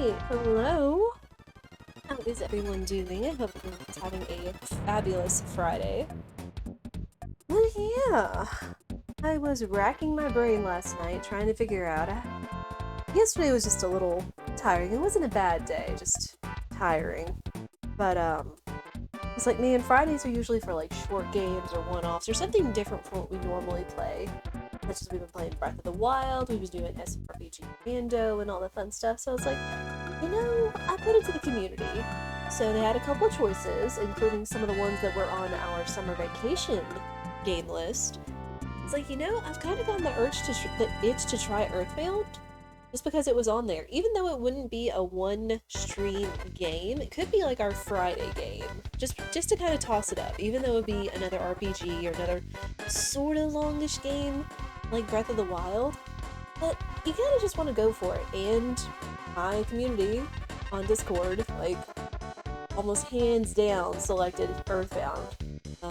Alright, hello. How is everyone doing? I hope everyone's having a fabulous Friday. Well, yeah. I was racking my brain last night trying to figure out. Yesterday was just a little tiring. It wasn't a bad day, just tiring. But, it's like me and Fridays are usually for like short games or one-offs or something different from what we normally play. Such as we've been playing Breath of the Wild, we was doing SMRPG Rando and all the fun stuff, so I was like, I put it to the community. So they had a couple of choices, including some of the ones that were on our summer vacation game list. It's like, I've kind of gotten the itch to try EarthBound, just because it was on there. Even though it wouldn't be a one-stream game, it could be like our Friday game, just to kind of toss it up, even though it would be another RPG or another sort of longish game, like Breath of the Wild. But you kind of just want to go for it, and my community on Discord, like, almost hands down selected EarthBound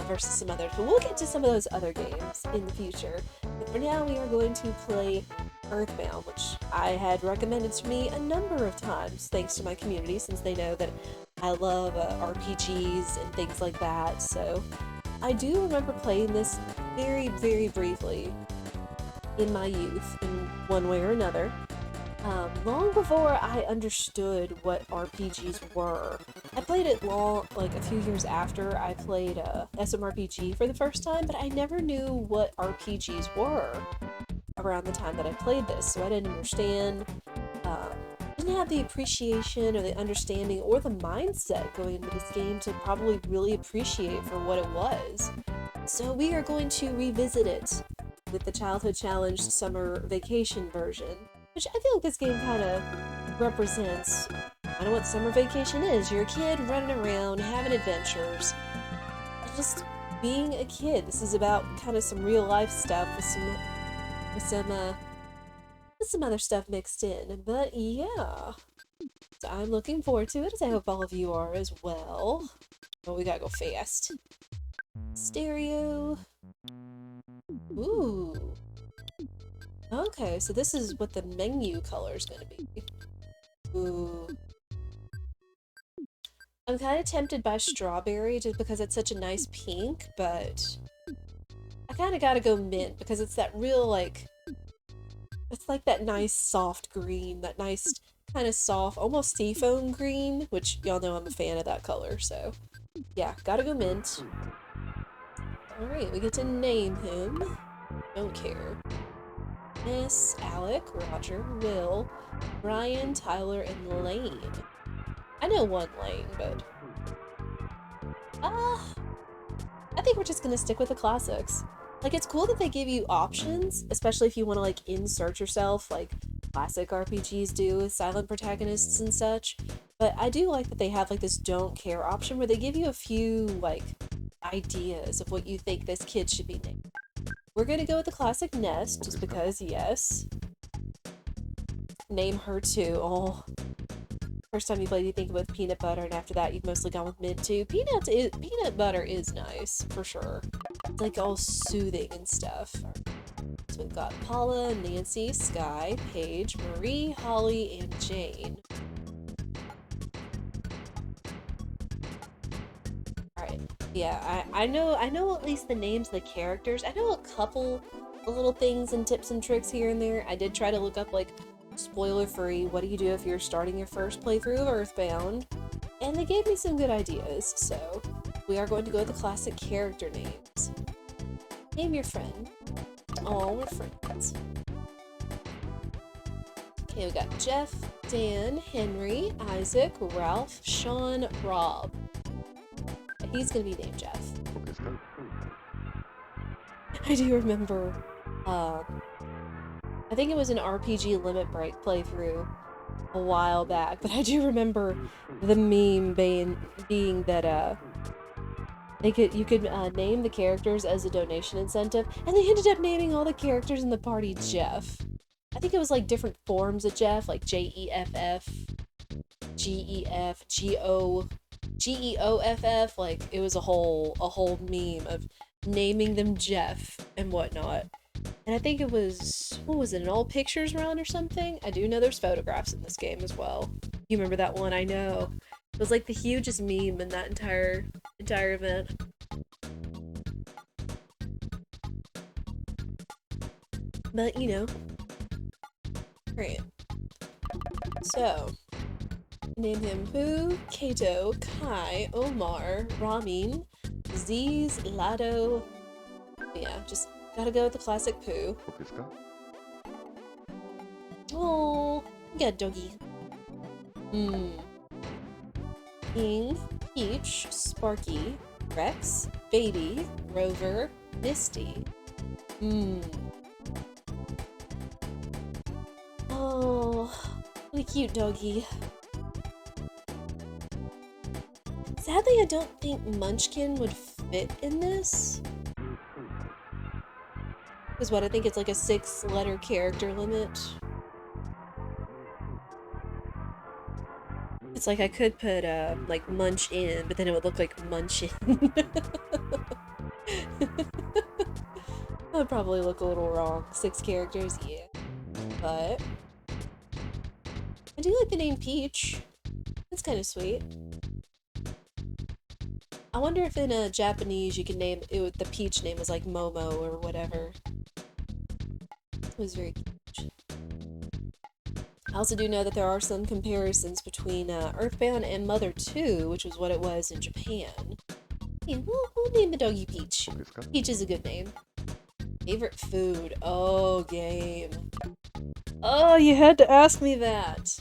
versus some others. But we'll get to some of those other games in the future. But for now, we are going to play EarthBound, which I had recommended to me a number of times, thanks to my community, since they know that I love RPGs and things like that. So I do remember playing this very, very briefly in my youth, in one way or another. Long before I understood what RPGs were. I played it a few years after I played SMRPG for the first time, but I never knew what RPGs were around the time that I played this, so I didn't understand, didn't have the appreciation or the understanding or the mindset going into this game to probably really appreciate for what it was. So we are going to revisit it with the Childhood Challenge Summer Vacation version, which I feel like this game kind of represents kind of what summer vacation is. You're a kid running around, having adventures, just being a kid. This is about kind of some real life stuff with some other stuff mixed in. But yeah, so I'm looking forward to it, as I hope all of you are as well. Oh, we gotta go fast. Stereo. Ooh. Okay, so this is what the menu color is going to be. Ooh. I'm kind of tempted by strawberry just because it's such a nice pink, but I kind of gotta go mint because it's that real, it's like that nice soft green, that nice kind of soft, almost seafoam green, which y'all know I'm a fan of that color, so yeah, gotta go mint. Alright, we get to name him. Don't care. Miss, Alec, Roger, Will, Brian, Tyler, and Lane. I know one Lane, but I think we're just gonna stick with the classics. Like, it's cool that they give you options, especially if you want to, like, insert yourself, like classic RPGs do with silent protagonists and such. But I do like that they have, like, this don't care option where they give you a few, like, ideas of what you think this kid should be named. We're gonna go with the classic Nest, just because, yes. Name her too. Oh. First time you played, you think with peanut butter, and after that, you've mostly gone with mint too. Peanut butter is nice, for sure. It's like all soothing and stuff. So we've got Paula, Nancy, Sky, Paige, Marie, Holly, and Jane. Yeah, I know at least the names of the characters. I know a couple of little things and tips and tricks here and there. I did try to look up, like, spoiler-free, what do you do if you're starting your first playthrough of EarthBound? And they gave me some good ideas, so we are going to go with the classic character names. Name your friend. Oh, we're friends. Okay, we got Jeff, Dan, Henry, Isaac, Ralph, Sean, Rob. He's gonna be named Jeff. I do remember, I think it was an RPG Limit Break playthrough a while back, but I do remember the meme being that, you could name the characters as a donation incentive, and they ended up naming all the characters in the party Jeff. I think it was like different forms of Jeff, like Jeff, Gef, Geoff, like, it was a whole meme of naming them Jeff and whatnot. And I think it was, what was it, an old pictures run or something? I do know there's photographs in this game as well. You remember that one? I know. It was like the hugest meme in that entire event. But you know, great. So, name him Pooh, Kato, Kai, Omar, Ramin, Ziz, Lado. Yeah, just gotta go with the classic Pooh. Oh, you got doggy. King, Peach, Sparky, Rex, Baby, Rover, Misty. Oh, what a cute doggy. Sadly, I don't think Munchkin would fit in this. Because what, I think it's like a 6-letter character limit. It's like I could put, like, Munch in, but then it would look like Munchin. That would probably look a little wrong. 6 characters, yeah. But I do like the name Peach. It's kind of sweet. I wonder if in Japanese you can name it, the Peach name was like Momo or whatever. It was very cute. I also do know that there are some comparisons between EarthBound and Mother 2, which was what it was in Japan. Hey, we'll name the doggy Peach. Peach is a good name. Favorite food? Oh, game. Oh, you had to ask me that.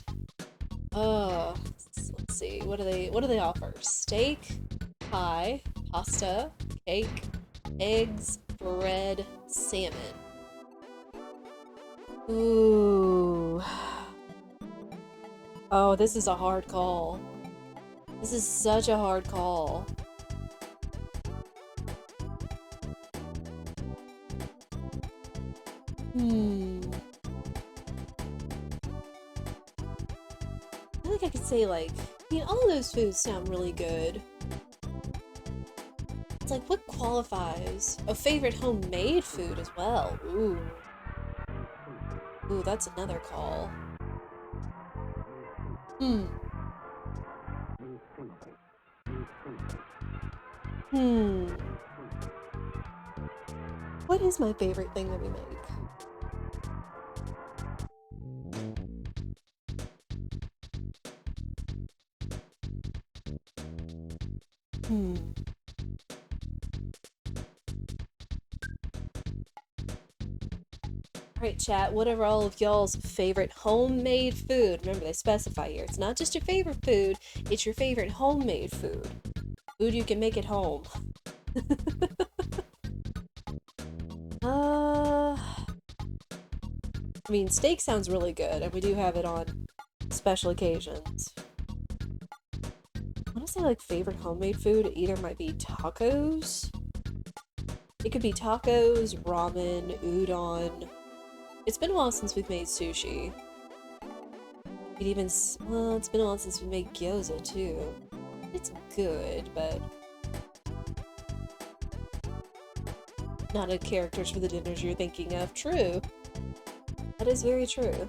Oh, let's see. What do they offer? Steak, pie, pasta, cake, eggs, bread, salmon. Ooh. Oh, this is a hard call. This is such a hard call. I think I could say, like, I mean, all of those foods sound really good. It's like, what qualifies? A favorite homemade food as well. Ooh. Ooh, that's another call. What is my favorite thing that we make? Alright, chat, what are all of y'all's favorite homemade food? Remember, they specify here. It's not just your favorite food, it's your favorite homemade food. Food you can make at home. I mean, steak sounds really good, and we do have it on special occasions. I want to say, like, favorite homemade food either might be tacos. It could be tacos, ramen, udon. It's been a while since we've made sushi. It even, well, it's been a while since we made gyoza, too. It's good, but not a characters for the dinners you're thinking of. True. That is very true.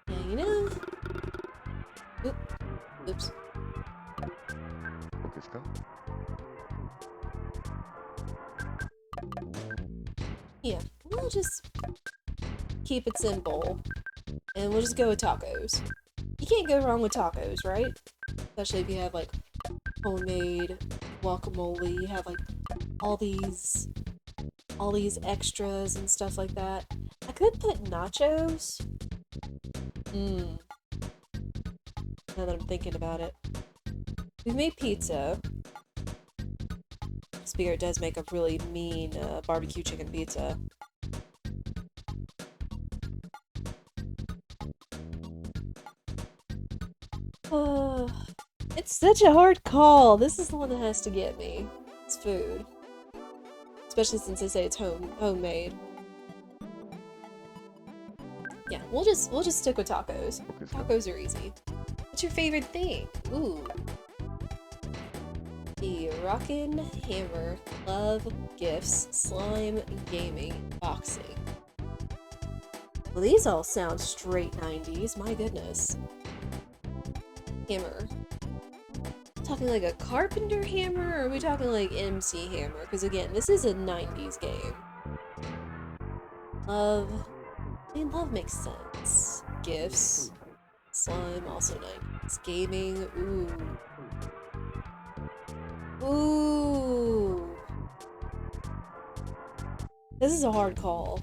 Yeah, you know. Oops. Yeah, we'll just keep it simple, and we'll just go with tacos. You can't go wrong with tacos, right? Especially if you have, like, homemade guacamole, you have, like, all these extras and stuff like that. I could put nachos. Now that I'm thinking about it. We've made pizza. Spirit does make a really mean barbecue chicken pizza. It's such a hard call. This is the one that has to get me. It's food. Especially since they say it's homemade. Yeah, we'll just stick with tacos. Tacos are easy. What's your favorite thing? Ooh. The Rockin' Hammer, love, gifts, slime, gaming, boxing. Well, these all sound straight 90s, my goodness. Hammer. Talking like a carpenter hammer, or are we talking like MC Hammer? Because again, this is a 90s game. Love. I mean, love makes sense. Gifts. Slime, also 90s. Gaming, ooh. Ooh. This is a hard call.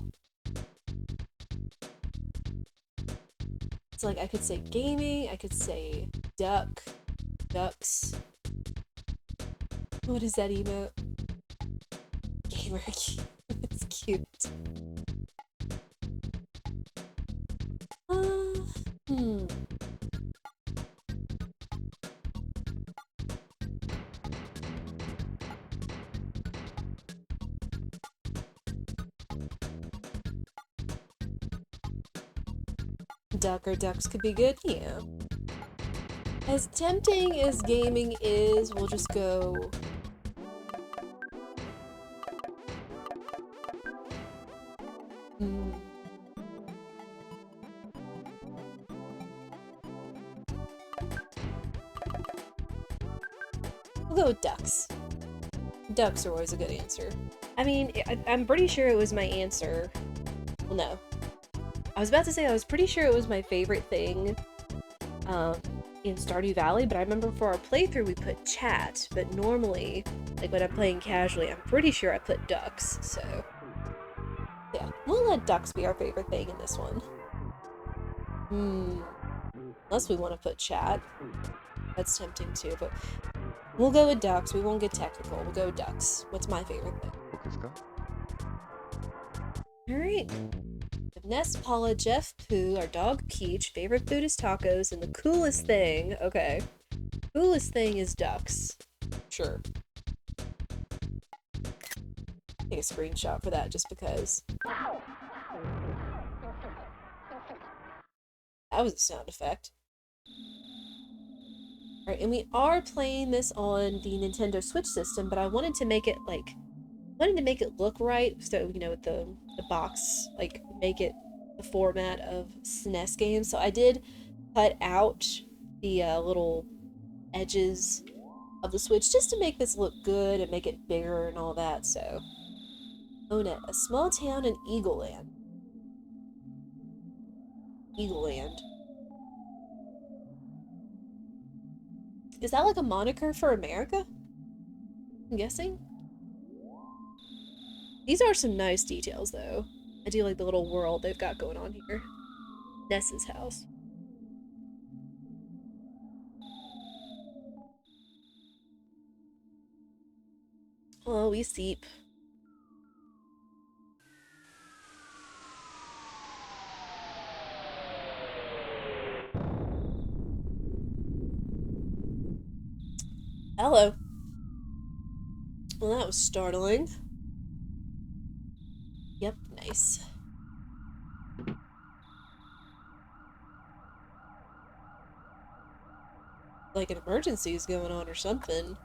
It's like, I could say gaming, I could say ducks. What is that emote? Gamer. It's cute. Hmm. Duck or ducks could be good, yeah. As tempting as gaming is, we'll just go... We'll go with ducks. Ducks are always a good answer. I mean, I'm pretty sure it was my answer. Well, no. I was about to say I was pretty sure it was my favorite thing in Stardew Valley, but I remember for our playthrough we put chat, but normally, like when I'm playing casually, I'm pretty sure I put ducks, so... Yeah, we'll let ducks be our favorite thing in this one. Unless we want to put chat. That's tempting too, but we'll go with ducks. We won't get technical. We'll go with ducks. What's my favorite thing? Alright. Ness, Paula, Jeff, Pooh, our dog Peach, favorite food is tacos, and the coolest thing, okay. Coolest thing is ducks. Sure. Take a screenshot for that just because. That was a sound effect. Alright, and we are playing this on the Nintendo Switch system, but I wanted to make it, like, look right, so, you know, with the box, like, make it the format of SNES games. So I did cut out the little edges of the Switch just to make this look good and make it bigger and all that, so. Own it. A small town in Eagle Land. Eagle Land. Is that like a moniker for America? I'm guessing? These are some nice details, though. I do like the little world they've got going on here. Ness's house. Oh, we seep. Hello. Well, that was startling. Yep, nice. Like an emergency is going on or something.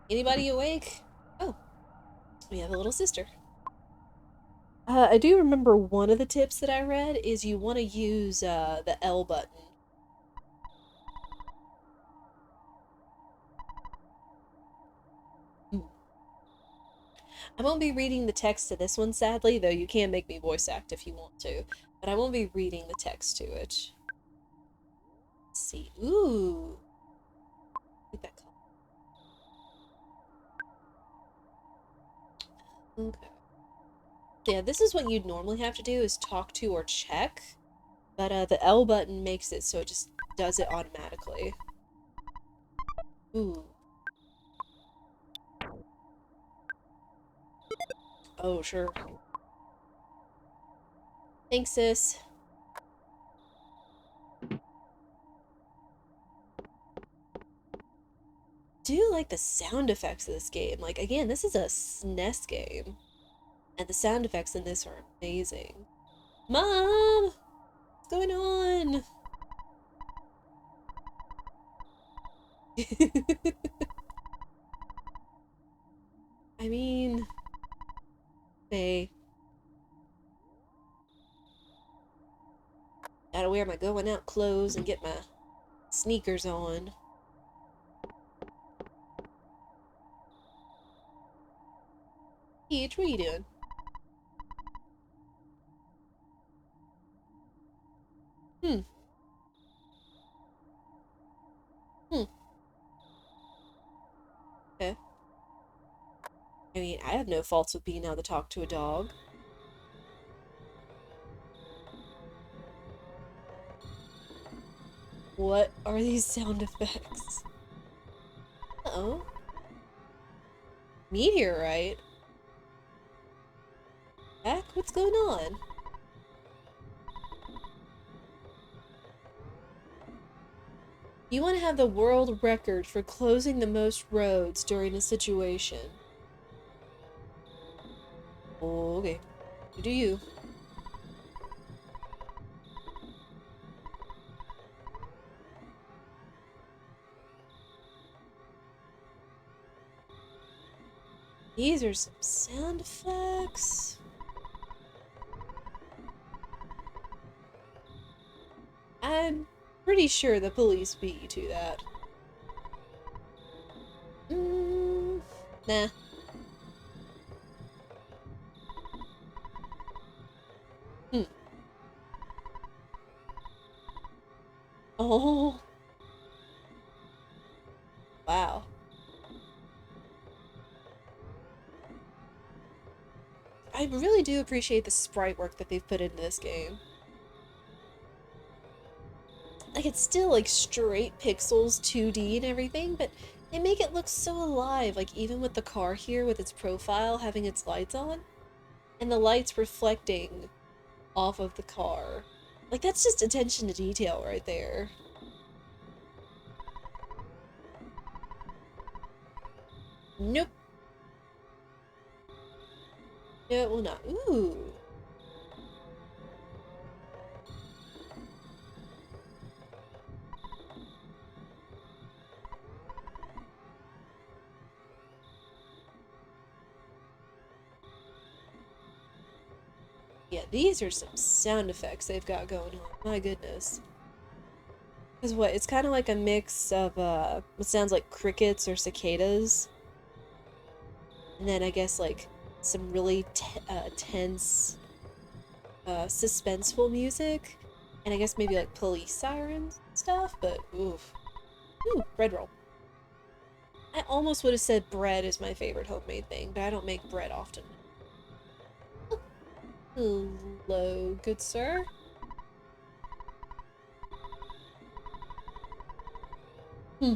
Anybody awake? Oh, we have a little sister. I do remember one of the tips that I read is you want to use the L button. I won't be reading the text to this one, sadly, though you can make me voice act if you want to. But I won't be reading the text to it. Let's see. Ooh. I like that color. Okay. Yeah, this is what you'd normally have to do, is talk to or check. But the L button makes it so it just does it automatically. Ooh. Oh, sure. Thanks, sis. Do like the sound effects of this game. Like, again, this is a SNES game. And the sound effects in this are amazing. Mom! What's going on? I mean, hey, gotta wear my going out clothes and get my sneakers on. Peach, what are you doing? Hmm. Hmm. Okay. I mean, I have no faults with being able to talk to a dog. What are these sound effects? Uh-oh. Meteorite? Heck, what's going on? You want to have the world record for closing the most roads during a situation. Oh, okay. You do you. These are some sound effects. I'm pretty sure the police beat you to that. Nah. Hmm. Oh. Wow. I really do appreciate the sprite work that they've put into this game. Like, it's still, like, straight pixels, 2D and everything, but they make it look so alive, like, even with the car here, with its profile, having its lights on, and the lights reflecting off of the car. Like, that's just attention to detail right there. Nope. No, it will not. Ooh. Yeah, these are some sound effects they've got going on. My goodness. Because what? It's kind of like a mix of, what sounds like crickets or cicadas. And then I guess, like, some really tense, suspenseful music. And I guess maybe, like, police sirens and stuff, but oof. Ooh, bread roll. I almost would have said bread is my favorite homemade thing, but I don't make bread often. Hello, good sir. Hmm.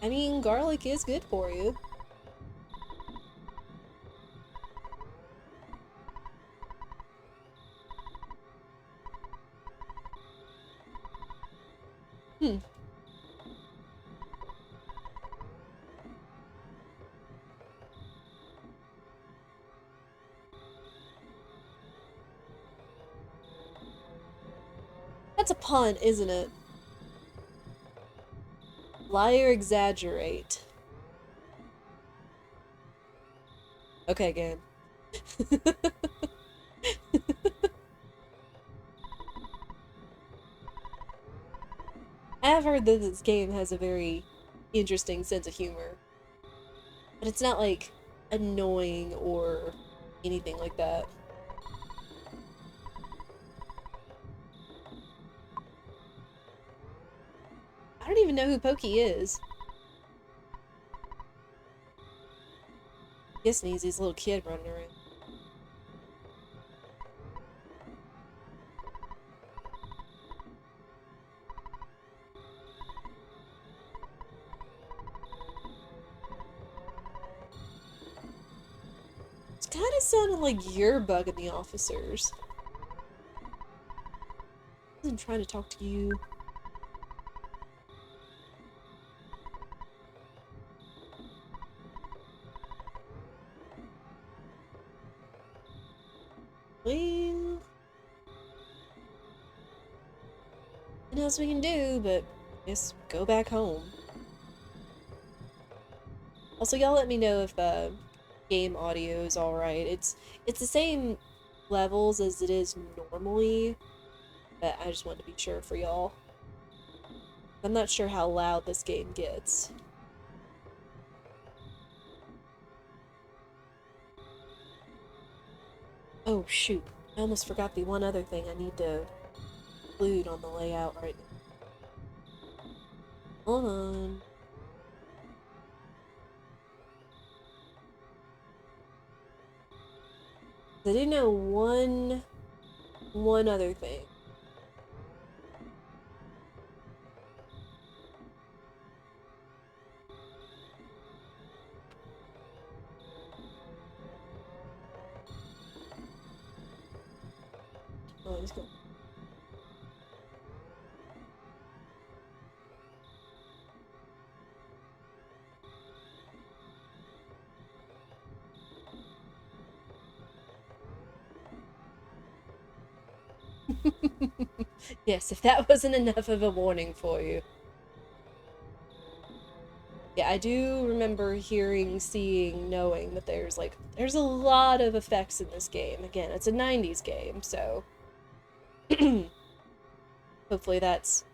I mean, garlic is good for you. Hmm. That's a pun, isn't it? Liar exaggerate. Okay, game. I have heard that this game has a very interesting sense of humor. But it's not, like, annoying or anything like that. I don't even know who Pokey is. I guess he's this little kid running around. It's kind of sounding like you're bugging the officers. I'm trying to talk to you. Well, else we can do but just go back home. Also, y'all let me know if game audio is alright. It's the same levels as it is normally, but I just wanted to be sure for y'all. I'm not sure how loud this game gets. Oh shoot, I almost forgot the one other thing I need to include on the layout right now. Hold on. I did know one other thing. Oh, let's go. Yes, if that wasn't enough of a warning for you. Yeah, I do remember hearing, seeing, knowing that there's a lot of effects in this game. Again, it's a 90s game, so hopefully that's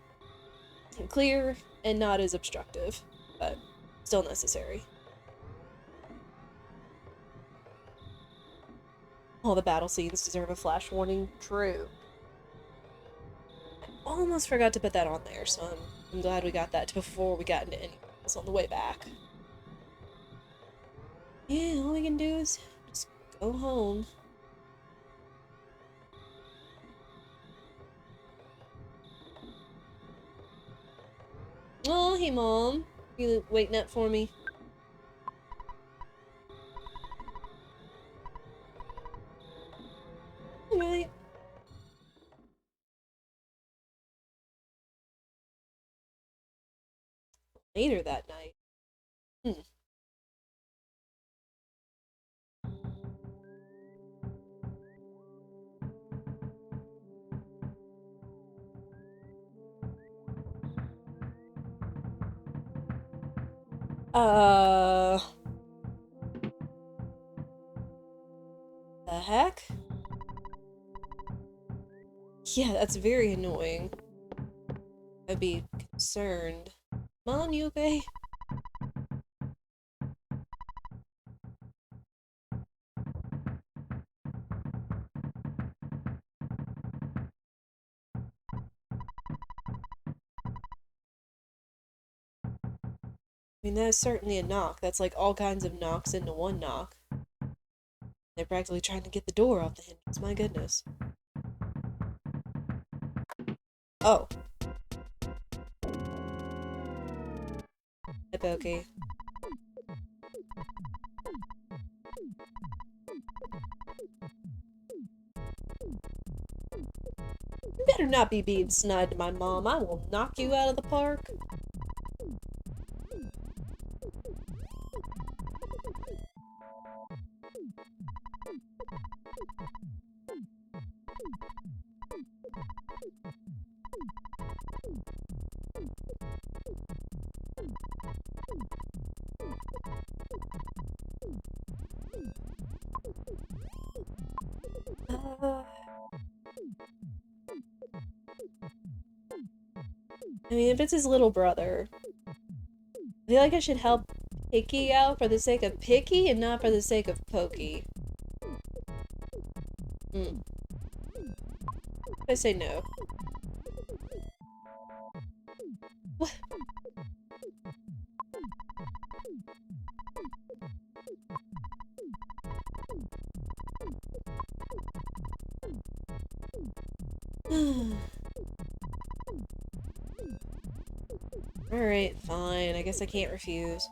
clear and not as obstructive, but still necessary. All the battle scenes deserve a flash warning. True. I almost forgot to put that on there, so I'm glad we got that before we got into anything else on the way back. Yeah, all we can do is just go home. Oh, hey, Mom. You waiting up for me? Alright. Later that night. The heck? Yeah, that's very annoying. I'd be concerned. Mom, you okay? I mean, that is certainly a knock. That's like all kinds of knocks into one knock. They're practically trying to get the door off the hinges. My goodness. Oh. Hi, Pokey. You better not be being snide to my mom. I will knock you out of the park. I mean, if it's his little brother, I feel like I should help Picky out for the sake of Picky and not for the sake of Pokey. I say no. What? Alright, fine. I guess I can't refuse.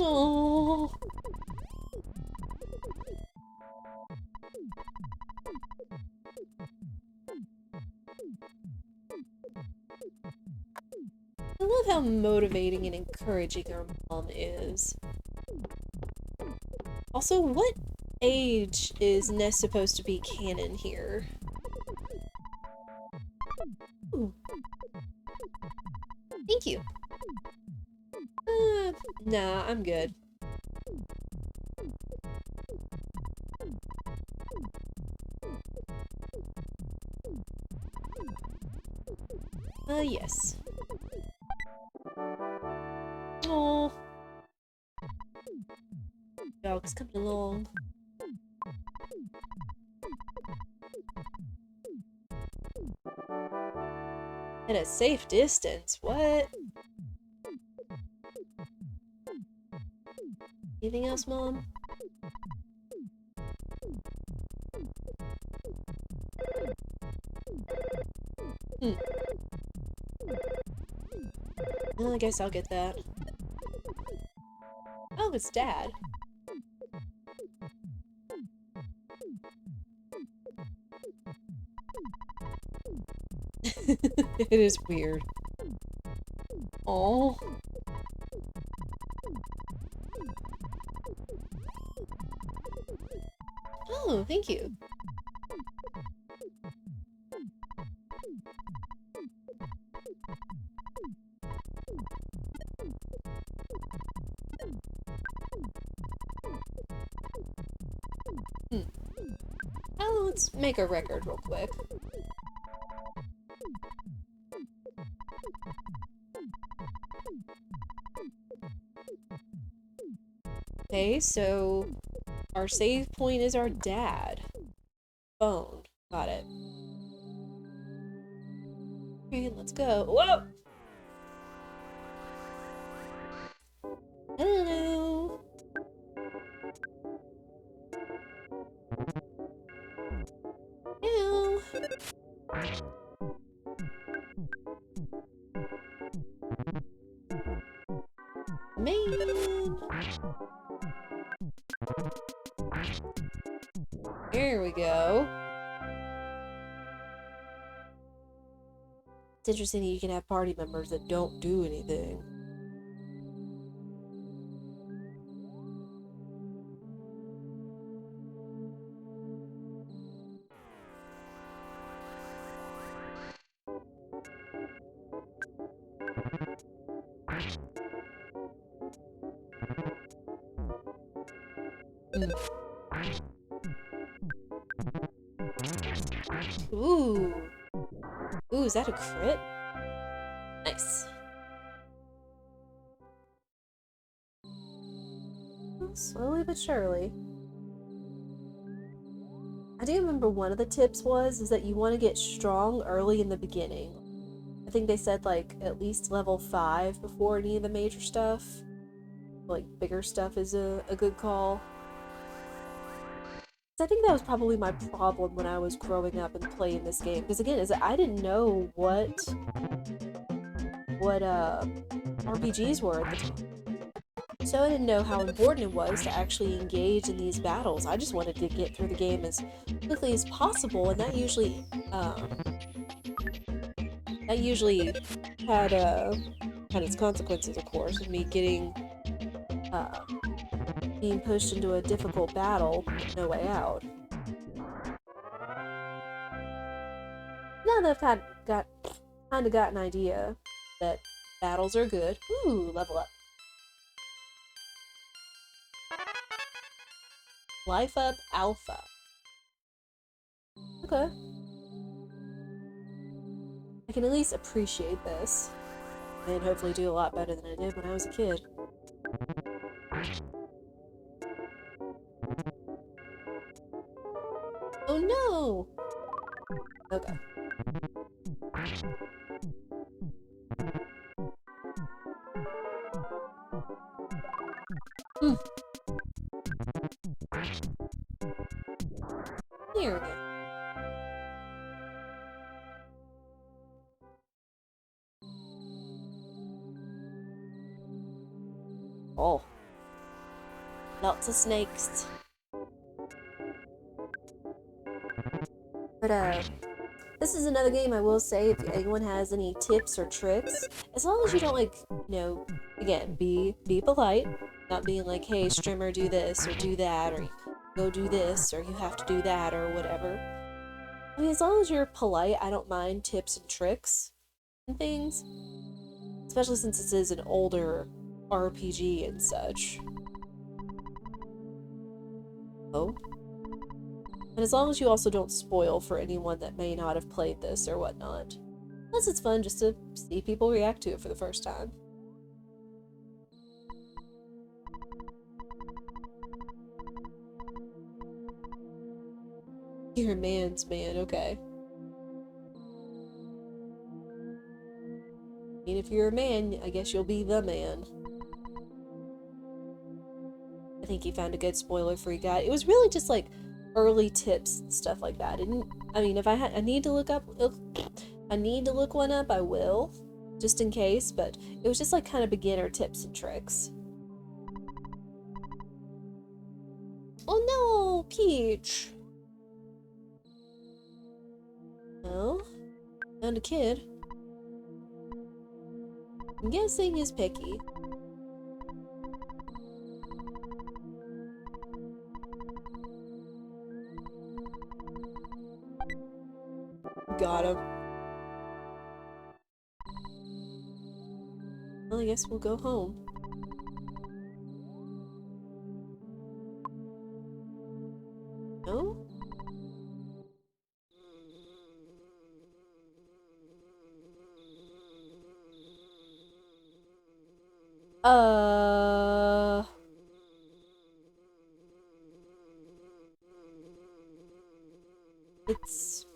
Oh. love how motivating and encouraging our mom is. Also, what age is Ness supposed to be canon here? Ooh. Thank you. Nah, I'm good. Yes. Oh. Dog's coming along. At a safe distance, what? Anything else, Mom? Well, I guess I'll get that. Oh, it's Dad. It is weird. Oh. Oh, thank you. Oh, let's make a record real quick. Okay, so our save point is our dad. Phone. Got it. Okay, let's go. Whoa! Hello! Ew! Man! There we go. It's interesting that you can have party members that don't do anything. Ooh. Ooh, is that a crit? Nice. Well, slowly but surely. I do remember one of the tips is that you want to get strong early in the beginning. I think they said like at least level 5 before any of the major stuff. Like bigger stuff is a good call. I think that was probably my problem when I was growing up and playing this game. Because again, is that I didn't know what RPGs were at the time. So I didn't know how important it was to actually engage in these battles. I just wanted to get through the game as quickly as possible, and that usually had its consequences, of course, of me getting being pushed into a difficult battle with no way out. Now that I've kind of got an idea that battles are good. Ooh, level up. Life up alpha. Okay. I can at least appreciate this. And hopefully do a lot better than I did when I was a kid. Oh no! Okay. Here we go. Oh. Lots of snakes. But, This is another game I will say, if anyone has any tips or tricks, as long as you don't, like, you know, again, be polite, not being like, hey, streamer, do this or do that, or go do this, or you have to do that, or whatever. I mean, as long as you're polite, I don't mind tips and tricks and things. Especially since this is an older RPG and such. Oh. And as long as you also don't spoil for anyone that may not have played this or whatnot. Plus it's fun just to see people react to it for the first time. You're a man's man, okay. I mean, if you're a man, I guess you'll be the man. I think you found a good spoiler-free guide. It was really just like early tips and stuff like that. I mean, if I need to look one up, I will, just in case, but it was just like kind of beginner tips and tricks. Oh no, Peach! No? Found a kid. I'm guessing he's picky. Got him. Well, I guess we'll go home. No? It's...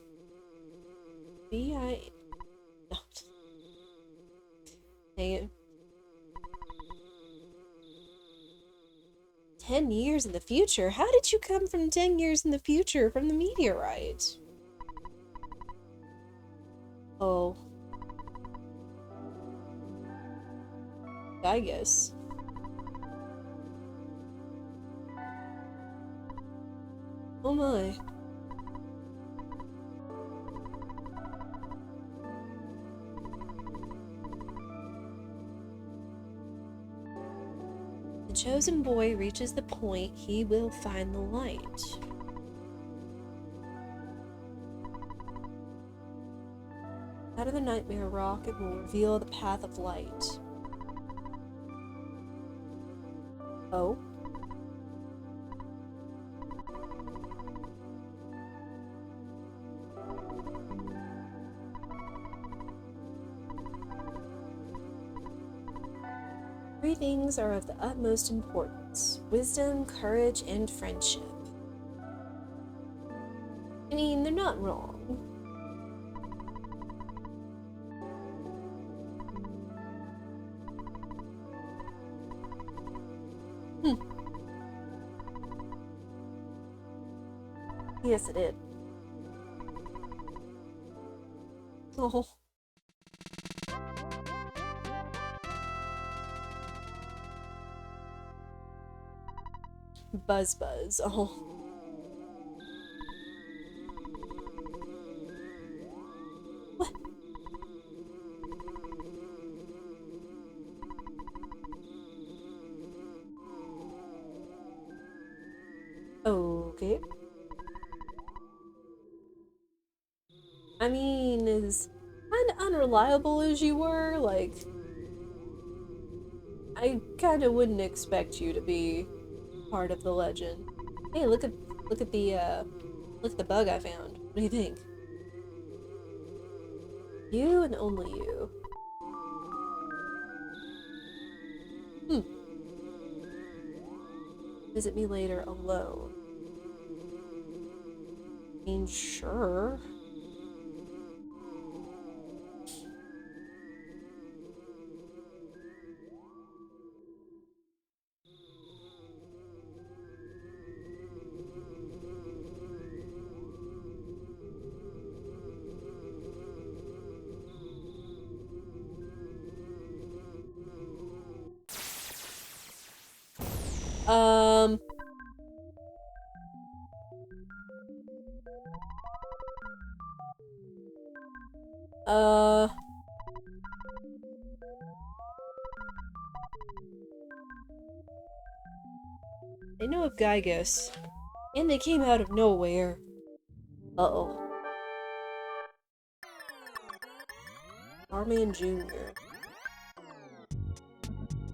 B.I... No. Dang it. 10 years in the future? How did you come from 10 years in the future from the meteorite? Oh. I guess. Oh my. The chosen boy reaches the point, he will find the light. Out of the nightmare rock, it will reveal the path of light. Oh. Three things are of the utmost importance: wisdom, courage, and friendship. I mean, they're not wrong. Yes, it did. Oh. Buzz Buzz. Oh. What? Okay. I mean, as kind of unreliable as you were, like, I kind of wouldn't expect you to be part of the legend. Hey, look at the bug I found. What do you think? You and only you. Visit me later alone. I mean, sure. I know of Gygus, and they came out of nowhere. Uh-oh. Starman Jr.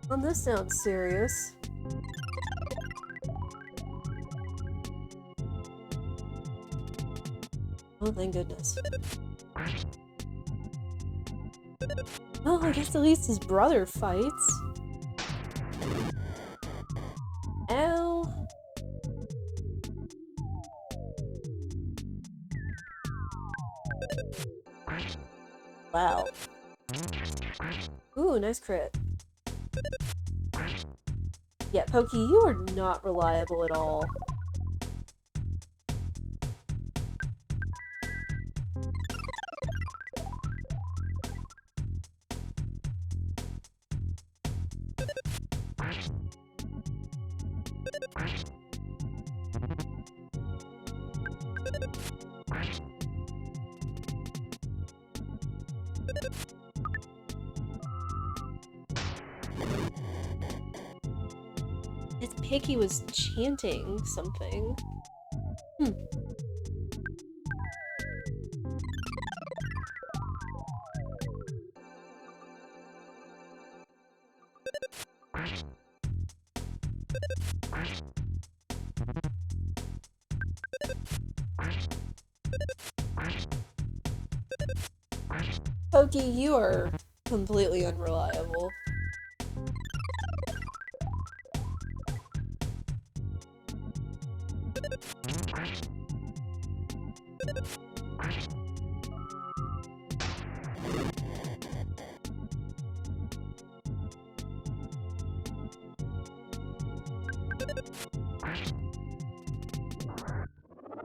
Well, this sounds serious. Oh, thank goodness. Oh, I guess at least his brother fights. Ow. Wow. Ooh, nice crit. Yeah, Pokey, you are not reliable at all. His Piggy was chanting something. Pokey, you are completely unreliable.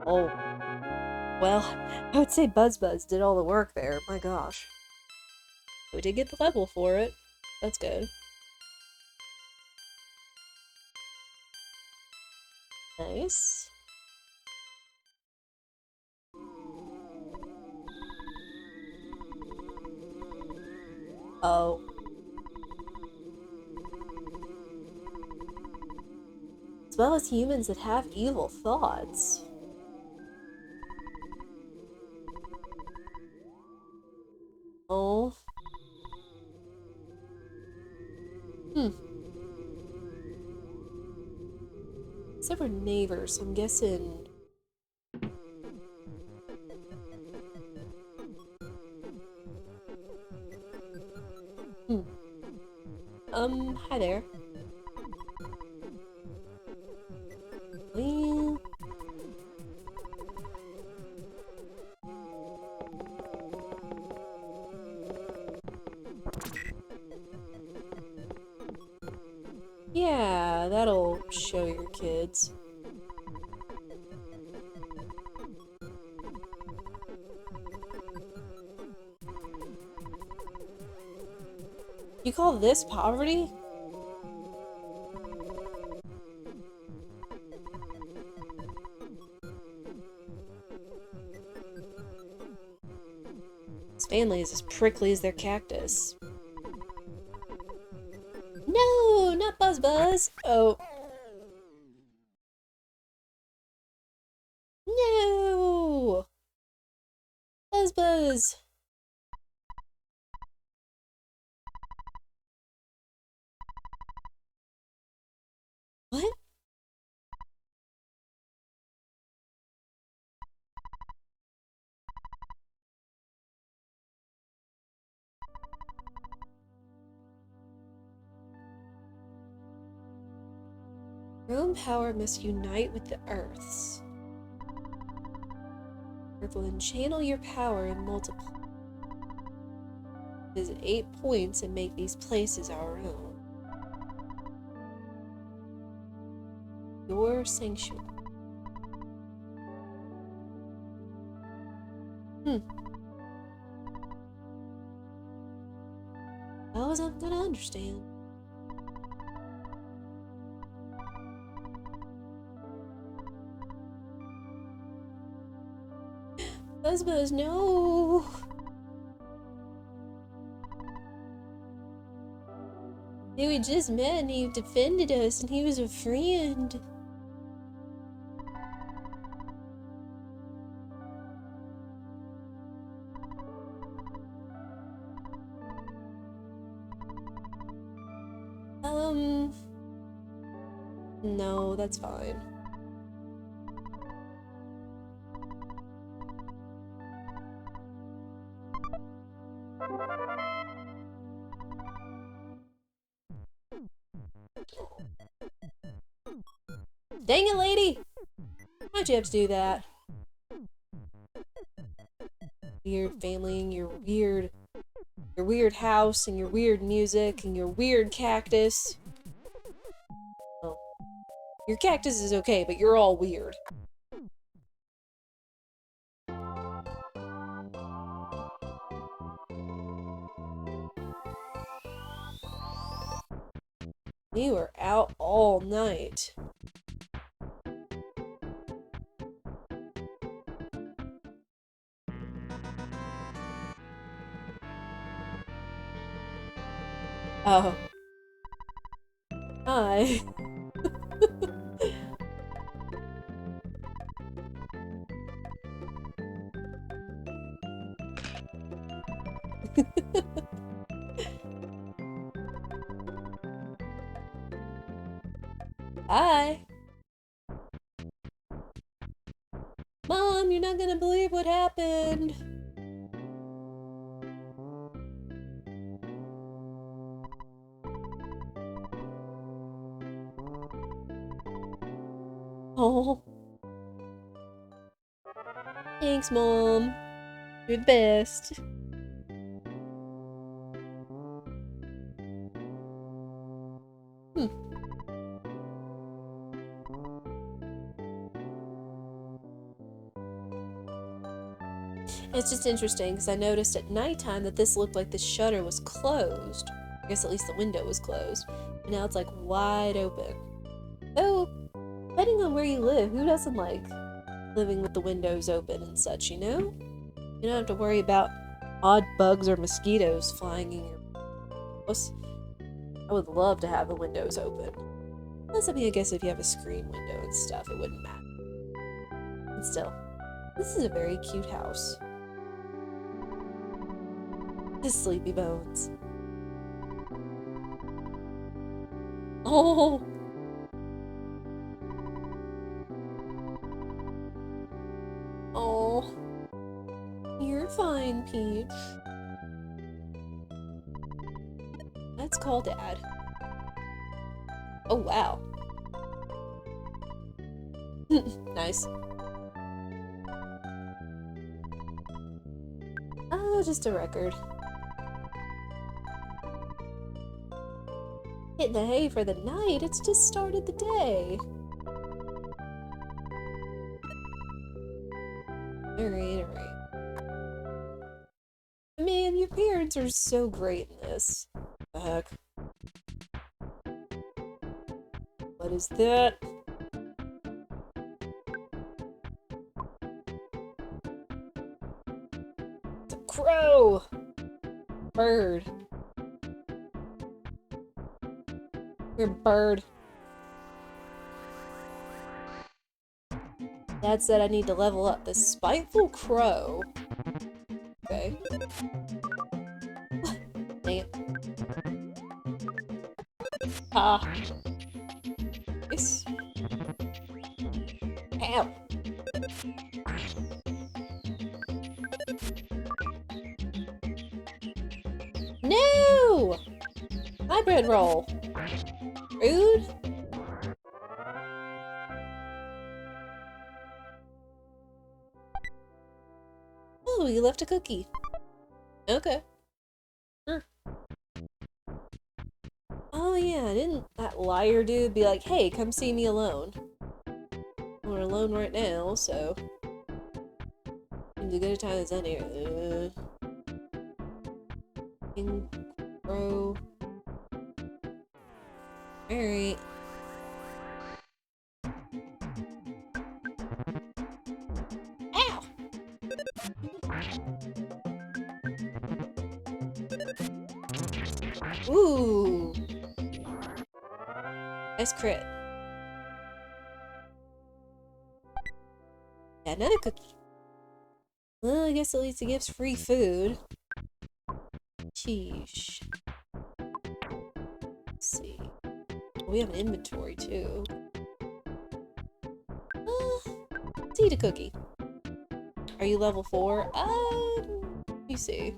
Oh. Well, I would say Buzz did all the work there. My gosh. We did get the level for it. That's good. Nice. Oh. As well as humans that have evil thoughts. Oh. Except for neighbors, so I'm guessing... Hi there. Well... Yeah, that'll show your kids. You call this poverty? His family is as prickly as their cactus. No, not Buzz. Oh. No! Buzz. What? Your own power must unite with the Earth's. Earth will then channel your power and multiply. Visit 8 points and make these places our own. Your sanctuary. How was I gonna understand? Buzz, no! Hey, we just met and he defended us and he was a friend. No, that's fine. Dang it, lady! Why'd you have to do that? Weird family and your weird house and your weird music and your weird cactus. Oh. Your cactus is okay, but you're all weird. You were out all night. Oh. Hi. Hi. Mom, you're not gonna believe what happened. Oh. Thanks, Mom. You're the best. It's just interesting because I noticed at nighttime that this looked like the shutter was closed. I guess at least the window was closed. And now it's like wide open. Though, depending on where you live, who doesn't like living with the windows open and such, you know? You don't have to worry about odd bugs or mosquitoes flying in your house. I would love to have the windows open. Plus, I mean, I guess if you have a screen window and stuff, it wouldn't matter. But still, this is a very cute house. His sleepy bones. Oh! Oh. You're fine, Peach. Let's call Dad. Oh, wow. Nice. Oh, just a record. Hitting the hay for the night, it's just started the day. Alright. Man, your parents are so great in this. What the heck? What is that? It's a crow! Bird. You're a bird. Dad said I need to level up. This spiteful crow. Okay. Dang it. Ah. Nice. Ow. No! My bread roll. Rude. Oh, you left a cookie. Okay. Sure. Oh yeah, didn't that liar dude be like, hey, come see me alone? We're alone right now, so... Seems as good a time as any. King Crow. Alright. Ow! Ooh! Nice crit. Yeah, another cookie. Well, I guess at least it gives free food. Sheesh. Let's see. We have an inventory too. Let's eat a cookie. Are you level 4? Let me see.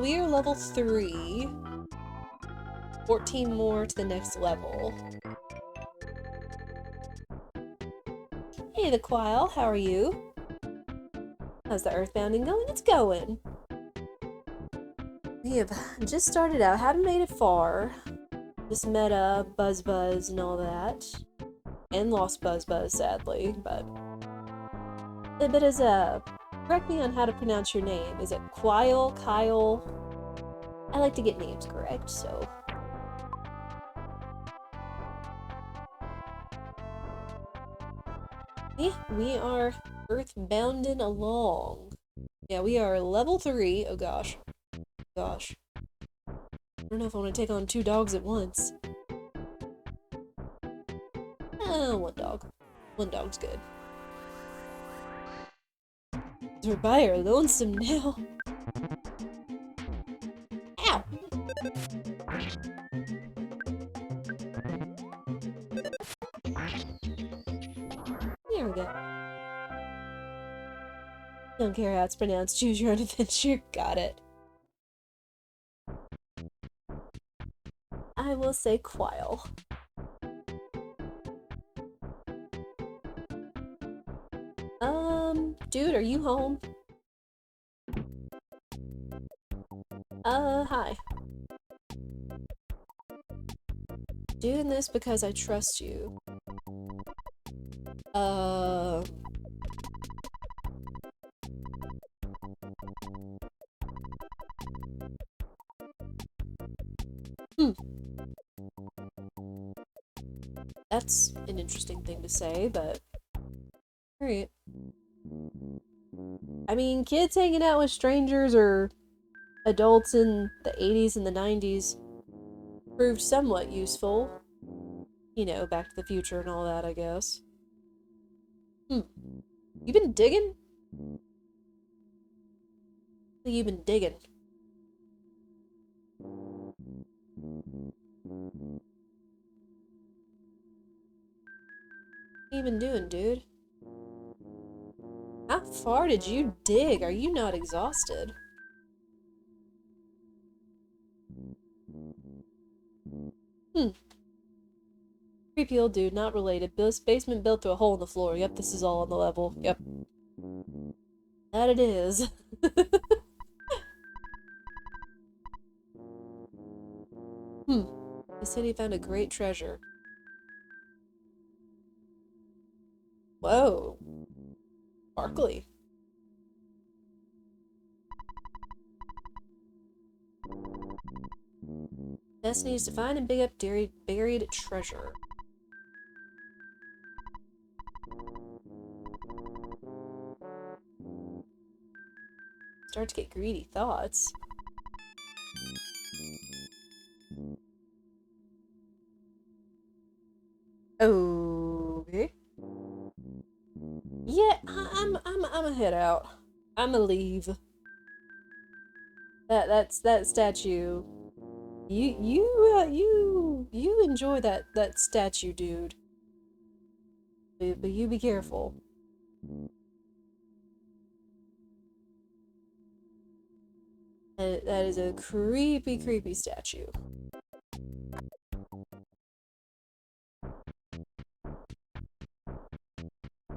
We are level 3. 14 more to the next level. Hey, the Quile, how are you? How's the earthbounding going? It's going. We have just started out, haven't made it far. Just met Buzz Buzz and all that. And lost Buzz Buzz, sadly, but... But as correct me on how to pronounce your name. Is it Quile? Kyle? I like to get names correct, so... Yeah, we are earthbounding along. Yeah, we are level 3. Oh gosh. Gosh. I don't know if I want to take on 2 dogs at once. One dog. One dog's good. We're by our lonesome now. Ow! There we go. Don't care how it's pronounced. Choose your own adventure. Got it. I will say Quile. Dude, are you home? Hi. Doing this because I trust you. That's an interesting thing to say, but... Alright. I mean, kids hanging out with strangers or adults in the 80s and the 90s proved somewhat useful. You know, Back to the Future and all that, I guess. You been digging? What have you been digging? What you been doing, dude? How far did you dig? Are you not exhausted? Creepy old dude, not related. Basement built through a hole in the floor. Yep, this is all on the level. Yep. That it is. He said he found a great treasure. Whoa. Sparkly. Destiny is to find and dig up buried treasure. Start to get greedy thoughts. Okay. Yeah, I'ma head out. I'ma leave. That statue. You enjoy that statue, dude. But you be careful. That is a creepy statue.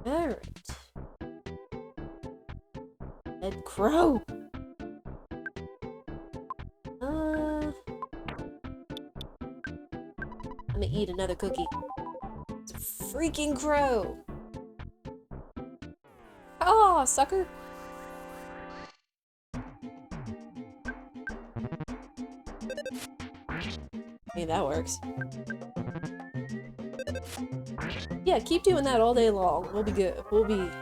Alright. Ed Crow! I'm gonna eat another cookie. It's a freaking crow! Oh, sucker! I mean, that works. Yeah, keep doing that all day long. We'll be good. We'll be good.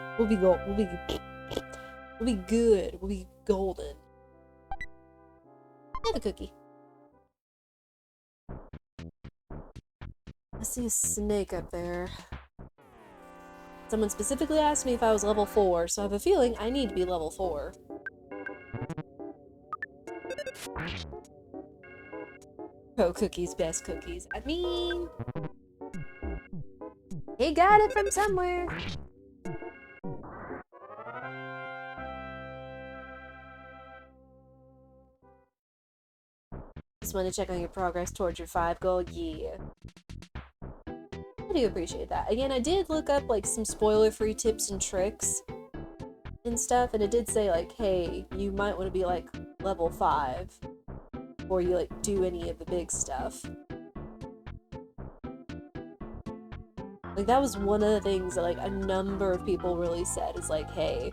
We'll be golden. Another cookie. I see a snake up there. Someone specifically asked me if I was level 4, so I have a feeling I need to be level 4. Pro cookies, best cookies. I mean... he got it from somewhere. Just want to check on your progress towards your 5 goal. Yeah. I do appreciate that. Again, I did look up like some spoiler-free tips and tricks and stuff, and it did say like, hey, you might want to be like level 5 before you like do any of the big stuff. Like that was one of the things that like a number of people really said is like, hey,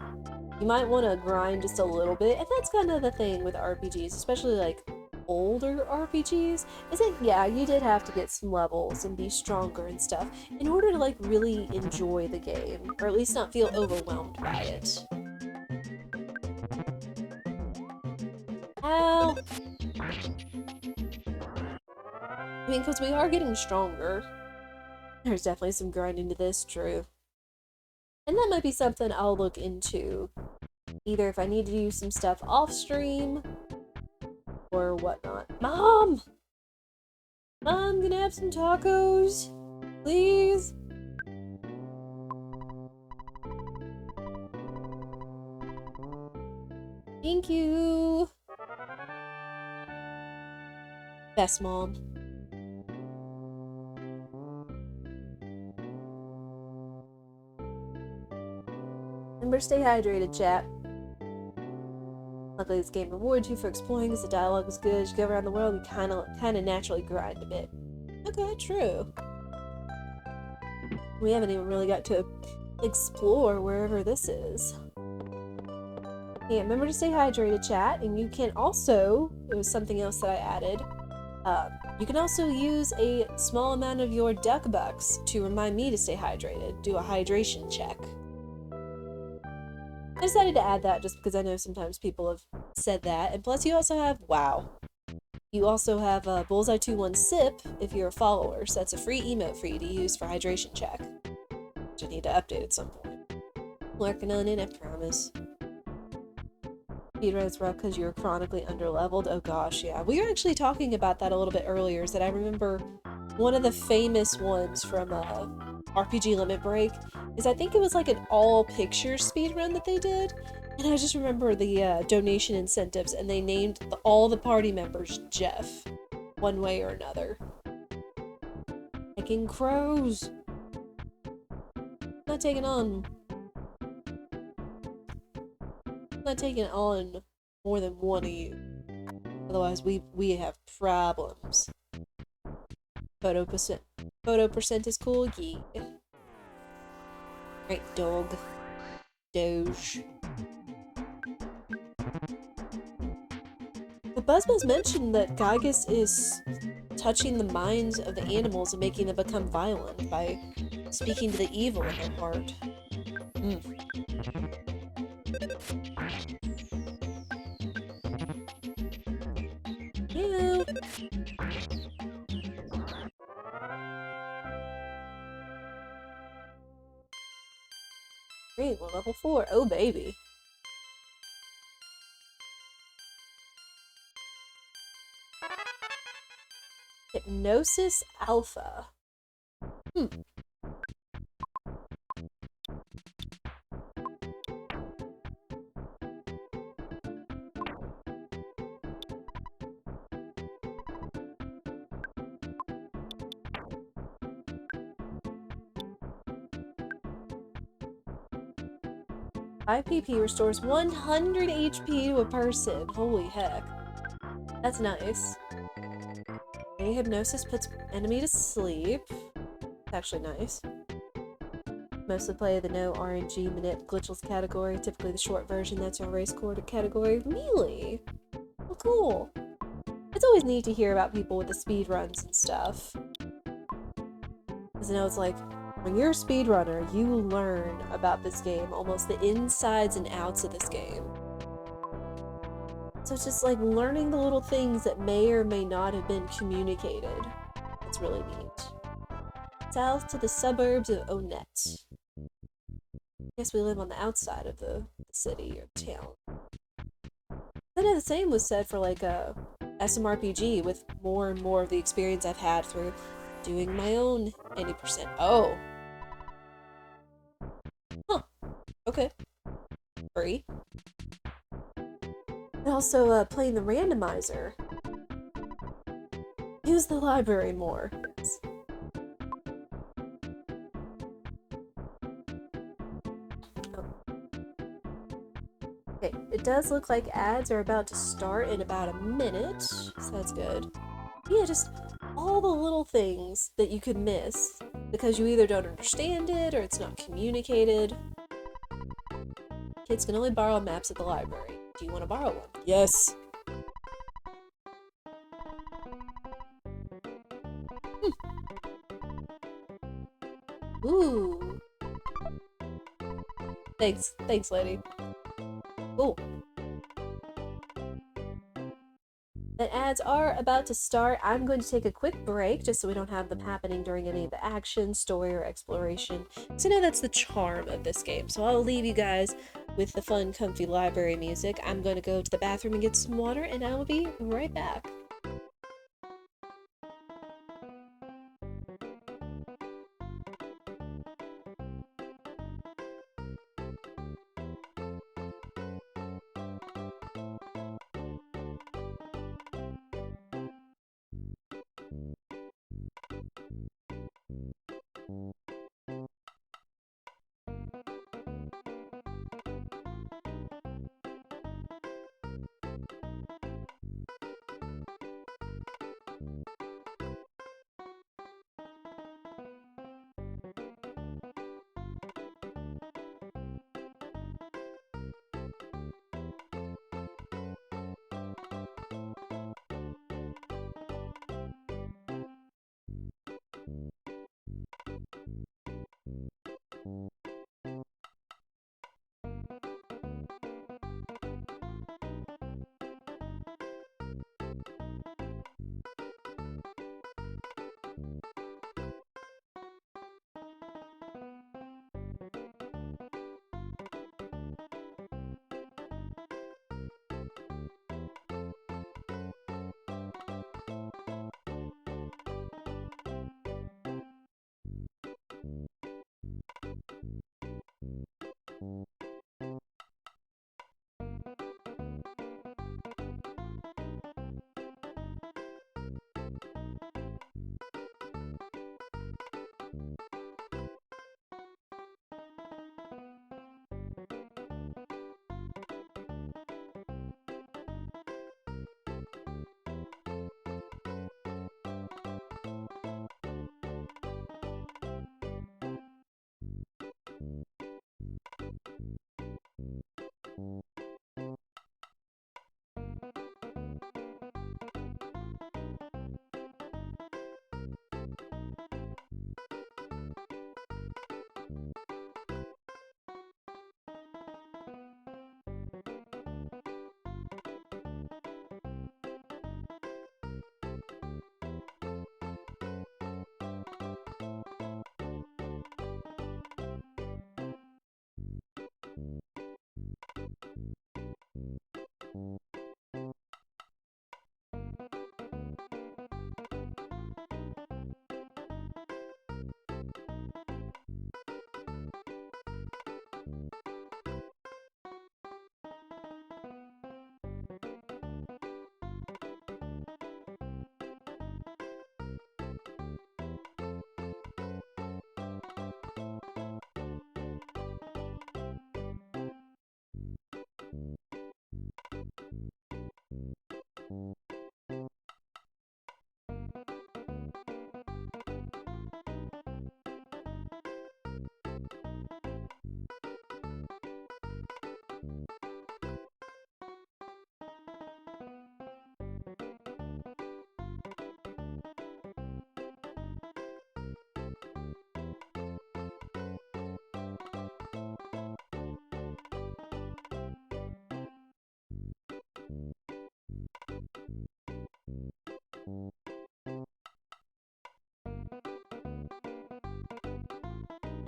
you might want to grind just a little bit, and that's kind of the thing with RPGs, especially like older RPGs, is that yeah, you did have to get some levels and be stronger and stuff in order to like really enjoy the game, or at least not feel overwhelmed by it. Ow! I mean, because we are getting stronger. There's definitely some grinding to this, true. And that might be something I'll look into. Either if I need to do some stuff off stream, or whatnot. Mom! Mom, gonna have some tacos? Please? Thank you! Best mom. Remember, stay hydrated, chat. Luckily, this game rewards you for exploring because the dialogue is good. As you go around the world, you kind of naturally grind a bit. Okay, true. We haven't even really got to explore wherever this is. Yeah, remember to stay hydrated, chat, and you can also, it was something else that I added, you can also use a small amount of your duck bucks to remind me to stay hydrated. Do a hydration check. I decided to add that just because I know sometimes people have said that, and plus you also have, wow, you also have Bullseye 2-1 Sip if you're a follower, so that's a free emote for you to use for hydration check, which I need to update at some point. Working on it, I promise. Speedrun's rough because you're chronically underleveled. Oh gosh, yeah. We were actually talking about that a little bit earlier, is that I remember one of the famous ones from RPG Limit Break is I think it was like an all-picture speedrun that they did, and I just remember the donation incentives, and they named all the party members Jeff, one way or another. Fucking crows! Not taking on more than one of you. Otherwise, we have problems. Photo percent is cool, yeah. Right, dog. Doge. But BuzzBuzz mentioned that Gygus is touching the minds of the animals and making them become violent by speaking to the evil in their heart. Yeah. Great, we're level 4. Oh, baby. Hypnosis Alpha. 5 PP restores 100 HP to a person. Holy heck. That's nice. Okay, hypnosis puts enemy to sleep. It's actually nice. Mostly play the no RNG manip glitchless category, typically the short version, that's your race core category. Really? Well, cool. It's always neat to hear about people with the speed runs and stuff. Because, you know, it's like, when you're a speedrunner, you learn about this game, almost the insides and outs of this game. So it's just like learning the little things that may or may not have been communicated. It's really neat. south to the suburbs of Onett. Guess we live on the outside of the city or town. Kind of the same was said for like a SMRPG with more and more of the experience I've had through doing my own 80%. Oh. Huh. Okay. Free. And also playing the randomizer. Use the library more. Yes. Okay, it does look like ads are about to start in about a minute, so that's good. Yeah, just all the little things that you could miss because you either don't understand it or it's not communicated. Kids can only borrow maps at the library. Do you want to borrow one? Yes. Ooh. Thanks, lady. Ooh. The ads are about to start. I'm going to take a quick break just so we don't have them happening during any of the action, story, or exploration. Because I know that's the charm of this game. So I'll leave you guys with the fun, comfy library music. I'm going to go to the bathroom and get some water, and I will be right back.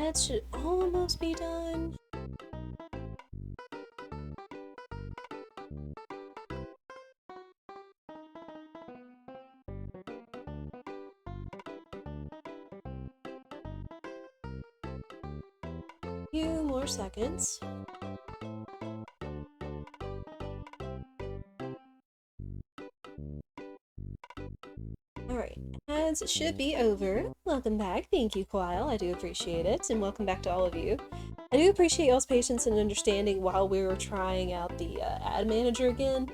That should almost be done. Few more seconds. Alright, ads should be over. Welcome back. Thank you, Quile. I do appreciate it. And welcome back to all of you. I do appreciate y'all's patience and understanding while we were trying out the ad manager again.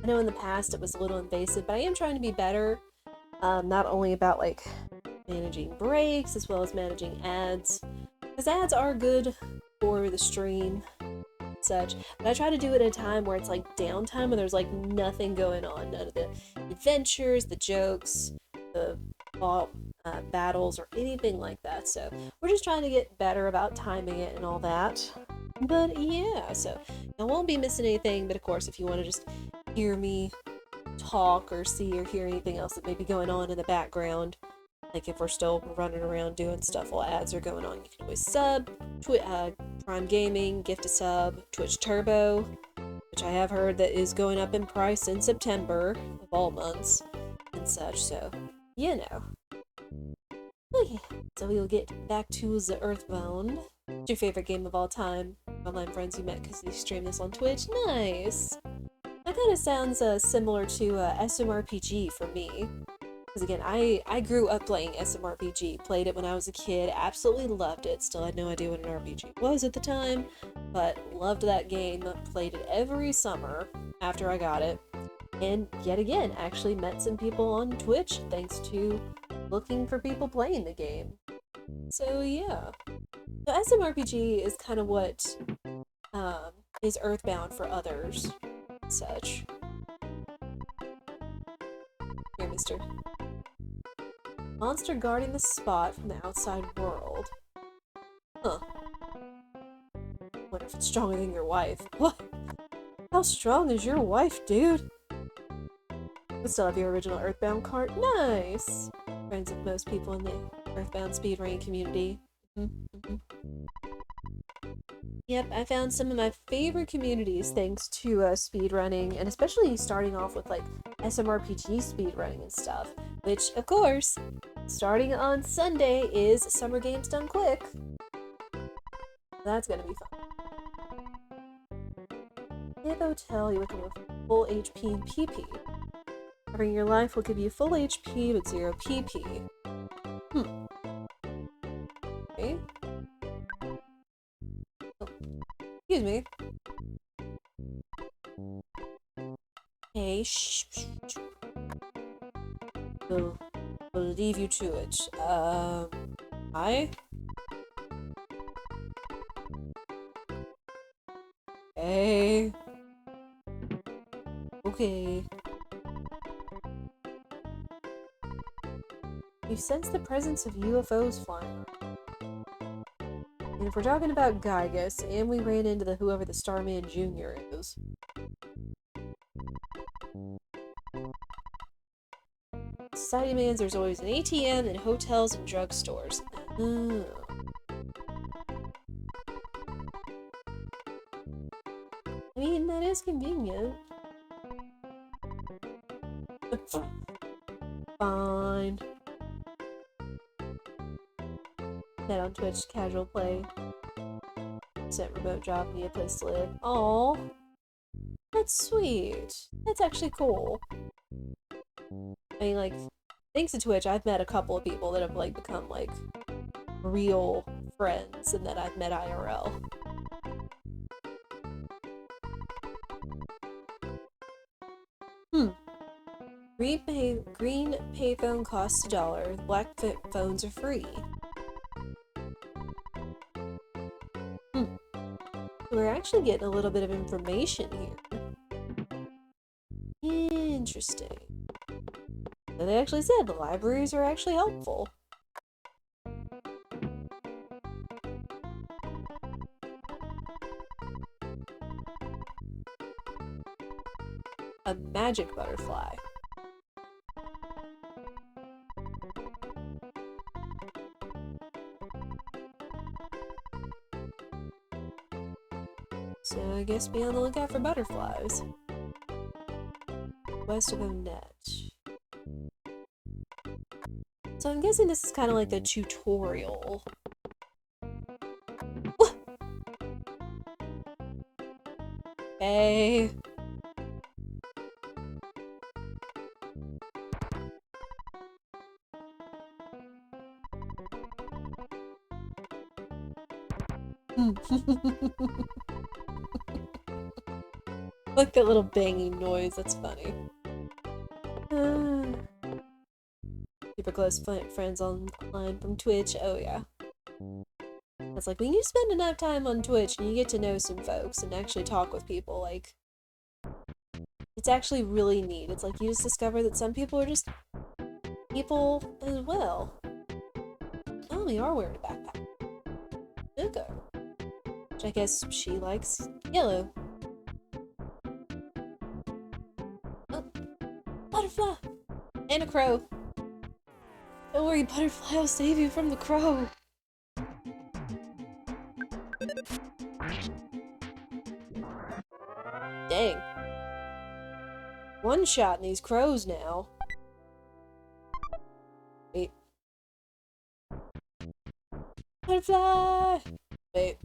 I know in the past it was a little invasive, but I am trying to be better. Not only about like managing breaks as well as managing ads. Because ads are good for the stream such, but I try to do it at a time where it's like downtime and there's like nothing going on, none of the adventures, the jokes, the battles, or anything like that. So we're just trying to get better about timing it and all that. But yeah, so I won't be missing anything, but of course if you want to just hear me talk or see or hear anything else that may be going on in the background, like if we're still running around doing stuff while ads are going on, you can always sub, Prime Gaming, gift a sub, Twitch Turbo, which I have heard that is going up in price in September of all months and such, so, you know. Okay, so we'll get back to the EarthBound. What's your favorite game of all time? Online friends you met because you stream this on Twitch? Nice! That kind of sounds similar to SMRPG for me. Because again, I grew up playing SMRPG, played it when I was a kid, absolutely loved it, still had no idea what an RPG was at the time, but loved that game, played it every summer after I got it, and yet again, actually met some people on Twitch thanks to looking for people playing the game. So yeah. So SMRPG is kind of what is EarthBound for others, and such. Here, mister. Monster guarding the spot from the outside world. Huh. Wonder if it's stronger than your wife. What? How strong is your wife, dude? I still have your original EarthBound cart. Nice! Friends with most people in the EarthBound speedrunning community. Yep, I found some of my favorite communities thanks to speedrunning, and especially starting off with like SMRPG speedrunning and stuff, which, of course, starting on Sunday is Summer Games Done Quick. That's gonna be fun. If hotel, you become a full HP and PP. Covering your life will give you full HP but 0 PP. Okay. Oh, excuse me. Hey, shh. We'll leave you to it. Hi? Hey. Okay. You sense the presence of UFOs flying. And if we're talking about Gygus, and we ran into whoever the Starman Jr. is. Society demands there's always an ATM in hotels and drugstores. Oh. I mean, that is convenient. Fine. Net on Twitch, casual play. Percent remote job, need a place to live. Aww. That's sweet. That's actually cool. I mean, like, thanks to Twitch, I've met a couple of people that have, like, become, like, real friends and that I've met IRL. Green payphone costs $1. Black phones are free. We're actually getting a little bit of information here. Interesting. So they actually said the libraries are actually helpful. A magic butterfly. So I guess be on the lookout for butterflies. West of Onett. So I'm guessing this is kind of like the tutorial. Okay. Like that little banging noise, that's funny. Super close friends online from Twitch, oh yeah. It's like, when you spend enough time on Twitch and you get to know some folks and actually talk with people, like, it's actually really neat. It's like you just discover that some people are just people as well. Oh, you are wearing a backpack. Okay. Which I guess she likes yellow. Oh, butterfly! And a crow. Don't worry, butterfly, I'll save you from the crow. Dang. One shot in these crows now. Wait. Butterfly! Wait.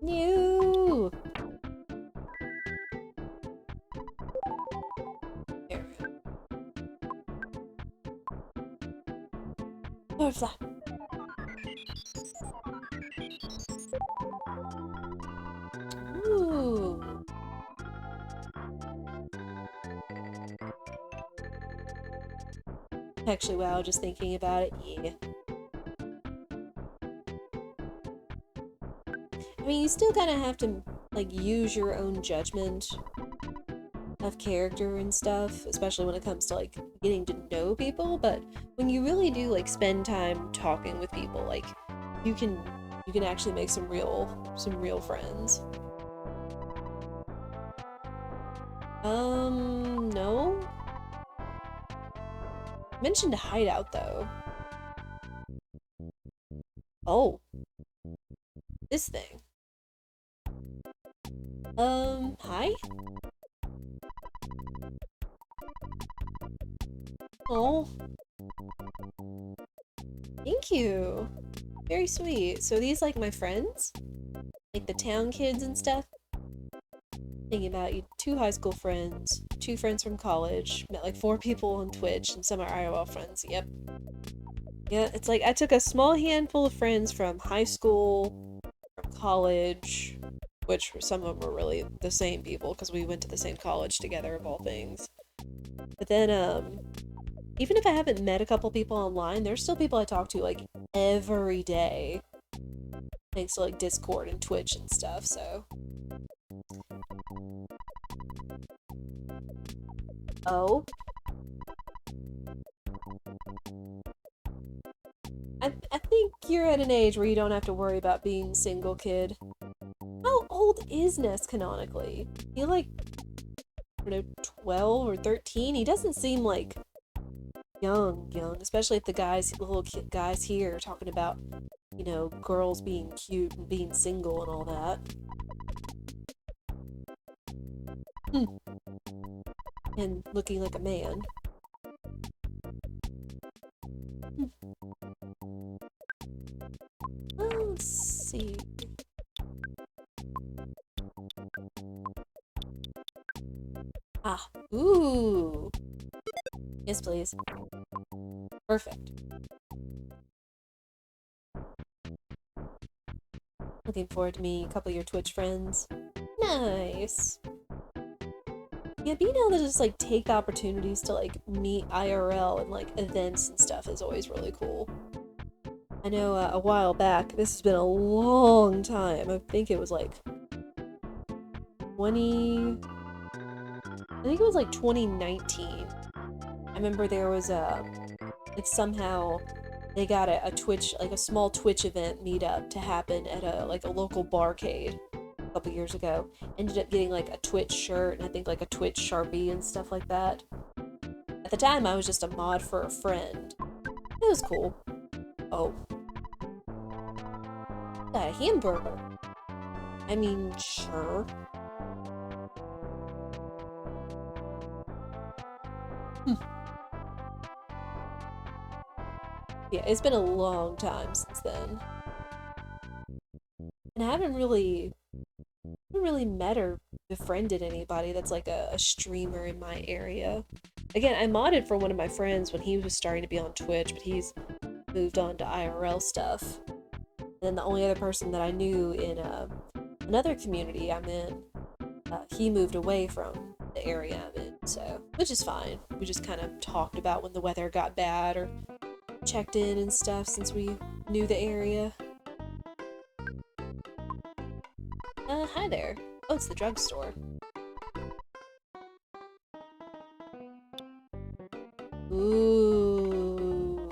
New! There we go. Butterfly! Ooh! Actually, wow, just thinking about it, yeah. I mean, you still kind of have to, like, use your own judgment of character and stuff, especially when it comes to, like, getting to know people, but when you really do, like, spend time talking with people, like, you can actually make some real friends. No? Mentioned a hideout, though. Oh. This thing. Hi? Oh. Thank you. Very sweet. So these, like, my friends? Like, the town kids and stuff? Thinking about you, 2 high school friends, 2 friends from college, met like 4 people on Twitch, and some are IRL friends, yep. Yeah, it's like I took a small handful of friends from high school, from college, which some of them were really the same people, because we went to the same college together, of all things. But then, even if I haven't met a couple people online, there's still people I talk to, like, every day. Thanks to, like, Discord and Twitch and stuff, so... Oh? I think you're at an age where you don't have to worry about being single, kid. How old is Ness canonically? He like, I don't know, 12 or 13? He doesn't seem like young, especially if the little guys here are talking about, you know, girls being cute and being single and all that. And looking like a man. Let's see. Ah, ooh. Yes, please. Perfect. Looking forward to meeting a couple of your Twitch friends. Nice. Yeah, being able to just, like, take opportunities to, like, meet IRL and, like, events and stuff is always really cool. I know a while back, this has been a long time, I think it was, like, I think it was, like, 2019. I remember there was like, somehow they got a Twitch, like, a small Twitch event meetup to happen at a local barcade a couple years ago. Ended up getting, like, a Twitch shirt and I think, like, a Twitch Sharpie and stuff like that. At the time, I was just a mod for a friend. It was cool. Oh. Got a hamburger. I mean, sure. Yeah, it's been a long time since then. And I haven't really met or befriended anybody that's like a streamer in my area. Again, I modded for one of my friends when he was starting to be on Twitch, but he's moved on to IRL stuff. And then the only other person that I knew in another community I'm in, he moved away from the area I'm in, so which is fine. We just kind of talked about when the weather got bad or checked in and stuff since we knew the area. Hi there. Oh, it's the drugstore. Ooh.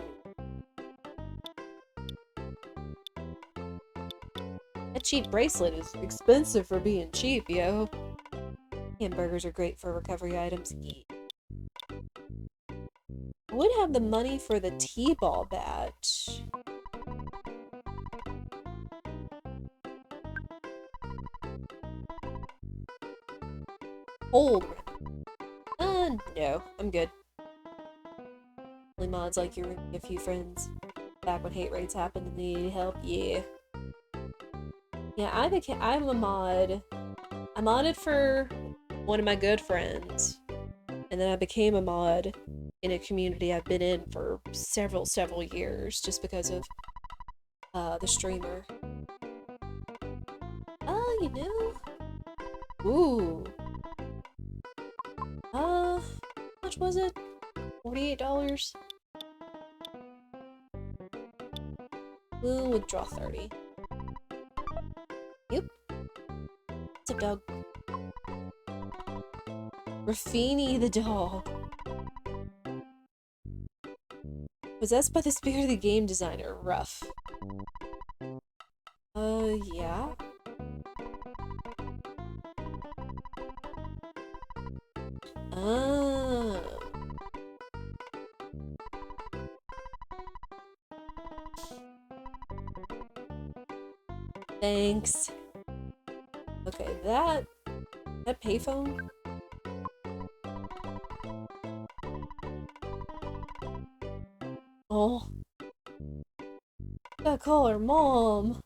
That cheap bracelet is expensive for being cheap, yo. Hamburgers are great for recovery items. I would have the money for the T-ball bat. Hold. No, I'm good. Only mods like you ringing a few friends. Back when hate raids happened and they needed help, yeah. Yeah, I'm a mod. I modded for one of my good friends. And then I became a mod in a community I've been in for several years just because of the streamer. You know. Ooh. How much was it? $48? We'll withdraw 30. Yep. What's up, dog? Rafini the dog. Possessed by the spirit of the game designer. Rough. Yeah. Thanks. Okay, that payphone? Oh. Gotta call her mom.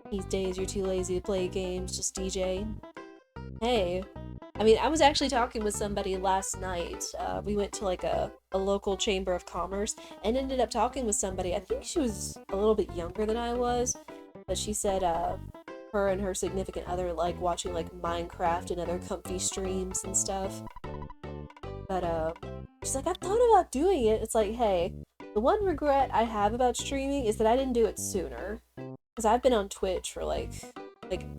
These days you're too lazy to play games, just DJ. Hey. I mean, I was actually talking with somebody last night. We went to like a local chamber of commerce and ended up talking with somebody. I think she was a little bit younger than I was, but she said her and her significant other like watching like Minecraft and other comfy streams and stuff. But she's like, I've thought about doing it. It's like, hey, the one regret I have about streaming is that I didn't do it sooner. Because I've been on Twitch for like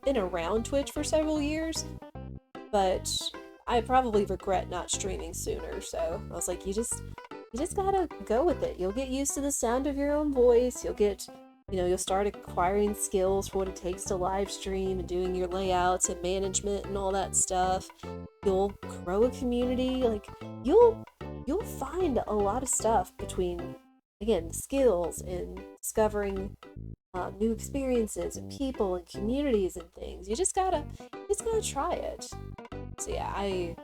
been around Twitch for several years, but I probably regret not streaming sooner. So I was like, you just gotta go with it. You'll get used to the sound of your own voice. You'll start acquiring skills for what it takes to live stream and doing your layouts and management and all that stuff. You'll grow a community. Like you'll find a lot of stuff between, again, skills and discovering new experiences and people and communities and things. You just gotta try it. So yeah, I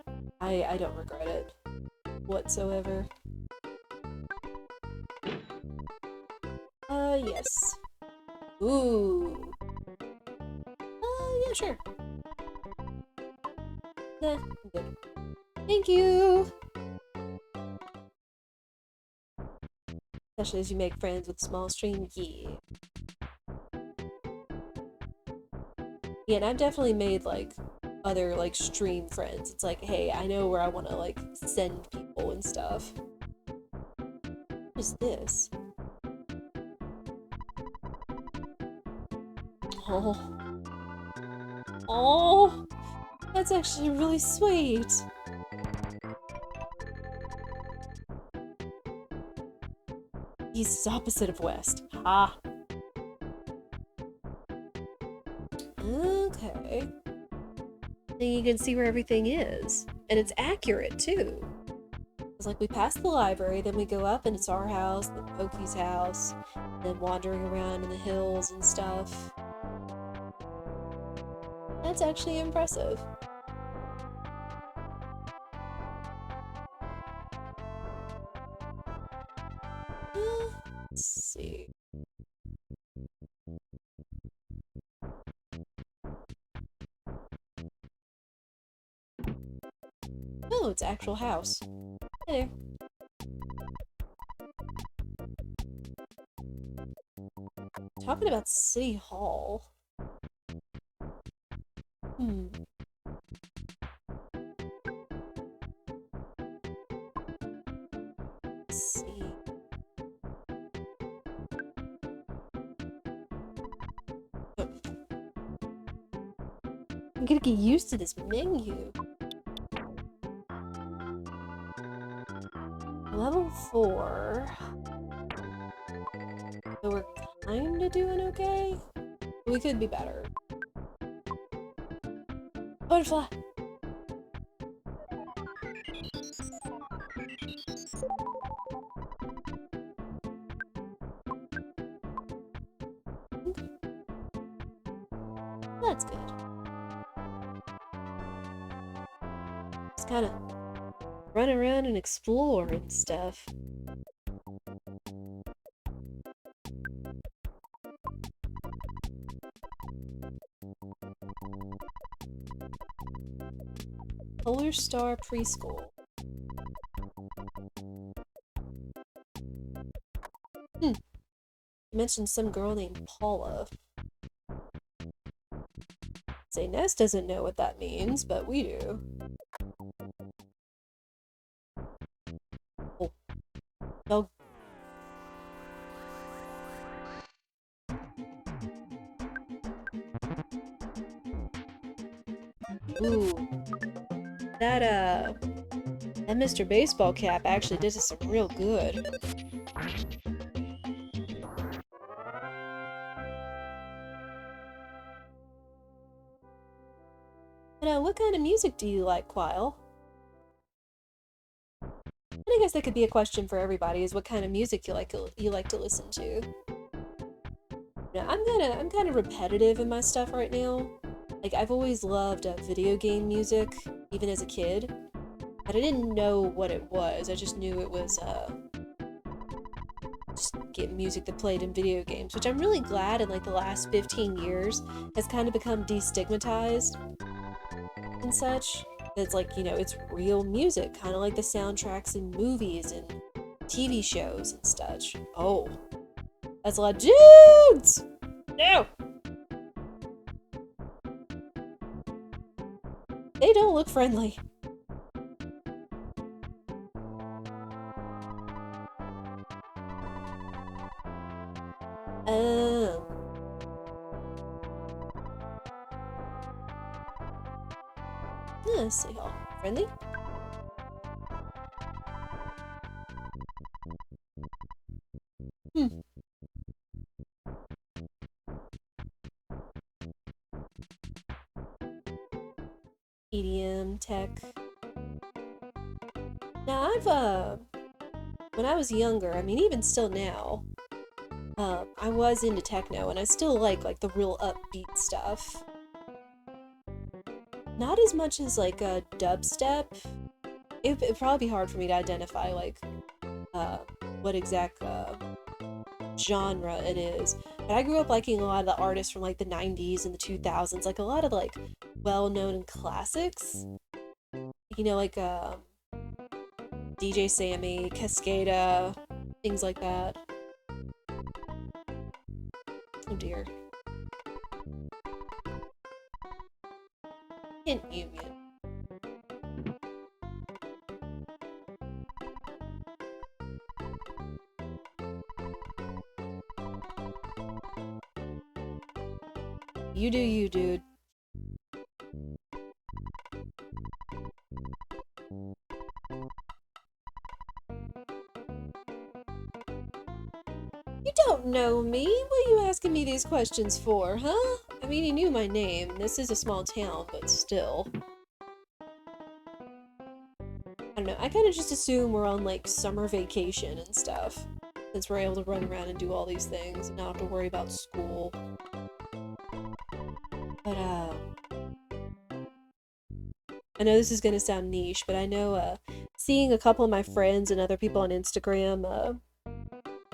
don't regret it whatsoever. Yes. Ooh. Yeah, sure. Nah, I'm good. Thank you! Especially as you make friends with small stream, yeah. Yeah, and I've definitely made, like, other, like, stream friends. It's like, hey, I know where I want to, like, send people and stuff. What is this? Oh. Oh! That's actually really sweet! East is opposite of west. Ha! Okay. Then you can see where everything is. And it's accurate, too. It's like we pass the library, then we go up and it's our house, then Pokey's house, then wandering around in the hills and stuff. That's actually impressive. Let's see. Oh, it's actual house. Hey. Talking about City Hall. Let's see. Oh. I'm gonna get used to this menu. Level 4. So we're kinda doing okay? We could be better. Butterfly! That's good. Just kinda run around and explore and stuff. Polar Star Preschool. You mentioned some girl named Paula. Say Ness doesn't know what that means, but we do. Oh. No. Ooh. That Mr. Baseball Cap actually did us some real good. But, what kind of music do you like, Quile? And I guess that could be a question for everybody, is what kind of music you like to listen to. Now, I'm kind of repetitive in my stuff right now. Like, I've always loved video game music, even as a kid. But I didn't know what it was. I just knew it was, just get music that played in video games, which I'm really glad in, like, the last 15 years has kind of become destigmatized and such. It's like, you know, it's real music, kind of like the soundtracks in movies and TV shows and such. Oh. That's a lot of dudes! No! They don't look friendly. Let's see. Oh, friendly? EDM, tech. Now, when I was younger, I mean, even still now, I was into techno, and I still like the real upbeat stuff. Not as much as, like, dubstep. It'd probably be hard for me to identify, like, what exact, genre it is. But I grew up liking a lot of the artists from, like, the 90s and the 2000s, like, a lot of, like, well-known classics. You know, like, DJ Sammy, Cascada, things like that. Oh dear. Hint Union. You do you, dude. You don't know me. What are you asking me these questions for, huh? I mean, you knew my name. This is a small town, but still. I don't don't know. I kind of just assume we're on like summer vacation and stuff, since we're able to run around and do all these things and not have to worry about school. But I know this is gonna sound niche, but I know seeing a couple of my friends and other people on Instagram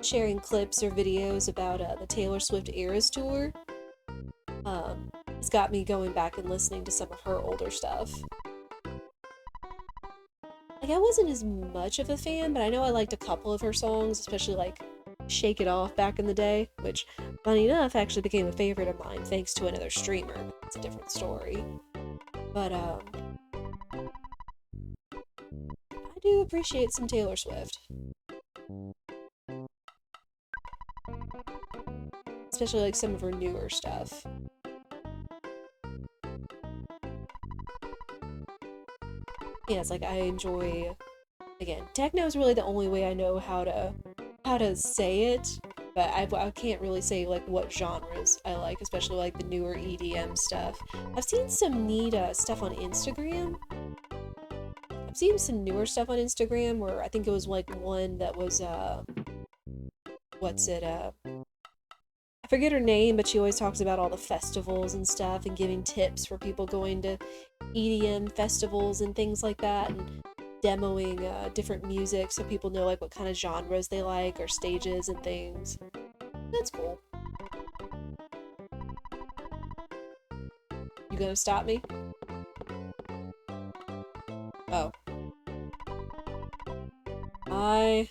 sharing clips or videos about the Taylor Swift Eras tour, it's got me going back and listening to some of her older stuff. Like, I wasn't as much of a fan, but I know I liked a couple of her songs, especially like Shake It Off back in the day, which, funny enough, actually became a favorite of mine thanks to another streamer. It's a different story. But, I do appreciate some Taylor Swift. Especially like some of her newer stuff. Yeah, it's like I enjoy, again, techno is really the only way I know how to say it, but I can't really say like what genres I like, especially like the newer EDM stuff. I've seen some neat stuff on Instagram. I've seen some newer stuff on Instagram where I think it was like one that was what's it I forget her name, but she always talks about all the festivals and stuff and giving tips for people going to EDM festivals and things like that, and demoing different music so people know like what kind of genres they like or stages and things. That's cool. You gonna stop me? Oh. I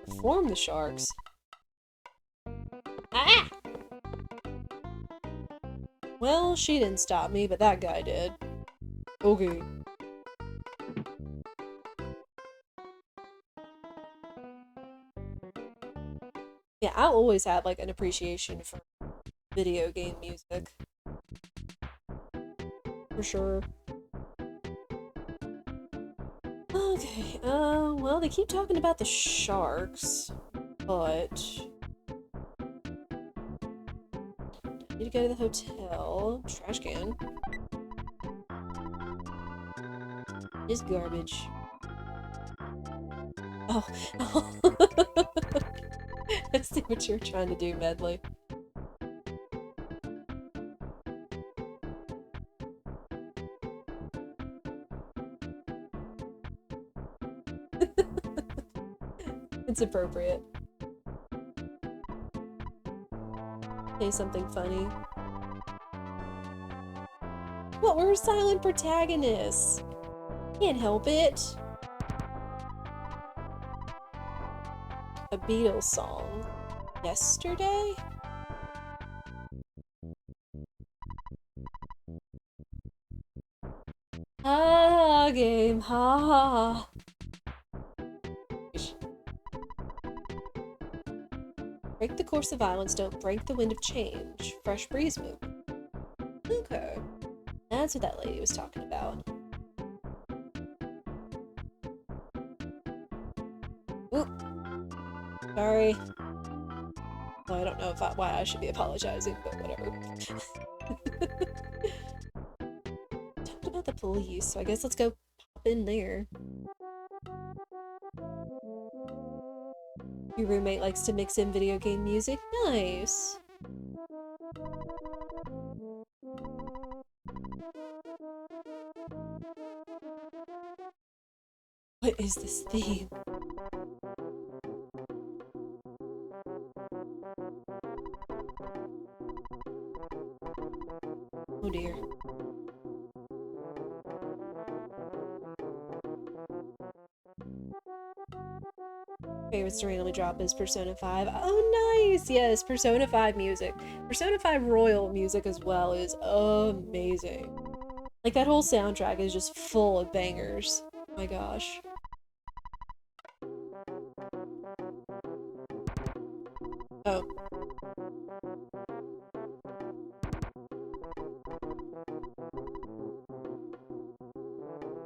reform the sharks. Ah! Well, she didn't stop me, but that guy did. Okay. Yeah, I always had like an appreciation for video game music. For sure. Okay, well, they keep talking about the sharks, but I need to go to the hotel. Trash can. It's garbage. Oh. I see what you're trying to do, Medley. It's appropriate. Say something funny. What? We're silent protagonists. Can't help it. A Beatles song. Yesterday? Ah, game. Ha ha ha. Break the course of violence, don't break the wind of change. Fresh breeze movement. Okay. That's what that lady was talking about. Oop. Sorry. Well, I don't know why I should be apologizing, but whatever. Talked about the police, so I guess let's go pop in there. Your roommate likes to mix in video game music? Nice! What is this theme? Oh dear. Favorites to randomly drop is Persona 5. Oh, nice! Yes, Persona 5 music. Persona 5 Royal music as well is amazing. Like, that whole soundtrack is just full of bangers. Oh my gosh. Oh.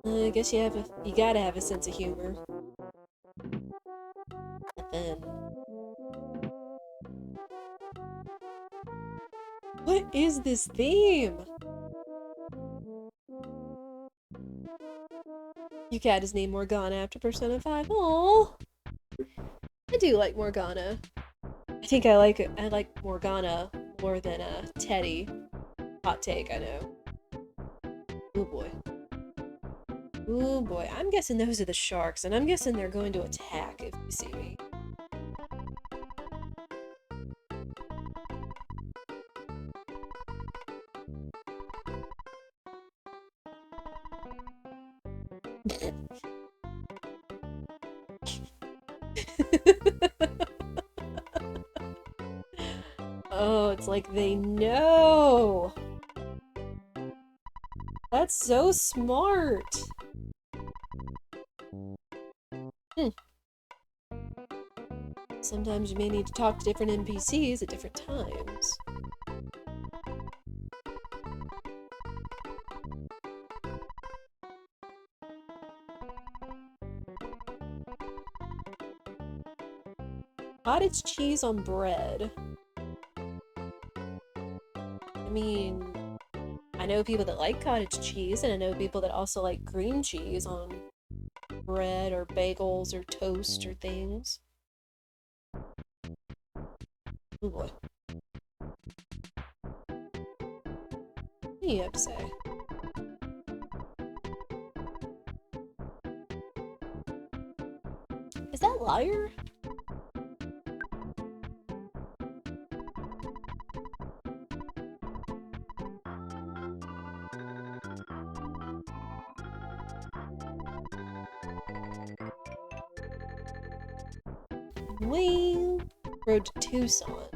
I guess you gotta have a sense of humor. But then... What is this theme? Your cat is named Morgana after Persona 5. Aww. I do like Morgana. I think I like Morgana more than Teddy. Hot take, I know. Oh boy. Oh boy. I'm guessing those are the sharks, and I'm guessing they're going to attack if you see me. Oh, it's like they know! That's so smart! Hmm. Sometimes you may need to talk to different NPCs at different times. Cottage cheese on bread. I mean, I know people that like cottage cheese, and I know people that also like cream cheese on bread or bagels or toast or things. Oh boy. What do you have to say? Is that Liar? Well, Road to Tucson.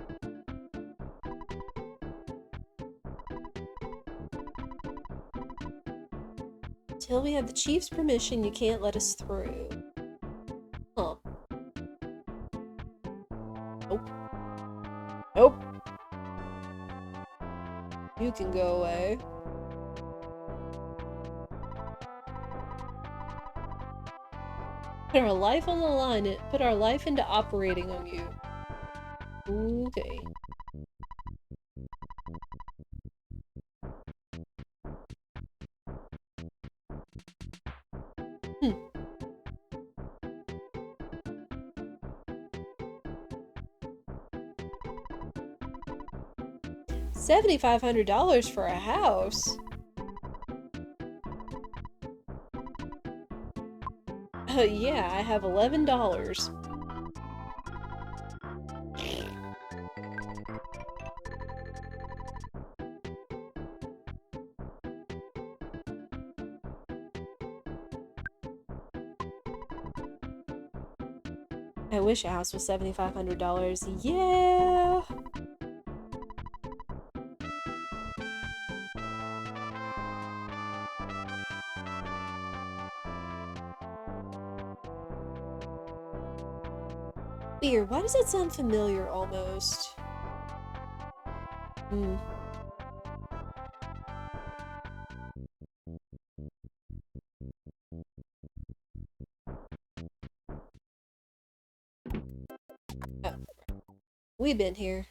Till we have the chief's permission, you can't let us through. Huh. Nope. Nope. You can go away. Put our life on the line. Put our life into operating on you. Okay. $7,500 for a house? Yeah, I have $11. I wish a house was $7,500. Yeah! Weird, why does that sound familiar almost? Hmm. Oh, we've been here.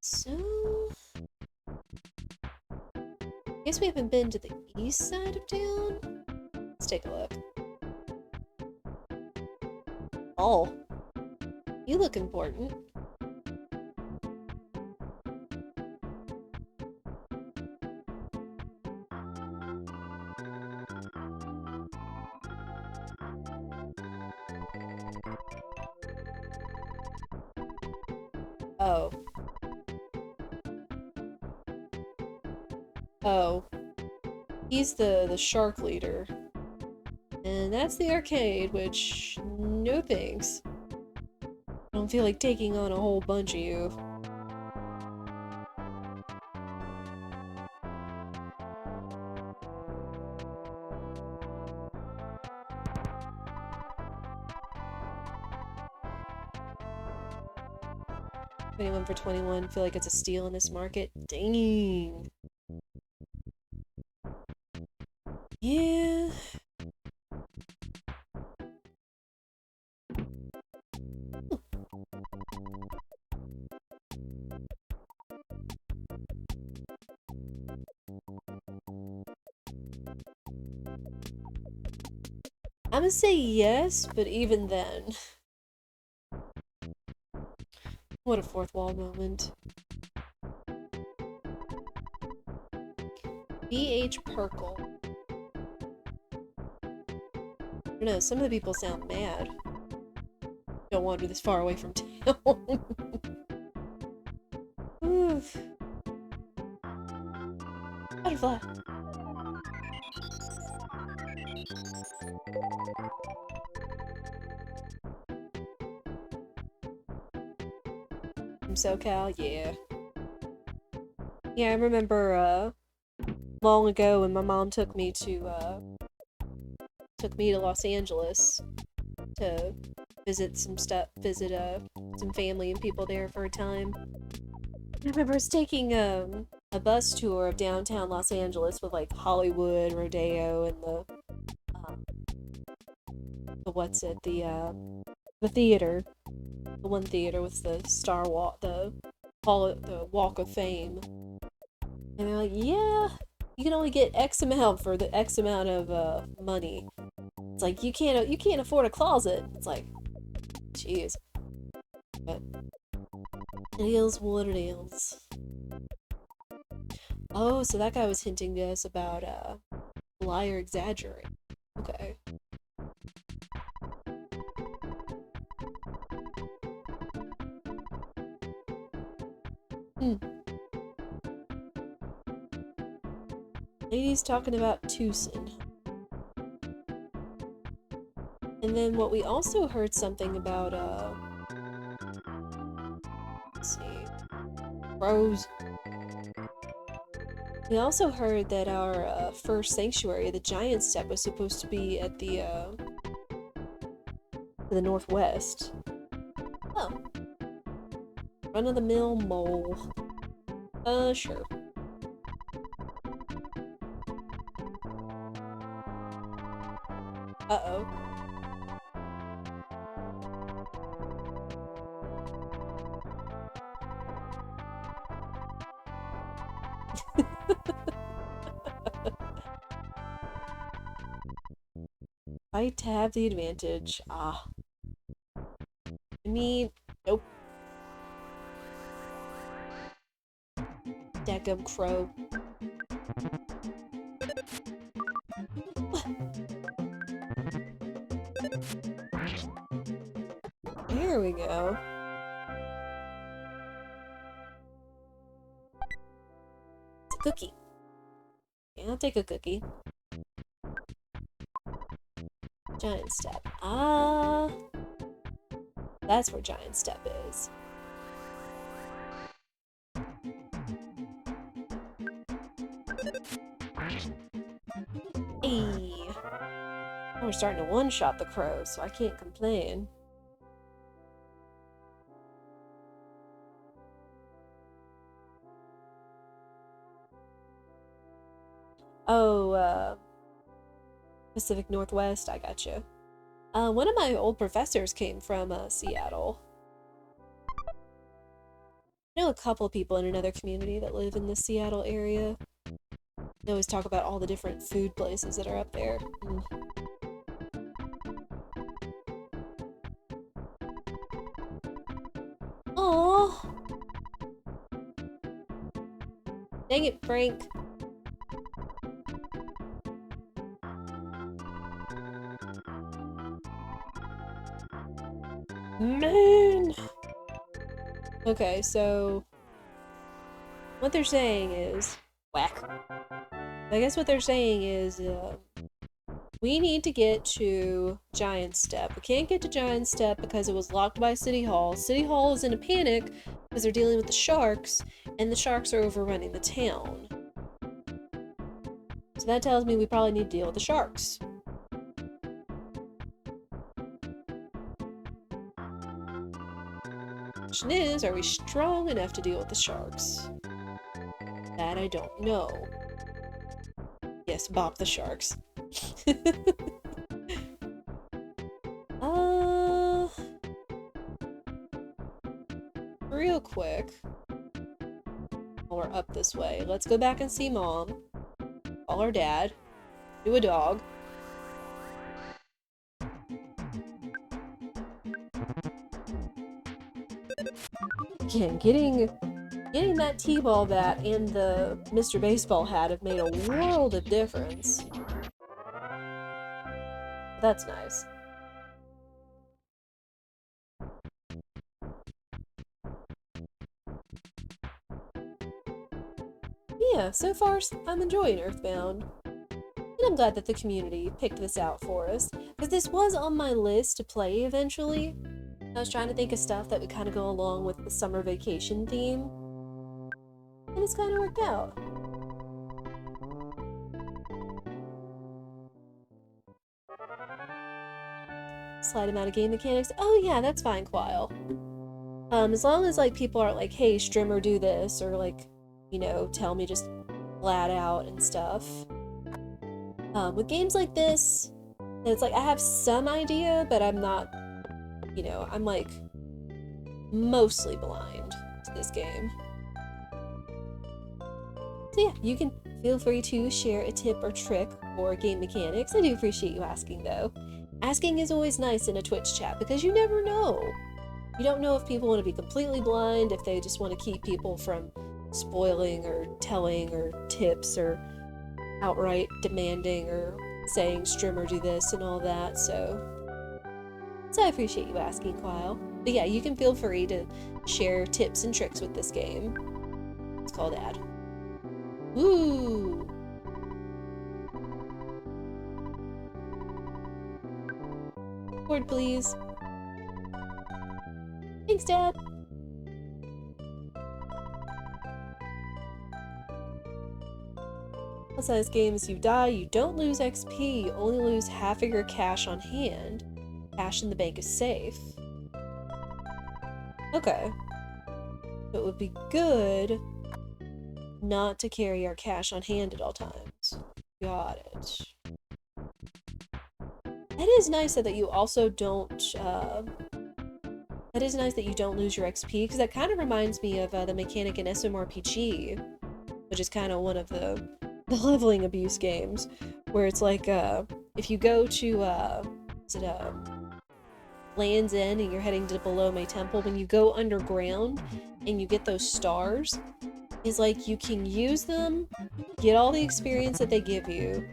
So... I guess we haven't been to the east side of town? Let's take a look. Oh. You look important. Oh. Oh. He's the shark leader. And that's the arcade, which... no thanks. I don't feel like taking on a whole bunch of you. $21 for 21. Feel like it's a steal in this market. Dang. Yeah. I'm gonna say yes, but even then. What a fourth wall moment. B.H. Perkle. I don't know, some of the people sound mad. Don't wander this far away from town. Oof. Butterfly. From SoCal, yeah. Yeah, I remember, long ago when my mom took me to Los Angeles to visit some some family and people there for a time. I remember us taking, a bus tour of downtown Los Angeles with, like, Hollywood, Rodeo, and um, the theater. The one theater with the the Walk of Fame. And they're like, yeah, you can only get X amount for the X amount of, money. It's like, you can't afford a closet. It's like, jeez. But it is what it is. Oh, so that guy was hinting to us about, lie or exaggerate. Okay. Hmm. Ladies talking about Tucson. And then what we also heard something about, let's see, crows. We also heard that our, first sanctuary, the Giant Step, was supposed to be at the northwest. Oh. Run-of-the-mill mole. Sure. Uh-oh. Fight to have the advantage. Ah. I mean, nope. Daggum crow. Here we go. It's a cookie. Yeah, I'll take a cookie. Giant Step. Ah. That's where Giant Step is. Hey. We're starting to one-shot the crows, so I can't complain. Oh, Pacific Northwest, I gotcha. One of my old professors came from, Seattle. I know a couple people in another community that live in the Seattle area. They always talk about all the different food places that are up there. Mm. Aww. Dang it, Frank. Man! Okay, so... what they're saying is... whack. I guess what they're saying is, we need to get to Giant Step. We can't get to Giant Step because it was locked by City Hall. City Hall is in a panic because they're dealing with the sharks, and the sharks are overrunning the town. So that tells me we probably need to deal with the sharks. Question is, are we strong enough to deal with the sharks? That I don't know. Yes, bop the sharks. Real quick, while we're up this way, let's go back and see Mom. Call her dad. Do a dog. again, getting that T-ball bat and the Mr. Baseball hat have made a world of difference. That's nice. Yeah, so far I'm enjoying EarthBound. And I'm glad that the community picked this out for us, because this was on my list to play eventually. I was trying to think of stuff that would kind of go along with the summer vacation theme, and it's kind of worked out. Slight amount of game mechanics. Oh yeah, that's fine, Quile. As long as like people aren't like, hey, streamer, do this, or like, you know, tell me just flat out and stuff. With games like this, it's like I have some idea, but I'm not, you know, I'm like mostly blind to this game. So yeah, you can feel free to share a tip or trick or game mechanics. I do appreciate you asking though. Asking is always nice in a Twitch chat because you never know. You don't know if people want to be completely blind, if they just want to keep people from spoiling or telling or tips or outright demanding or saying streamer do this and all that, so I appreciate you asking, Quile. But yeah, you can feel free to share tips and tricks with this game. It's called Ad. Woo! Board, please. Thanks, Dad. Outside this game, as you die, you don't lose XP, you only lose half of your cash on hand. Cash in the bank is safe. Okay. So it would be good not to carry our cash on hand at all times. Got it. That is nice that you also don't, that is nice that you don't lose your XP, because that kind of reminds me of the mechanic in SMRPG, which is kind of one of the leveling abuse games, where it's like, if you go to, Land's End and you're heading to below May Temple, when you go underground and you get those stars, is like you can use them, get all the experience that they give you,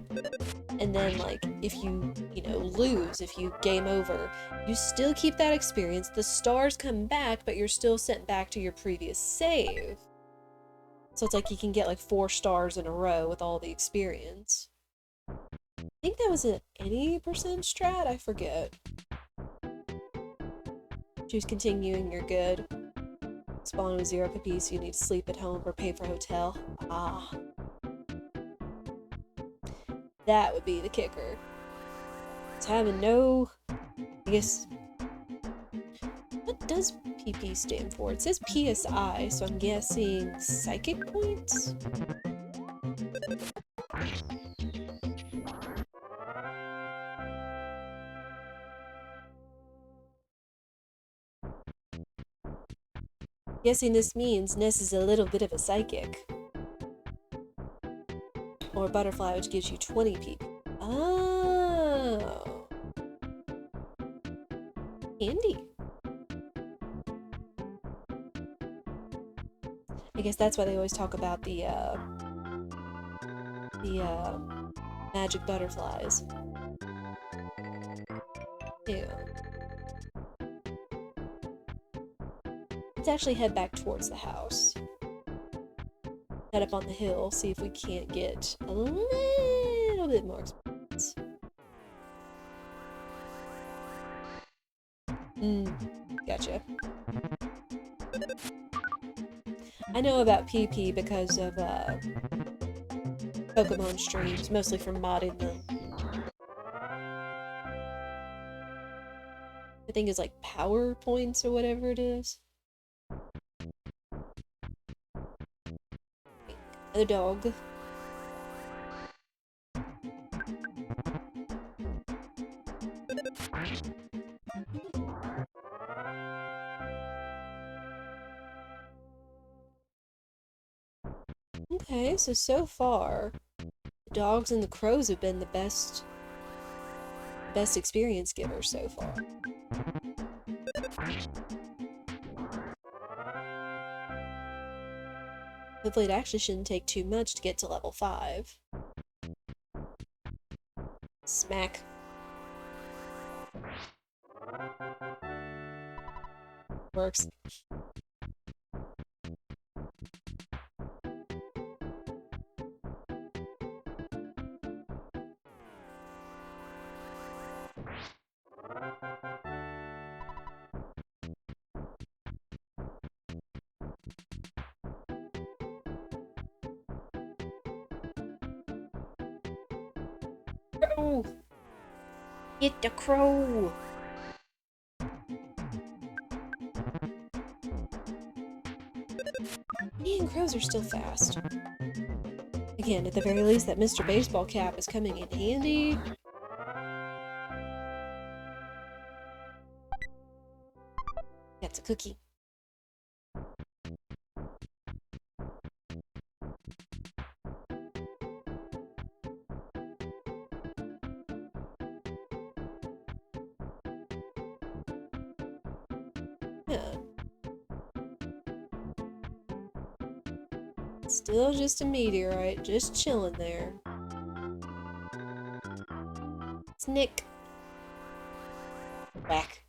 and then like if you know, lose, if you game over, you still keep that experience, the stars come back, but you're still sent back to your previous save. So it's like you can get like 4 stars in a row with all the experience. I think that was an any percent strat, I forget. Choose continuing, you're good. Spawn with 0 PP, so you need to sleep at home or pay for hotel. Ah. That would be the kicker. It's having no... I guess... What does PP stand for? It says PSI, so I'm guessing psychic points? Guessing this means Ness is a little bit of a psychic. Or butterfly, which gives you 20 PP. Oh. Handy. I guess that's why they always talk about the magic butterflies. Ew. Let's actually head back towards the house. Head up on the hill, see if we can't get a little bit more experience. Gotcha. I know about PP because of Pokemon streams, mostly from modding them. I think it's like power points or whatever it is. The dog. Okay, so far, the dogs and the crows have been the best experience givers so far. Hopefully it actually shouldn't take too much to get to level 5. Smack. Works. Crow! Get the crow! Man, crows are still fast. Again, at the very least, that Mr. Baseball Cap is coming in handy. That's a cookie. Yeah. Still just a meteorite, just chilling there. Snick. Whack.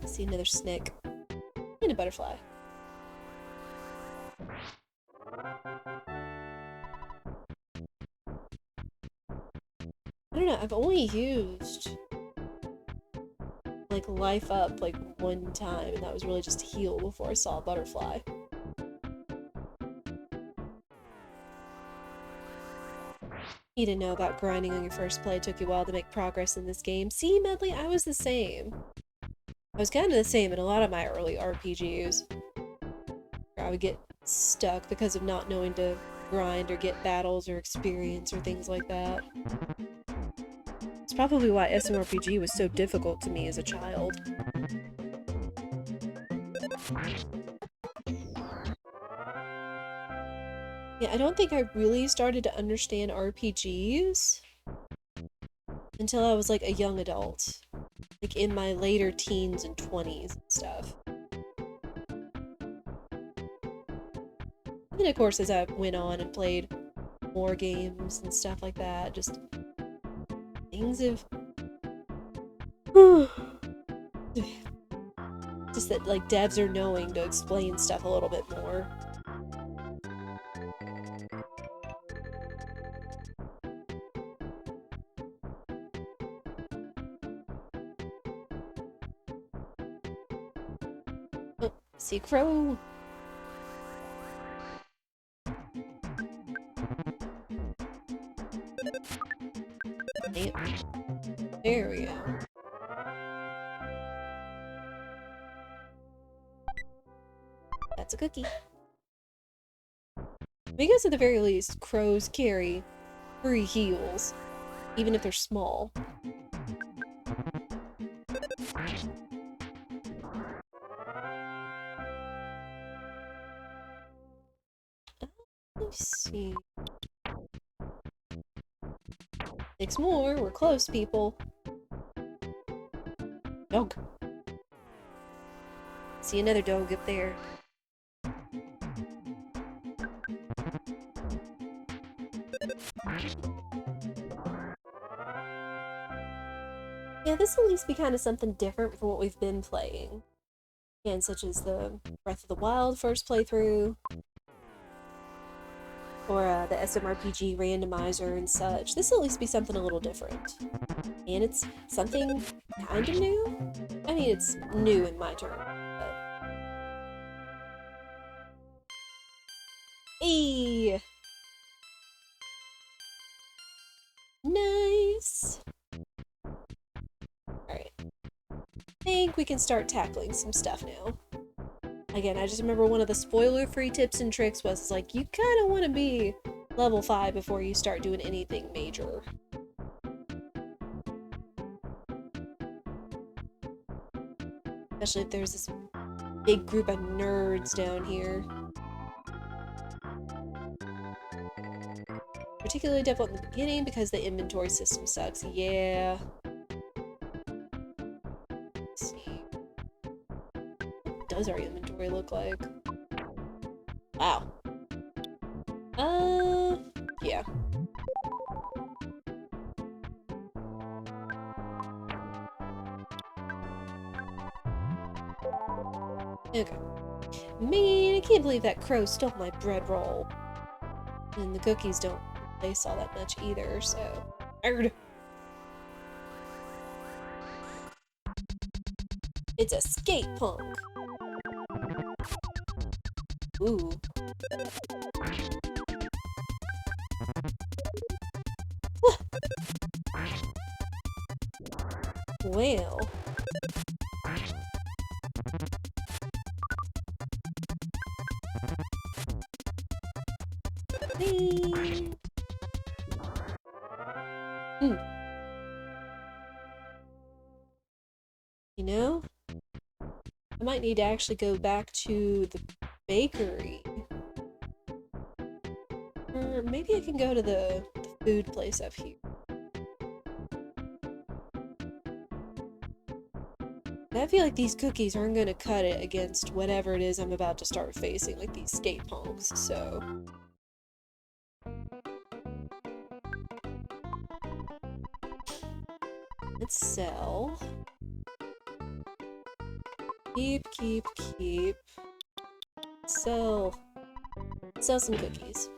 See another snick. And a butterfly. I don't know, I've only used like life up like one time, and that was really just to heal before I saw a butterfly. You didn't know about grinding on your first play. It took you a while to make progress in this game. See, Medley, I was the same. I was kind of the same in a lot of my early RPGs. I would get stuck because of not knowing to grind or get battles or experience or things like that. It's probably why SMRPG was so difficult to me as a child. Yeah, I don't think I really started to understand RPGs until I was like a young adult. Like in my later teens and 20s and stuff. And then of course as I went on and played more games and stuff like that, just things have just that like devs are knowing to explain stuff a little bit more. Oh, see crow. There we go. That's a cookie. Because at the very least, crows carry free heals, even if they're small. Let's see. 6 more. We're close, people. Dog. See another dog up there. Yeah, this will at least be kind of something different from what we've been playing. Again, such as the Breath of the Wild first playthrough, or the SMRPG randomizer and such. This will at least be something a little different. And it's something kind of new? I mean, it's new in my term, but... Hey! Nice! Alright. I think we can start tackling some stuff now. Again, I just remember one of the spoiler-free tips and tricks was like, you kind of want to be level 5 before you start doing anything major. Especially if there's this big group of nerds down here. Particularly difficult in the beginning because the inventory system sucks. Yeah. does our inventory look like? Wow. Yeah. Okay. Man, I can't believe that crow stole my bread roll. And the cookies don't replace all that much either, so... Erd. It's a skate punk! Ooh. Well... You know, I might need to actually go back to the bakery. Or maybe I can go to the food place up here. But I feel like these cookies aren't gonna cut it against whatever it is I'm about to start facing, like these skate punks, so... Let's sell. Keep. Sell some cookies.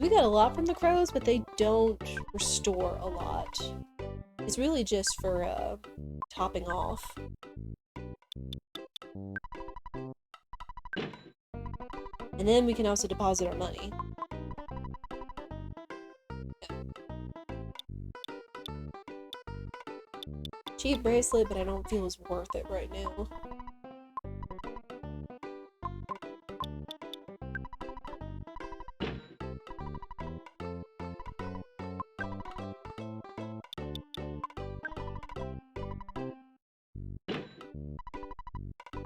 We got a lot from the crows, but they don't restore a lot. It's really just for, topping off. And then we can also deposit our money. Cheap bracelet, but I don't feel it's worth it right now.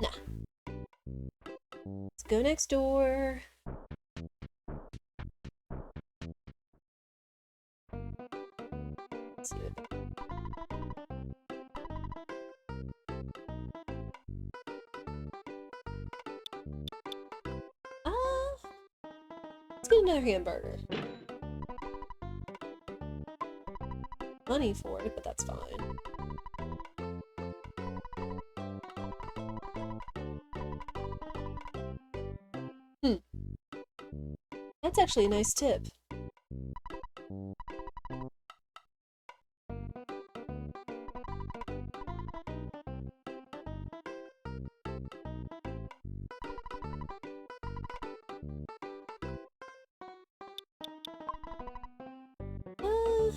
Nah. Let's go next door. Let's see what... Let's get another hamburger. Money for it, but that's fine. That's actually a nice tip.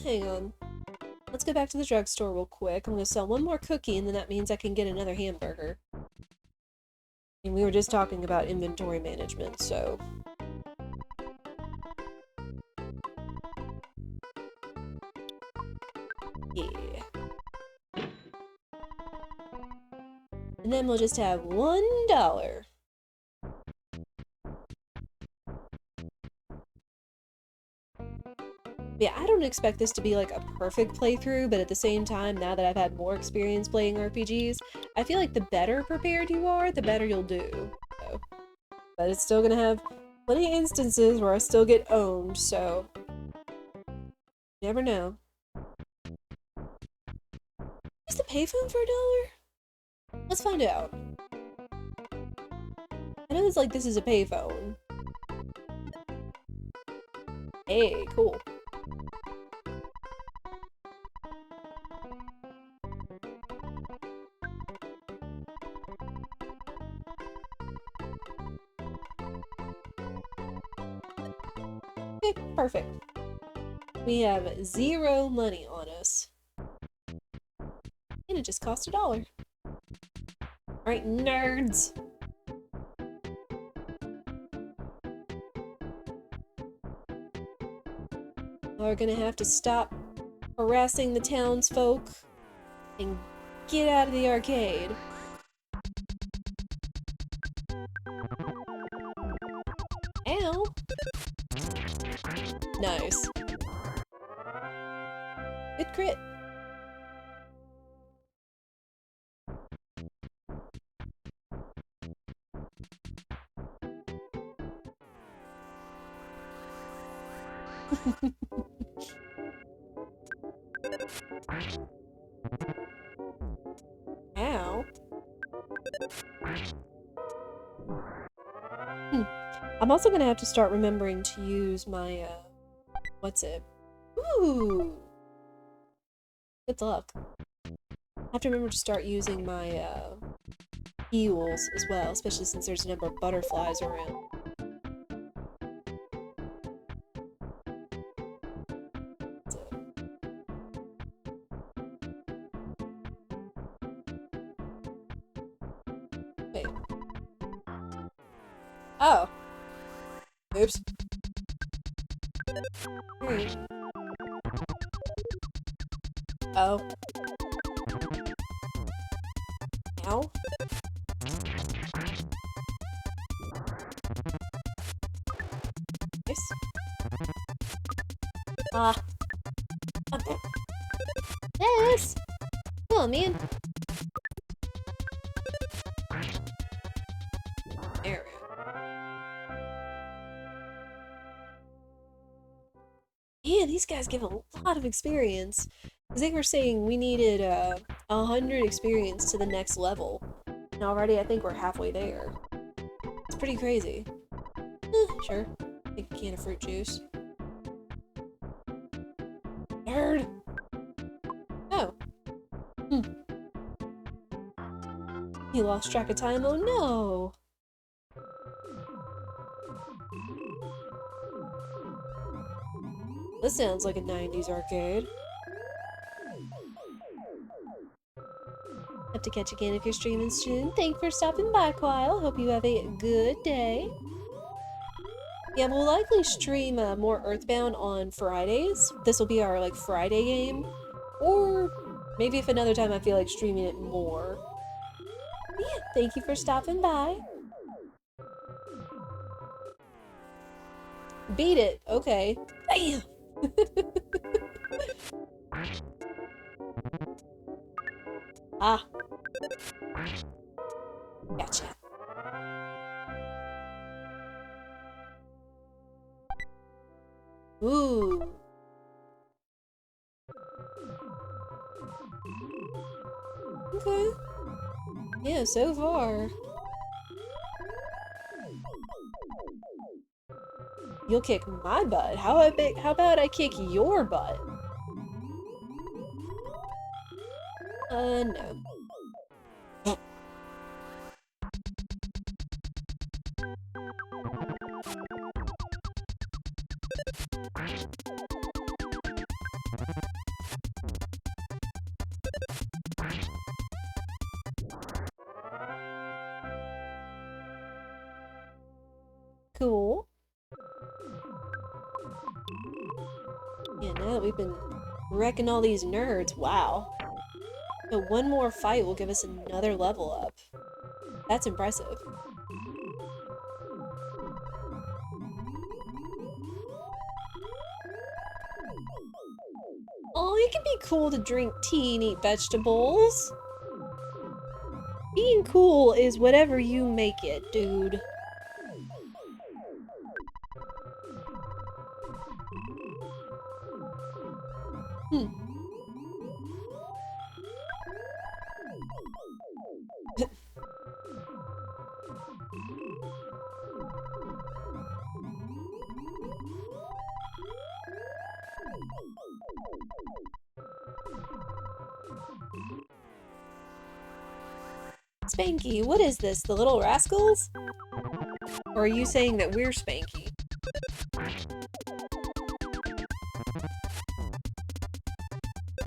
Hang on. Let's go back to the drugstore real quick. I'm gonna sell one more cookie, and then that means I can get another hamburger. And we were just talking about inventory management, so... Yeah. And then we'll just have $1. Yeah, I don't expect this to be like a perfect playthrough, but at the same time, now that I've had more experience playing RPGs, I feel like the better prepared you are, the better you'll do. So. But it's still gonna have plenty of instances where I still get owned, so... You never know. Is the payphone for $1? Let's find out. I know it's like this is a payphone. Hey, cool. Okay, perfect. We have 0 money on us. And it just cost $1. Alright, nerds! We're gonna have to stop harassing the townsfolk and get out of the arcade. Ow! Nice. Good crit. Ow. I'm also gonna have to start remembering to use my, what's it? Ooh! Good luck. I have to remember to start using my, heals as well, especially since there's a number of butterflies around. Wait. Oh. Oops. Oh. Ow. Nice. Ah. Okay. Yes! Come on, man. There we go. Yeah, these guys give a lot of experience. Because they were saying we needed 100 experience to the next level. And already I think we're halfway there. It's pretty crazy. Sure. Take a can of fruit juice. Nerd! Oh. He lost track of time, oh no! This sounds like a 90s arcade. Have to catch again if you're streaming soon. Thanks for stopping by, Kyle. Hope you have a good day. Yeah, we'll likely stream more EarthBound on Fridays. This will be our, like, Friday game. Or maybe if another time I feel like streaming it more. Yeah, thank you for stopping by. Beat it. Okay. Bam! Ah. Gotcha. Ooh. Okay. Yeah, so far. You'll kick my butt. How about I kick your butt? No. Cool. Yeah, now that we've been wrecking all these nerds, wow. So one more fight will give us another level up. That's impressive. Oh, it can be cool to drink tea and eat vegetables. Being cool is whatever you make it, dude. Spanky, what is this? The Little Rascals? Or are you saying that we're Spanky?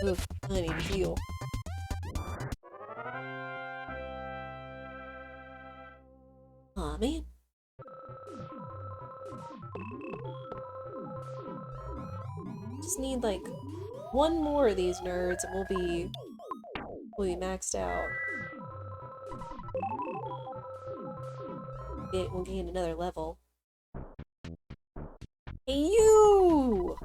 Oof, I need to heal. Aw, man. Just need, like, one more of these nerds and we'll be maxed out. We'll gain another level. Hey, you!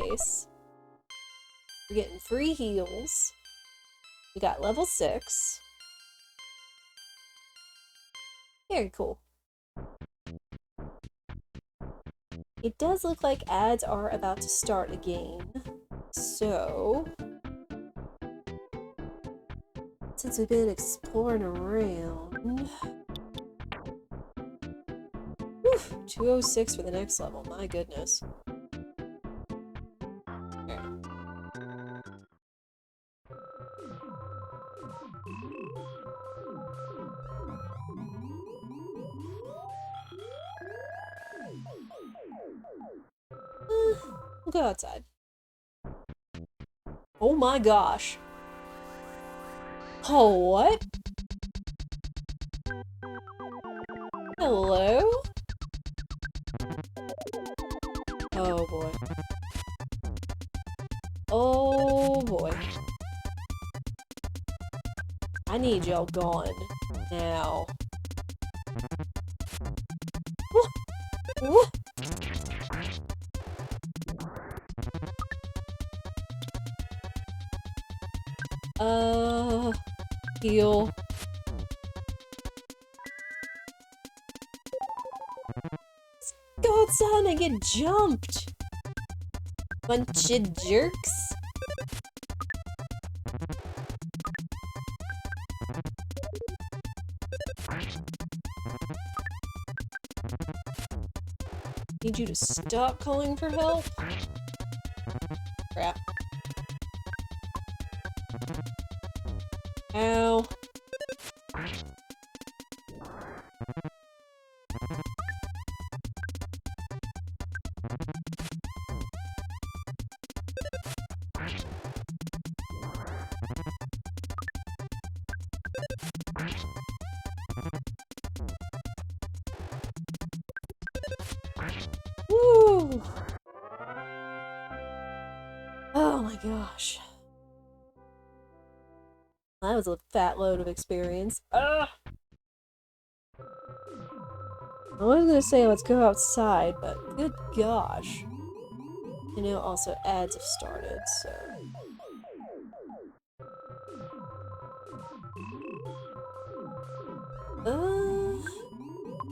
Nice. We're getting free heals. We got level 6. Very cool. It does look like ads are about to start again. So, since we've been exploring around... Whew, 206 for the next level, my goodness. Okay. We'll go outside. Oh my gosh. Oh, what? Hello? Oh boy. Oh boy. I need y'all gone. Now. Heal. Go outside and get jumped. Bunch of jerks. Need you to stop calling for help. Crap. Ow. Woo! Oh my gosh. That was a fat load of experience. Ugh! I was gonna say let's go outside, but good gosh. You know, also ads have started, so...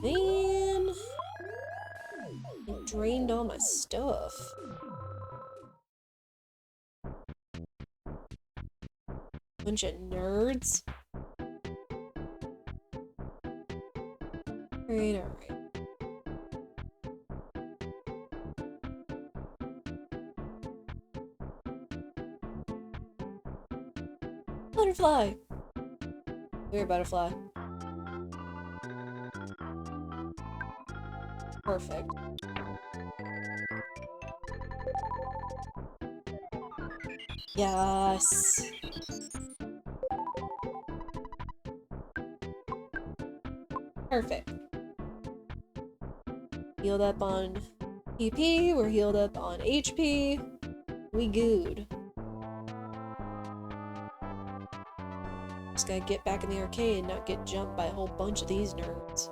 Man... It drained all my stuff. Bunch of nerds. Alright. Butterfly! We're a butterfly. Perfect. Yes! Perfect. Healed up on PP, we're healed up on HP. We good. Just gotta get back in the arcade and not get jumped by a whole bunch of these nerds.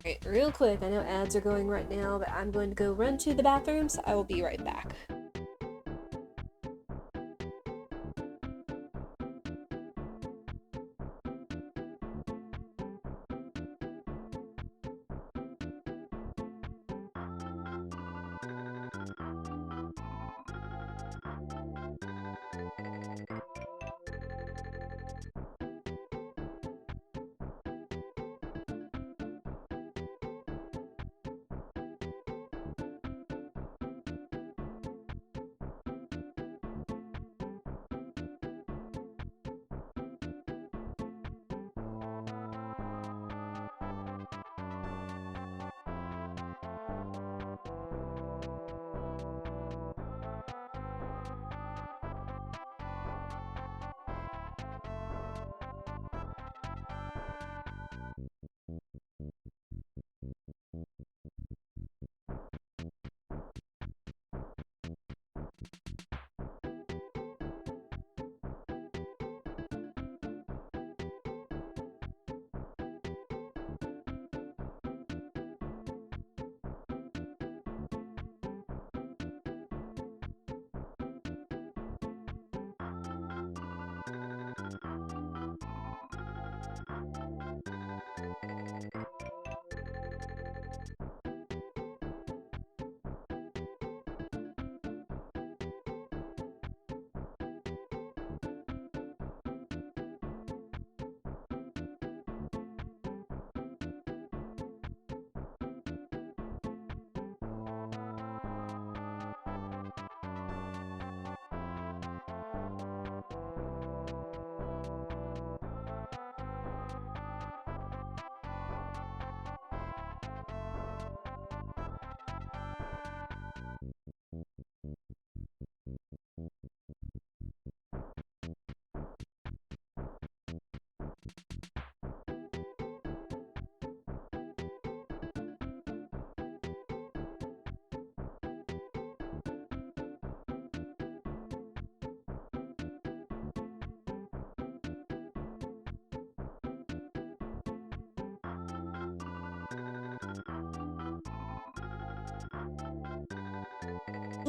Alright, real quick, I know ads are going right now, but I'm going to go run to the bathroom, so I will be right back.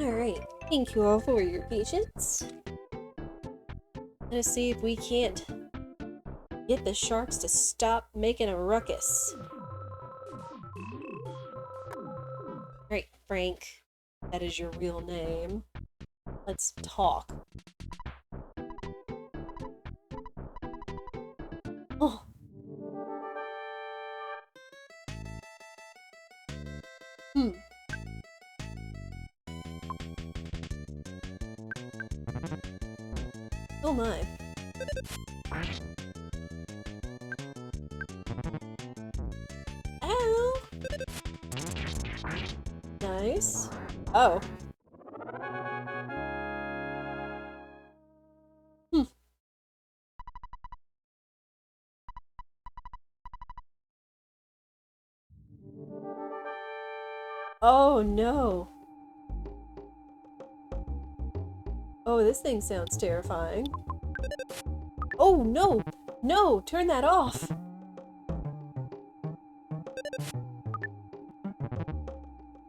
Alright, thank you all for your patience. Let us see if we can't get the sharks to stop making a ruckus. Alright, Frank. That is your real name. Let's talk. Oh. Oh my. Ow! Nice. Oh. Oh no. Oh, this thing sounds terrifying. Oh no! No! Turn that off!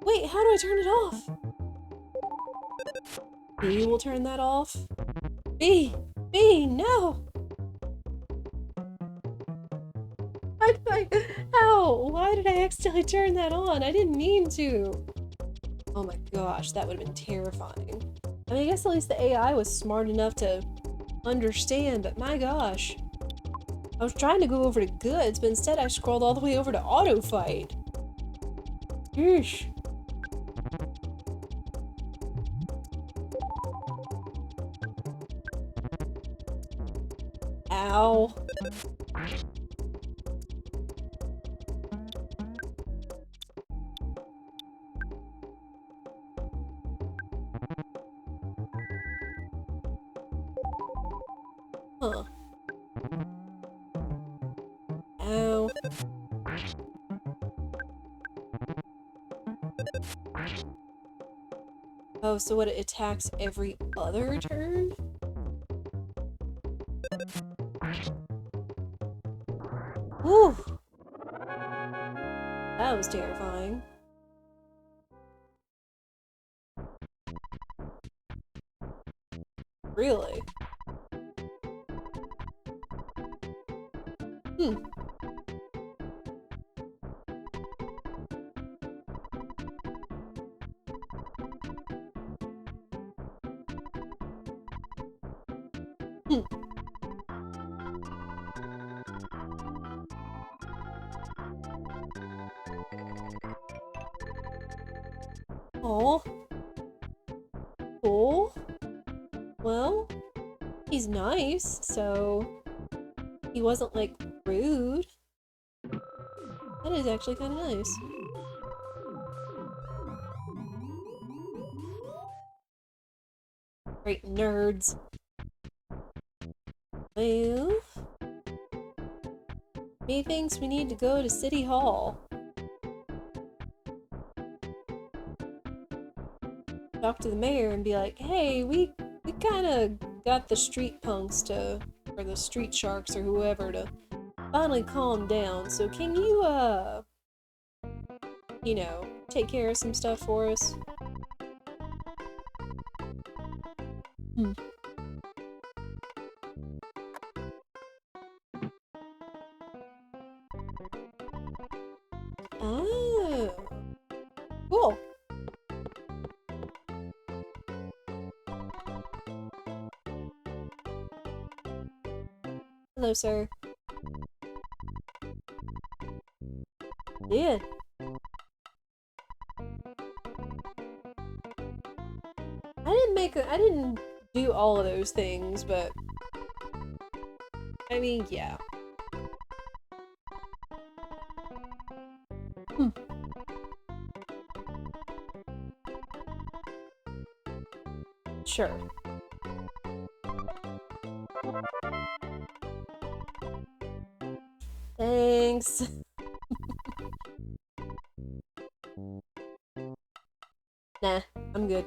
Wait, how do I turn it off? B will turn that off? B! B! No! How? Why did I accidentally turn that on? I didn't mean to! Oh my gosh, that would have been terrifying. I mean, I guess at least the AI was smart enough to understand, but my gosh. I was trying to go over to goods, but instead I scrolled all the way over to auto fight. Yeesh. Ow. Huh. Ow. Oh, so what, it attacks every other turn? Whew. That was terrifying. Really? Hmm. Hmm. Aw. Cool. Well, he's nice, so he wasn't, like, rude. That is actually kind of nice. Great nerds. Well, he thinks we need to go to City Hall. Talk to the mayor and be like, hey, we kind of got the street punks to, or the street sharks or whoever to finally calm down, so can you, you know, take care of some stuff for us? Hmm. Oh. Cool. Hello, sir. Yeah. I didn't do all of those things, but I mean, yeah. Hmm. Sure. Thanks. Nah, I'm good.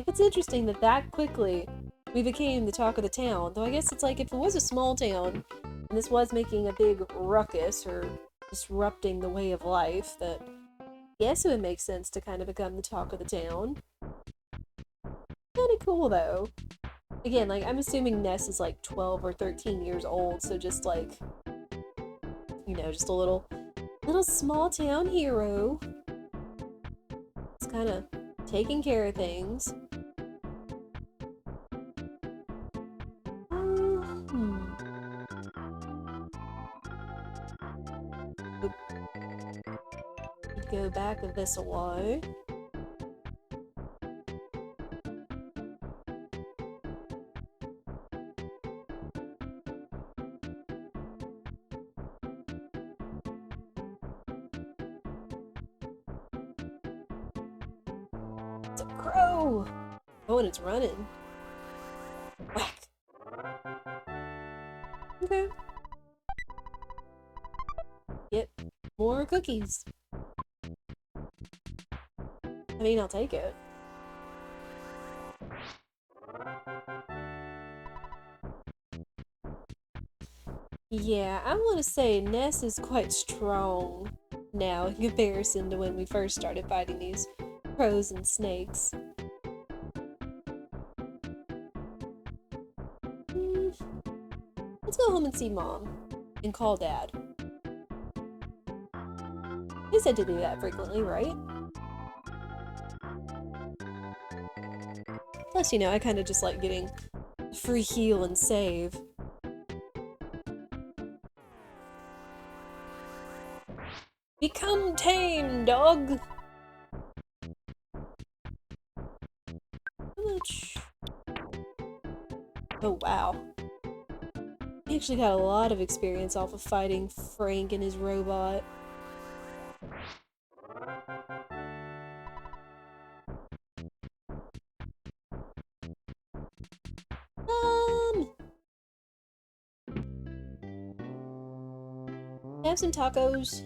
It's interesting that quickly we became the talk of the town, though I guess it's like if it was a small town and this was making a big ruckus or disrupting the way of life, that yes, it would make sense to kind of become the talk of the town. really cool though. Again, like, I'm assuming Ness is like 12 or 13 years old, so just like, you know, just a little small town hero. It's kind of taking care of things. Go back this way. It's a crow! Oh, and it's running. Whack! Okay. Get more cookies. I mean, I'll take it. Yeah, I want to say Ness is quite strong now in comparison to when we first started fighting these crows and snakes. Let's go home and see Mom and call Dad. He said to do that frequently, right? Plus, you know, I kind of just like getting free heal and save. Become tame, dog! How much? Oh, wow. He actually got a lot of experience off of fighting Frank and his robot. Have some tacos.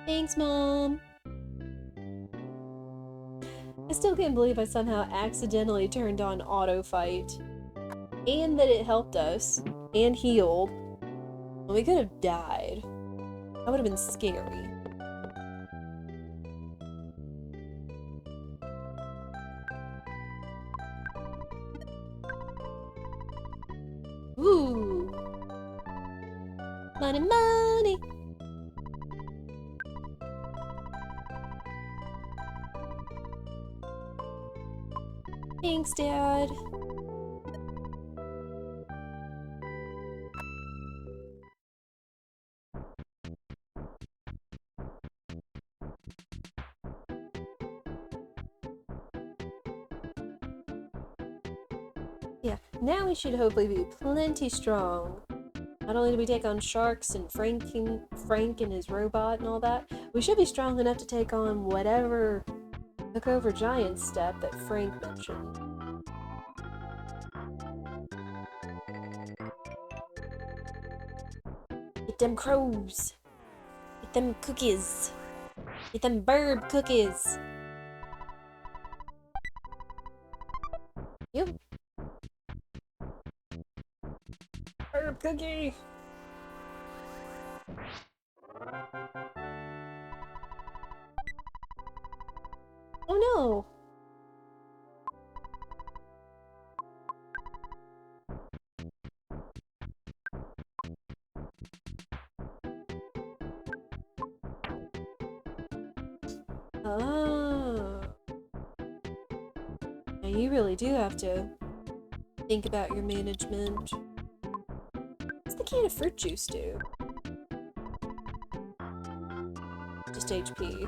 Thanks, Mom. I still can't believe I somehow accidentally turned on auto fight. And that it helped us. And healed. Well, we could have died. That would have been scary. Ooh. Money, money. Thanks, Dad. Yeah, now we should hopefully be plenty strong. Not only do we take on sharks and Frank and his robot and all that, we should be strong enough to take on whatever took over giant step that Frank mentioned. Get them crows! Get them cookies! Get them bird cookies! Yep. Bird cookie! Oh no! Oh. Now you really do have to think about your management. What's the can of fruit juice do? Just HP.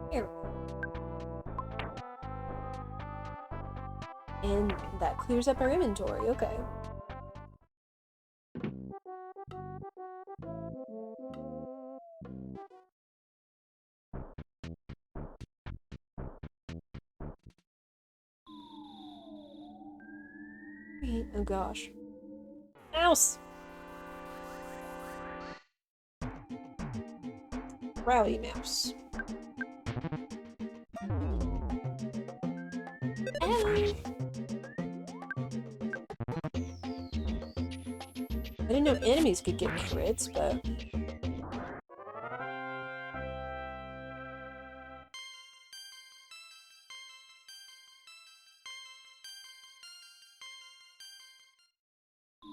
Here. And that clears up our inventory, okay. Oh gosh. Mouse! Rowdy mouse. Ow! I didn't know enemies could get crits, but...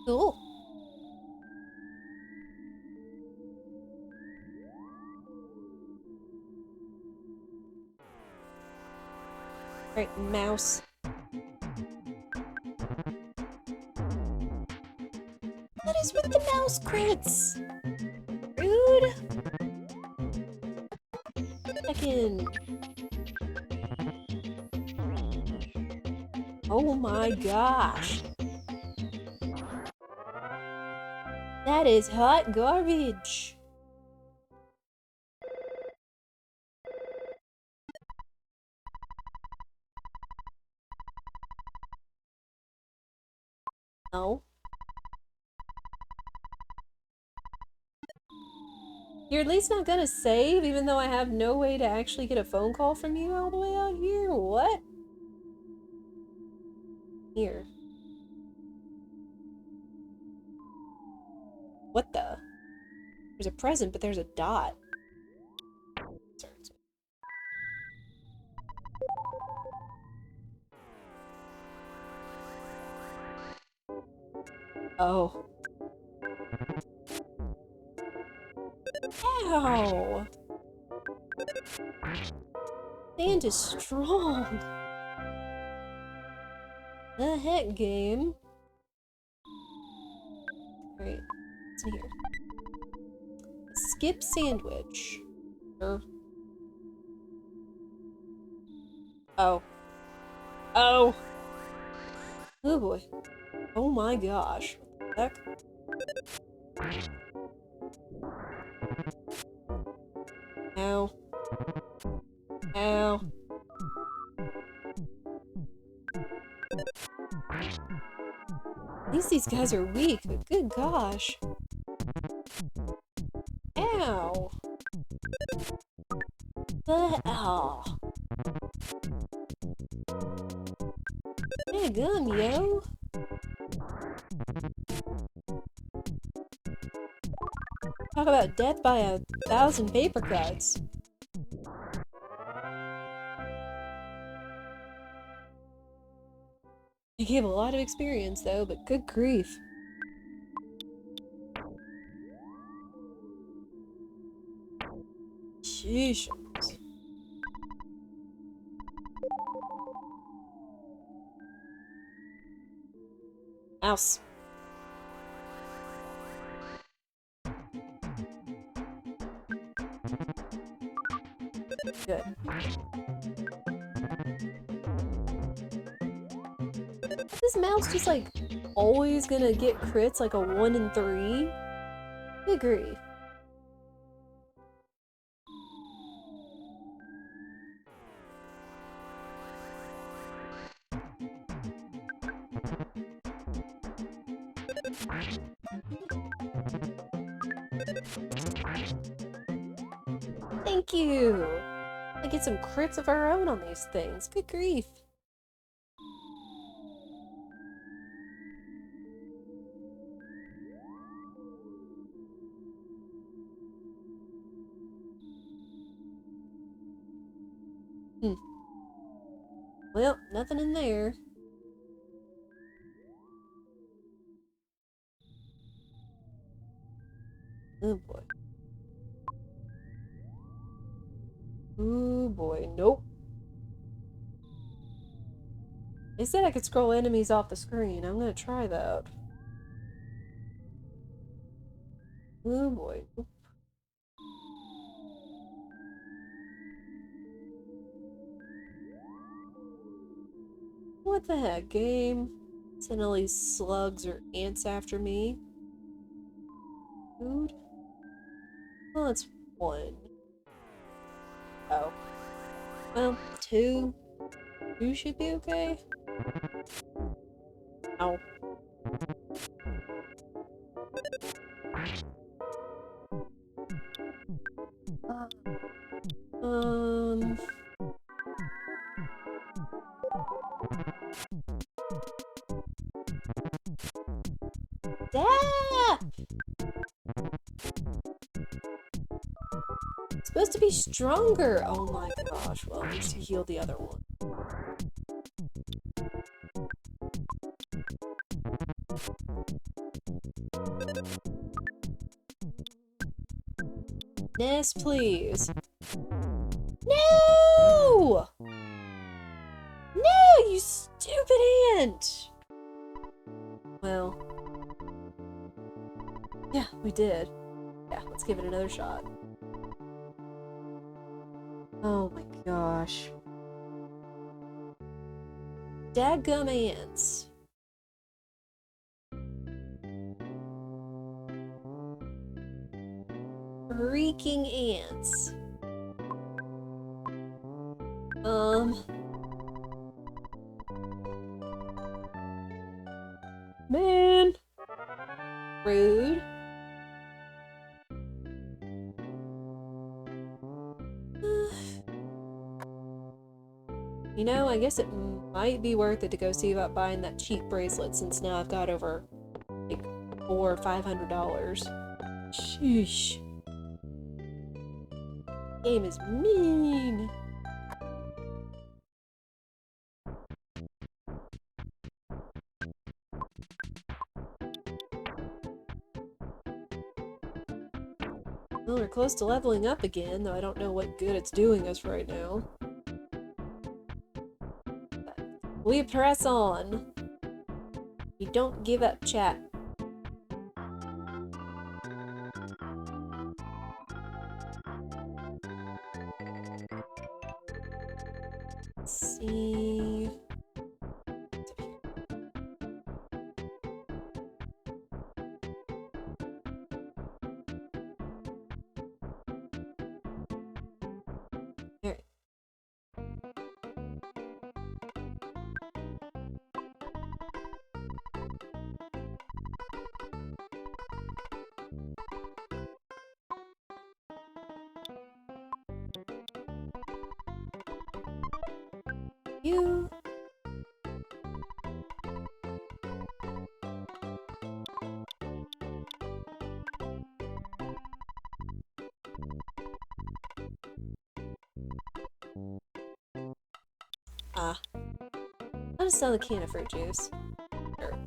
Cool. Alright, mouse. What is with the mouse crits? Rude. Heckin'. Oh my gosh. That is hot garbage. No. You're at least not gonna save, even though I have no way to actually get a phone call from you all the way out here? What? Here. What the? There's a present, but there's a dot. Oh. Ow! Sand is strong! The heck, game? Alright, what's in here? Skip sandwich. Oh. Oh. Oh! Oh boy. Oh my gosh. What the heck? Ow. Ow. At least these guys are weak, but good gosh. Ow. Oh. Hey, gum, yo. Talk about death by 1,000 paper cuts. They gave a lot of experience, though, but good grief. Sheesh. Mouse. Good. Is this mouse just like always gonna get crits like a 1 in 3? Good grief. Thank you! I get some crits of our own on these things. Good grief. Well, nothing in there. Oh boy. Oh boy, nope. They said I could scroll enemies off the screen. I'm gonna try that. Oh boy. Nope. What the heck, game? Send all these slugs or ants after me. Food? Well, that's 1. Oh. Well, 2. 2 should be okay. Ow. Um... Ah! It's supposed to be stronger! Oh my gosh, well, at least he healed the other one. Nest, please. No! No, you stupid ant! Well... yeah, we did. Yeah, let's give it another shot. Oh my gosh. Dadgum ants. Freaking ants. Man. Rude. You know, I guess it might be worth it to go see about buying that cheap bracelet since now I've got over, like, $400 or $500. Sheesh. Game is mean. Well, we're close to leveling up again, though I don't know what good it's doing us right now. We press on. You don't give up, chat. Let's see. Alright. You. Ah. I'll just sell a can of fruit juice. Sure.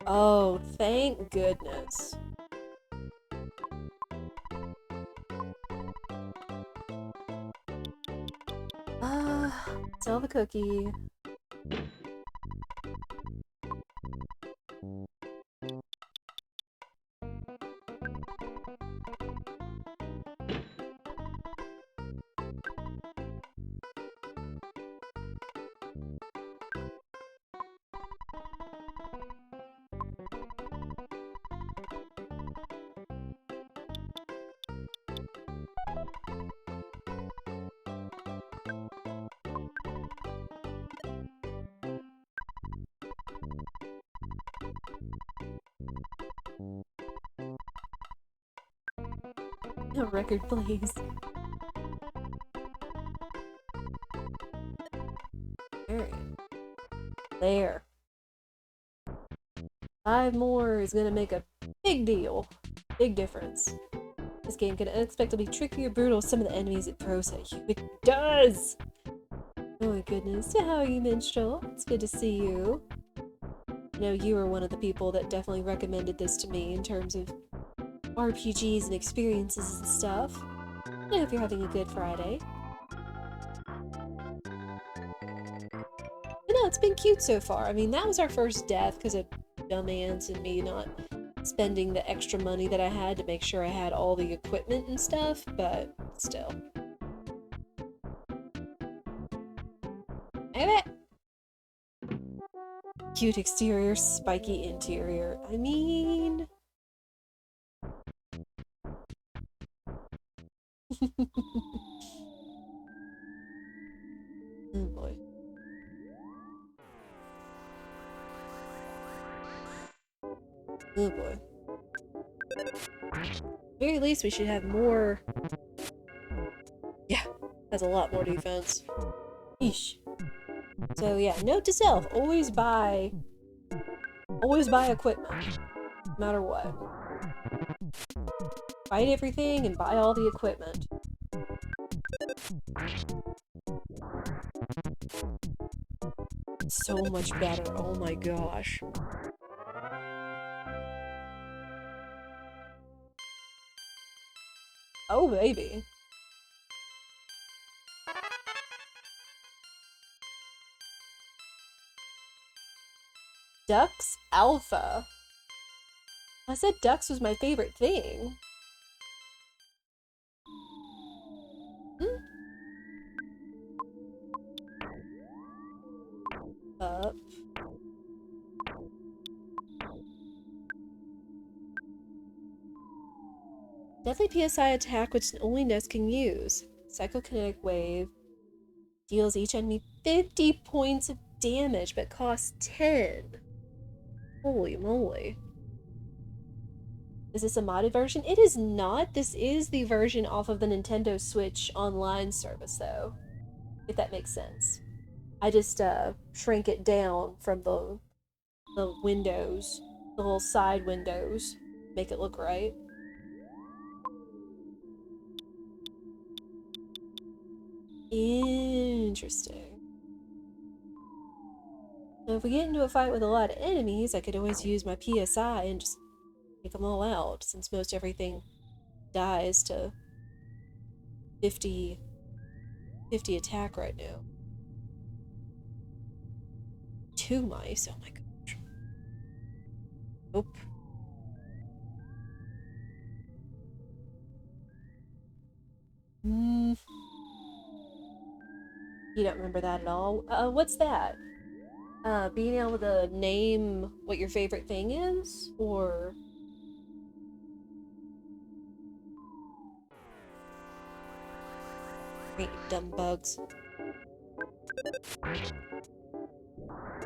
Oh, thank goodness. Sell the cookie. A record, please. Alright. There. 5 more is gonna make a big deal. Big difference. This game can unexpectedly tricky or brutal some of the enemies it throws at you. It does! Oh my goodness. So how are you, Minstrel? It's good to see you. I know you were one of the people that definitely recommended this to me in terms of RPGs and experiences and stuff. I hope you're having a good Friday. But no, it's been cute so far. I mean, that was our first death because of dumb ants and me not spending the extra money that I had to make sure I had all the equipment and stuff, but still. Cute exterior, spiky interior. I mean... Oh boy. Oh boy. At the very least, we should have more. Yeah, has a lot more defense. Yeesh. So yeah, note to self: always buy equipment, no matter what. Fight everything and buy all the equipment. So much better. Oh my gosh. Oh baby. Ducks Alpha. I said ducks was my favorite thing. Hmm? Up. Deadly PSI attack which only Nest can use. Psychokinetic wave deals each enemy 50 points of damage but costs 10. Holy moly. Is this a modded version? It is not. This is the version off of the Nintendo Switch online service, though. If that makes sense. I just shrank it down from the windows, the little side windows, make it look right. Interesting. Now, if we get into a fight with a lot of enemies, I could always use my PSI and just take them all out, since most everything dies to 50 attack right now. 2 mice? Oh my gosh. Nope. You don't remember that at all? What's that? Being able to name what your favorite thing is? Or... Great, you dumb bugs.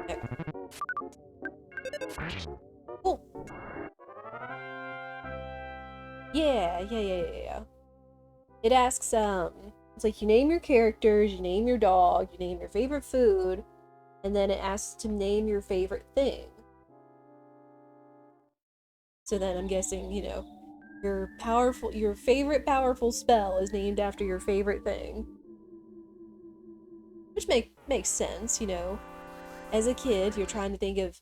There. Cool. Yeah. It asks, it's like you name your characters, you name your dog, you name your favorite food, and then it asks to name your favorite thing. So then I'm guessing, you know, your favorite powerful spell is named after your favorite thing. Which makes sense, you know. As a kid, you're trying to think of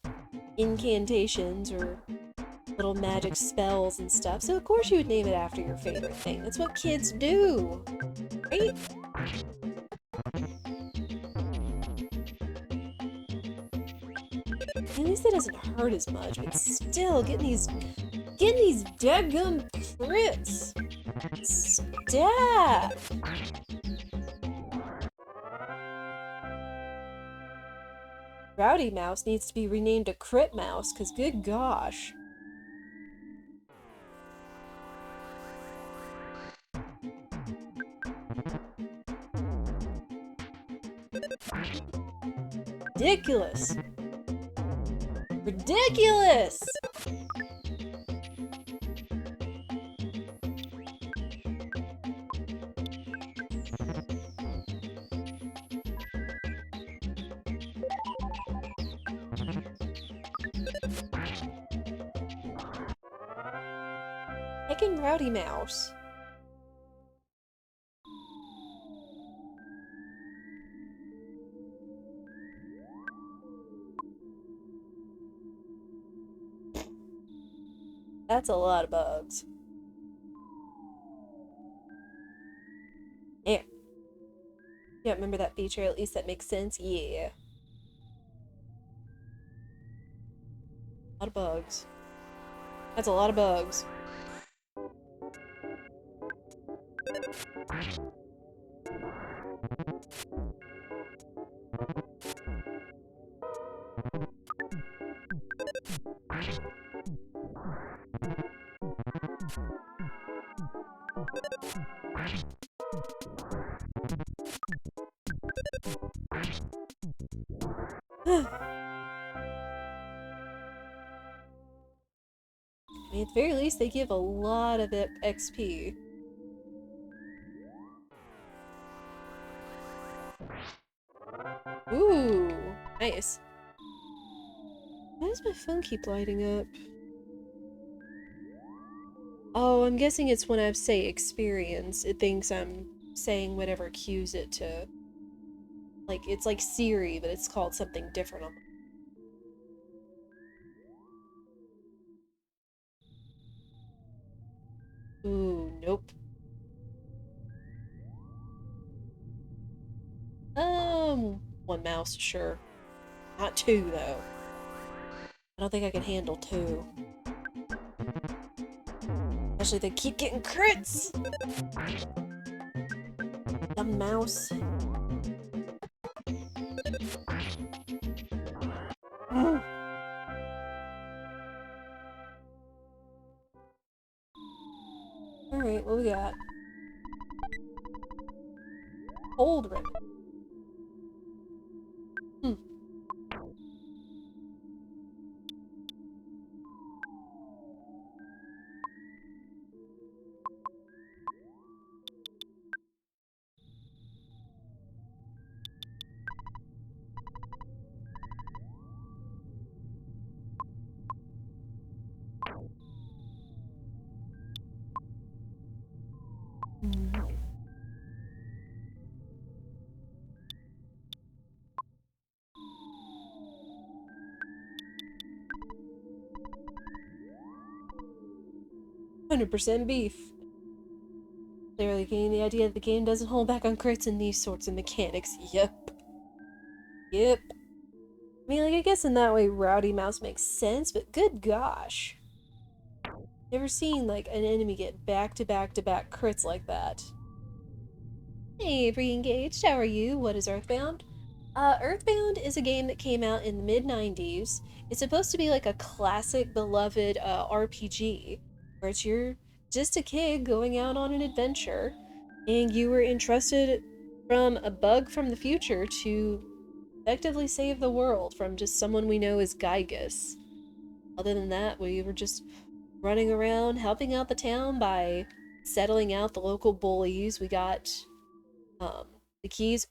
incantations or little magic spells and stuff, so of course you would name it after your favorite thing. That's what kids do, right? At least it doesn't hurt as much, but still, getting these dadgum crits! Stat! Rowdy Mouse needs to be renamed a Crit Mouse, cause good gosh. Ridiculous! Ridiculous! Heckin' Rowdy Mouse. That's a lot of bugs. There. Yeah, remember that feature? At least that makes sense? Yeah. A lot of bugs. That's a lot of bugs. I mean, at the very least, they give a lot of XP. Ooh, nice. Why does my phone keep lighting up? Oh, I'm guessing it's when I say experience, it thinks I'm saying whatever cues it to. Like, it's like Siri, but it's called something different on the... Ooh, nope. One mouse, sure. Not two, though. I don't think I can handle two. Especially they keep getting crits! Dumb mouse. Alright, what we got? Old ribbon. Hmm. 100% beef. Clearly getting the idea that the game doesn't hold back on crits and these sorts of mechanics. Yep. Yep. I mean, like, I guess in that way Rowdy Mouse makes sense, but good gosh. Never seen, like, an enemy get back-to-back-to-back crits like that. Hey, re-engaged, how are you? What is EarthBound? EarthBound is a game that came out in the mid-90s. It's supposed to be like a classic, beloved RPG, where you're just a kid going out on an adventure, and you were entrusted from a bug from the future to effectively save the world from just someone we know as Gygus. Other than that, we were just running around helping out the town by settling out the local bullies. We got the keys.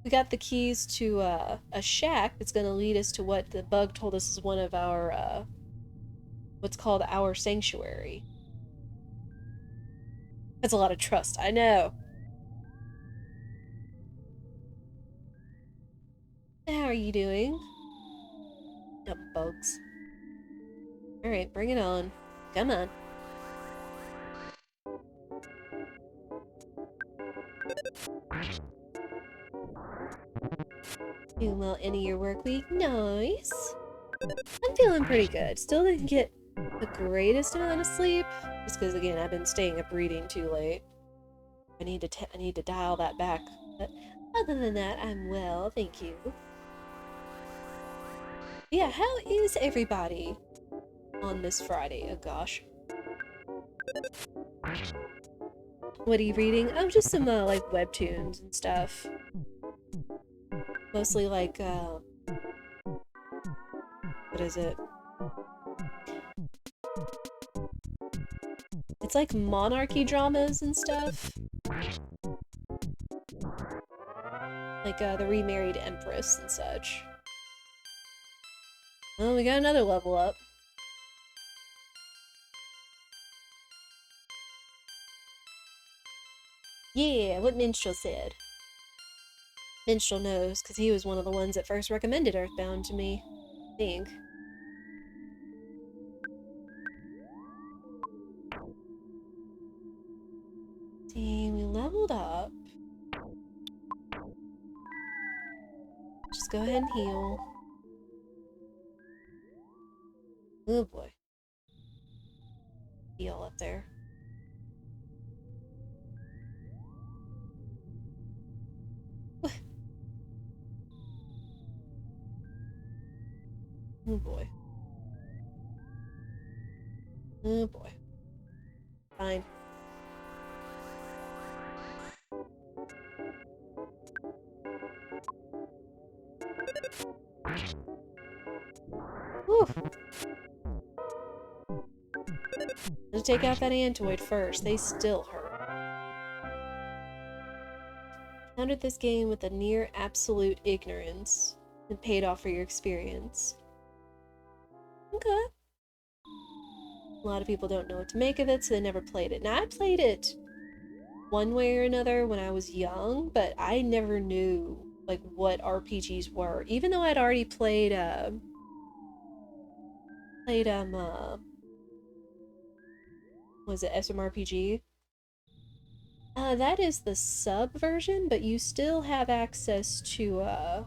We got the keys to a shack that's going to lead us to what the bug told us is one of our what's called our sanctuary. That's a lot of trust, I know. How are you doing? Dumb bugs. Alright, bring it on. Come on. Doing well end of your work week. Nice. I'm feeling pretty good. Still didn't get the greatest amount of sleep. Just because, again, I've been staying up reading too late. I need to dial that back. But other than that, I'm well, thank you. Yeah, how is everybody on this Friday? Oh gosh. What are you reading? Oh, just some like webtoons and stuff. Mostly like what is it? It's like monarchy dramas and stuff. Like the remarried empress and such. Oh, we got another level up. Yeah, what Minstrel said. Minstrel knows, because he was one of the ones that first recommended EarthBound to me, I think. See, we leveled up. Just go ahead and heal. Oh boy. Heal up there. Oh boy. Oh boy. Fine. Whew. Let's take out that Antoid first. They still hurt. Encountered this game with a near absolute ignorance and paid off for your experience. Okay. A lot of people don't know what to make of it, so they never played it. Now, I played it one way or another when I was young, but I never knew, like, what RPGs were. Even though I'd already played, was it SMRPG? That is the sub version, but you still have access to, where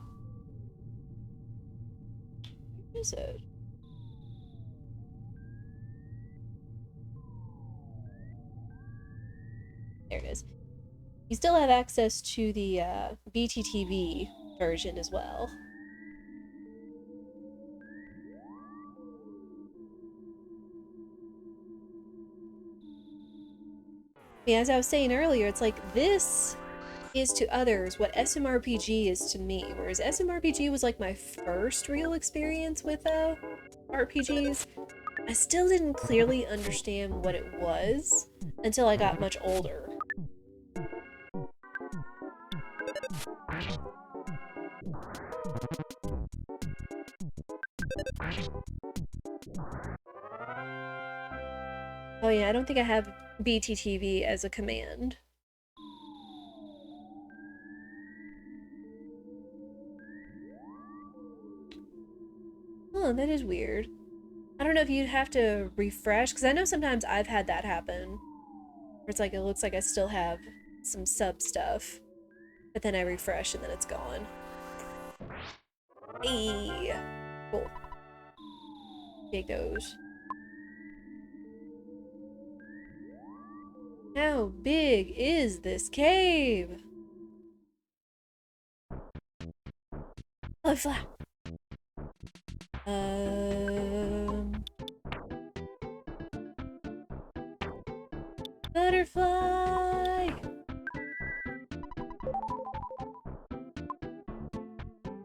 is it? There it is. You still have access to the, BTTV version as well. Yeah, as I was saying earlier, it's like this is to others what SMRPG is to me, whereas SMRPG was like my first real experience with RPGs. I still didn't clearly understand what it was until I got much older. Oh yeah, I don't think I have BTTV as a command. Oh, that is weird. I don't know if you'd have to refresh, because I know sometimes I've had that happen. Where it's like, it looks like I still have some sub stuff, but then I refresh and then it's gone. Hey! Cool. Take those. How big is this cave? Butterfly! Butterfly!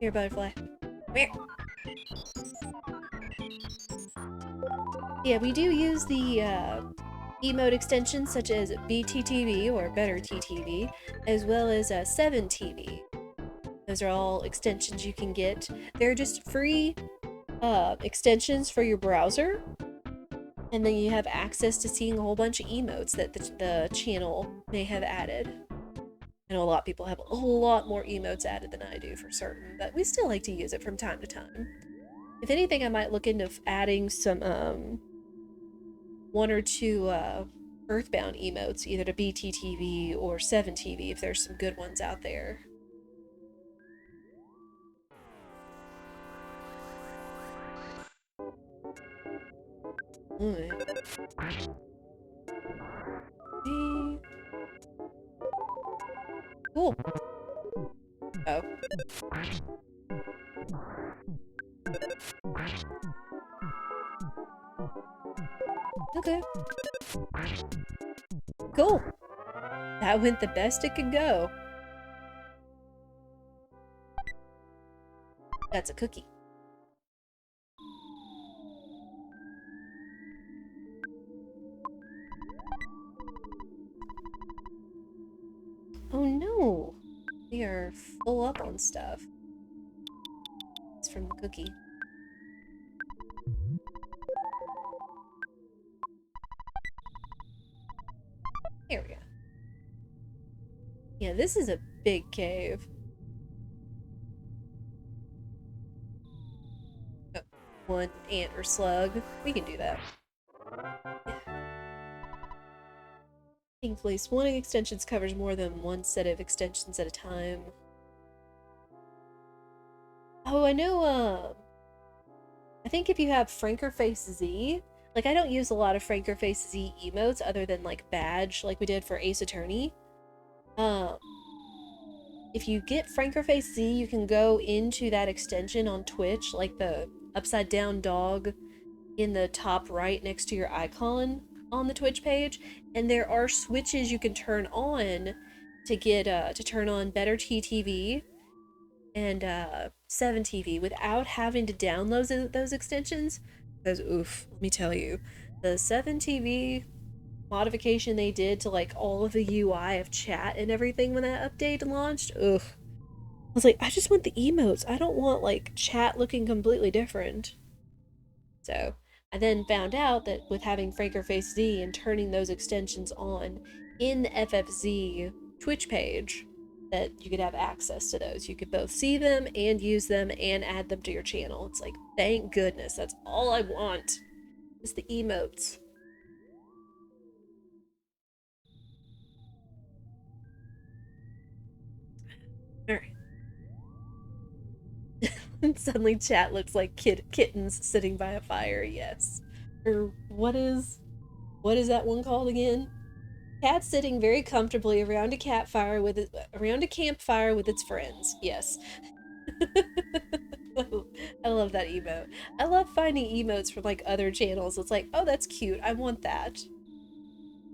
Here, butterfly. Come here. Yeah, we do use the emote extensions such as BTTV or Better TTV, as well as 7TV. Those are all extensions you can get. They're just free extensions for your browser, and then you have access to seeing a whole bunch of emotes that the channel may have added. I know a lot of people have a lot more emotes added than I do for certain, but we still like to use it from time to time. If anything, I might look into adding some one or two EarthBound emotes, either to BTTV or 7TV, if there's some good ones out there. Cool. Oh. Okay. Cool. That went the best it could go. That's a cookie. Oh no! We are full up on stuff. It's from the cookie. Here we go. Yeah, this is a big cave. Oh, one ant or slug. We can do that. Thankfully, spawning extensions covers more than one set of extensions at a time. Oh, I know, I think if you have Frankerface Z, like, I don't use a lot of Frankerface Z emotes other than, like, Badge, like we did for Ace Attorney. If you get Frankerface Z, you can go into that extension on Twitch, like the upside down dog in the top right next to your icon on the Twitch page, and there are switches you can turn on to get to turn on Better TTV and 7TV without having to download those extensions. Because, oof, let me tell you, the 7TV modification they did to like all of the UI of chat and everything when that update launched, ugh. I was like, I just want the emotes. I don't want like chat looking completely different. So I then found out that with having FrankerFaceZ and turning those extensions on in the FFZ Twitch page, that you could have access to those. You could both see them and use them and add them to your channel. It's like, thank goodness. That's all I want. Is the emotes. Alright. And suddenly chat looks like kittens sitting by a fire, yes. Or what is that one called again? Cat sitting very comfortably around a campfire with its friends. Yes. I love that emote. I love finding emotes from like other channels. It's like, oh, that's cute. I want that.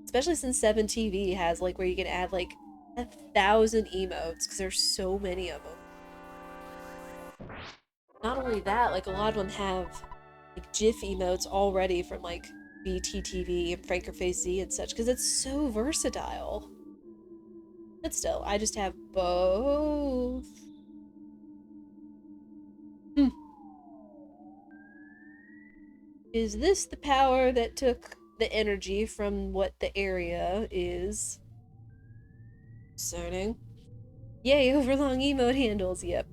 Especially since 7TV has like where you can add like 1,000 emotes because there's so many of them. Not only that, like a lot of them have like GIF emotes already from like BTTV and FrankerFaceZ and such because it's so versatile. But still, I just have both. Is this the power that took the energy from what the area is? Concerning. Yay, overlong emote handles, yep.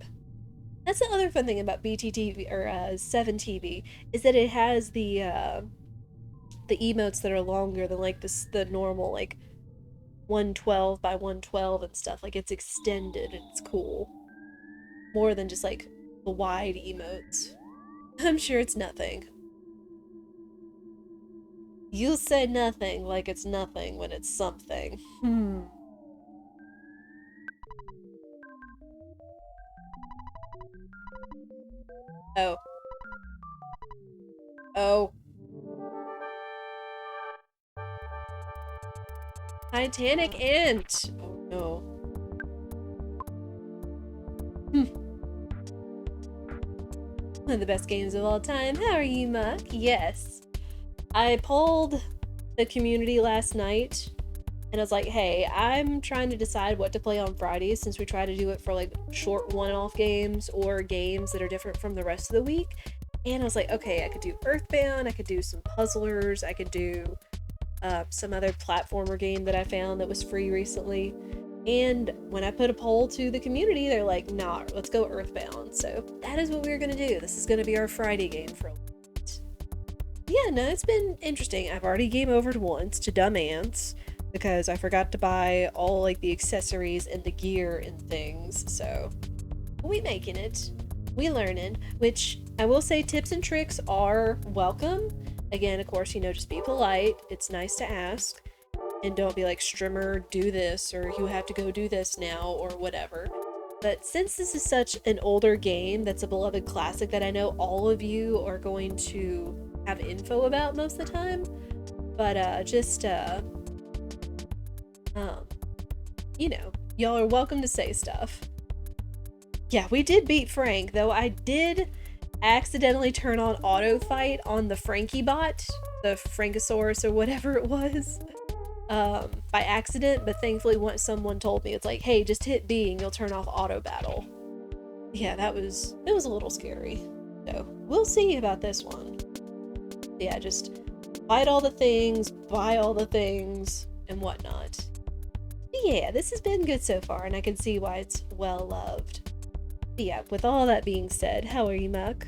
That's the other fun thing about BTTV, or 7TV, is that it has the emotes that are longer than like the normal, like 112 by 112 and stuff. Like it's extended and it's cool. More than just like the wide emotes. I'm sure it's nothing. You'll say nothing like it's nothing when it's something. Oh. Oh. Titanic Ant! Oh no. One of the best games of all time. How are you, Muck? Yes. I polled the community last night and I was like, hey, I'm trying to decide what to play on Fridays since we try to do it for like short one-off games or games that are different from the rest of the week. And I was like, okay, I could do EarthBound, I could do some puzzlers, I could do some other platformer game that I found that was free recently. And when I put a poll to the community, they're like, nah, let's go EarthBound. So that is what we're gonna do. This is gonna be our Friday game for a little bit. Yeah, no, it's been interesting. I've already game overed once to Dumb Ants because I forgot to buy all like the accessories and the gear and things. So we making it. We learning, which I will say tips and tricks are welcome. Again, of course, you know, just be polite. It's nice to ask. And don't be like, Strimmer, do this, or you have to go do this now, or whatever. But since this is such an older game that's a beloved classic that I know all of you are going to have info about most of the time, but you know, y'all are welcome to say stuff. Yeah, we did beat Frank, though I did accidentally turn on auto fight on the Frankie bot, the Frankosaurus or whatever it was, by accident, but thankfully once someone told me, it's like, hey, just hit B and you'll turn off auto battle. Yeah, it was a little scary. So we'll see about this one. Yeah, just fight all the things, buy all the things, and whatnot. Yeah, this has been good so far, and I can see why it's well loved. Yeah, with all that being said, how are you, Muck?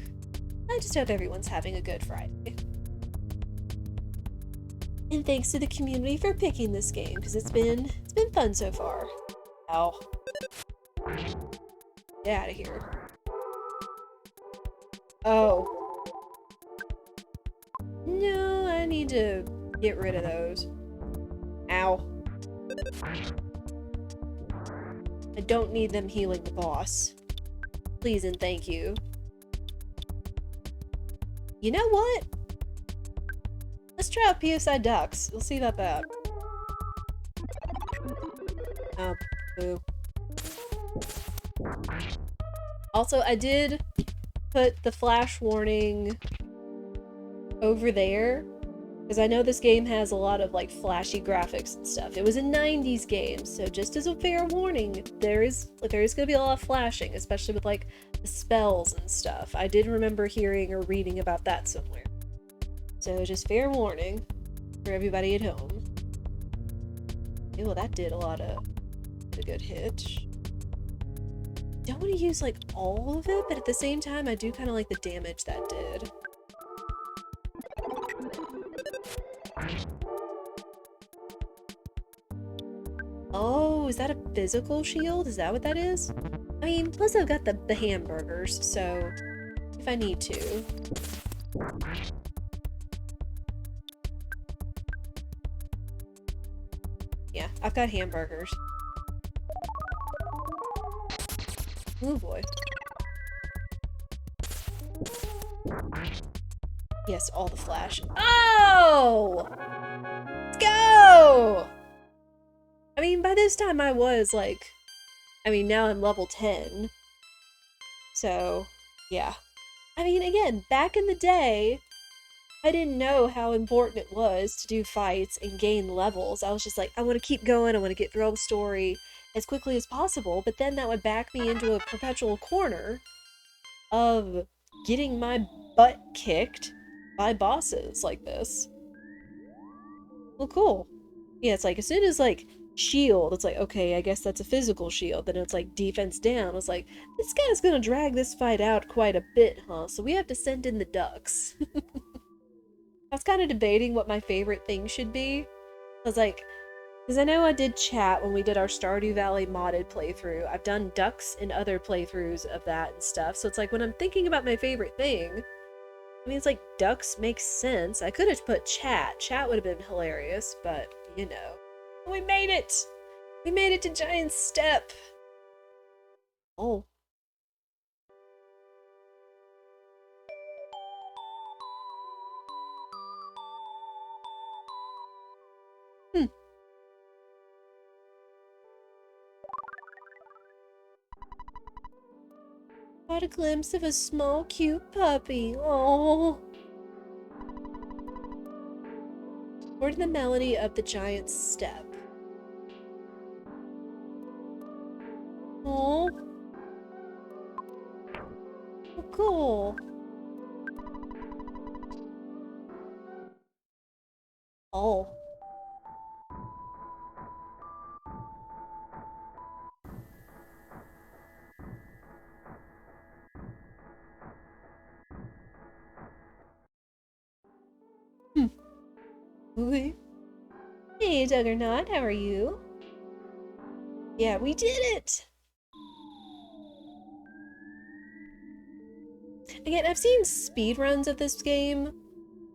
I just hope everyone's having a good Friday. And thanks to the community for picking this game, because it's been fun so far. Ow. Get out of here. Oh. No, I need to get rid of those. Ow. I don't need them healing the boss. Please and thank you. You know what? Let's try out PSI Ducks. We'll see about that. Oh, boo. Also, I did put the flash warning over there because I know this game has a lot of like flashy graphics and stuff. It was a 90s game, so just as a fair warning, there is gonna be a lot of flashing, especially with like the spells and stuff. I did remember hearing or reading about that somewhere. So just fair warning for everybody at home. Okay, well that did a good hit. Don't want to use like all of it, but at the same time I do kind of like the damage that did. Oh, is that a physical shield? Is that what that is? I mean, plus I've got the hamburgers, so if I need to. Yeah, I've got hamburgers. Oh boy. Yes, all the flash. Oh! Let's go! I mean, by this time I was like... I mean, now I'm level 10. So, yeah. I mean, again, back in the day, I didn't know how important it was to do fights and gain levels. I was just like, I want to keep going, I want to get through all the story as quickly as possible, but then that would back me into a perpetual corner of getting my butt kicked by bosses like this. Well, cool. Yeah, it's like, as soon as, like, shield, it's like, okay, I guess that's a physical shield. Then it's like, defense down. It's like, this guy's gonna drag this fight out quite a bit, huh? So we have to send in the ducks. I was kind of debating what my favorite thing should be. I was like, because I know I did chat when we did our Stardew Valley modded playthrough. I've done ducks in other playthroughs of that and stuff. So it's like, when I'm thinking about my favorite thing, I mean, it's like, ducks makes sense. I could have put chat. Chat would have been hilarious, but, you know. We made it! We made it to Giant Step! Oh. Caught a glimpse of a small, cute puppy. Oh. Toward the melody of the Giant Step. Oh. Oh, cool. Oh. Okay. Hey, Juggernaut, how are you? Yeah, we did it! Again, I've seen speedruns of this game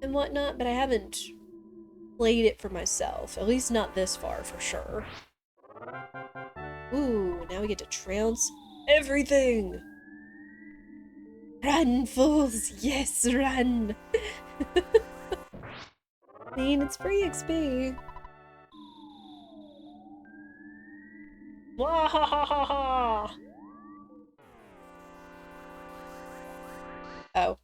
and whatnot, but I haven't played it for myself. At least not this far, for sure. Ooh, now we get to trounce everything! Run, fools! Yes, run! I mean, it's free XP. Wahahaha! Oh.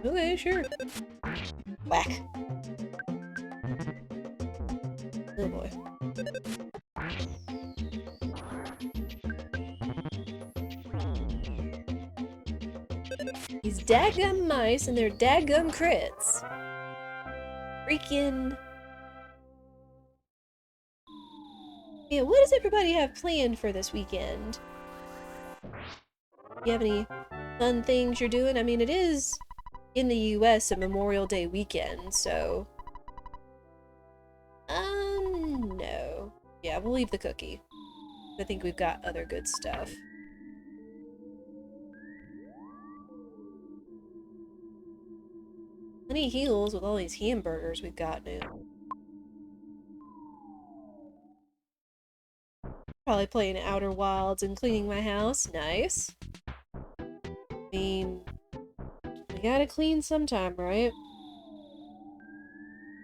Okay, sure. Whack. Oh boy. These daggum mice and their daggum crits. Freaking... Yeah, what does everybody have planned for this weekend? You have any fun things you're doing? I mean, it is, in the US, a Memorial Day weekend, so... no. Yeah, we'll leave the cookie. I think we've got other good stuff. Plenty of heals with all these hamburgers we've got now. Probably playing Outer Wilds and cleaning my house. Nice. I mean, we gotta clean sometime, right?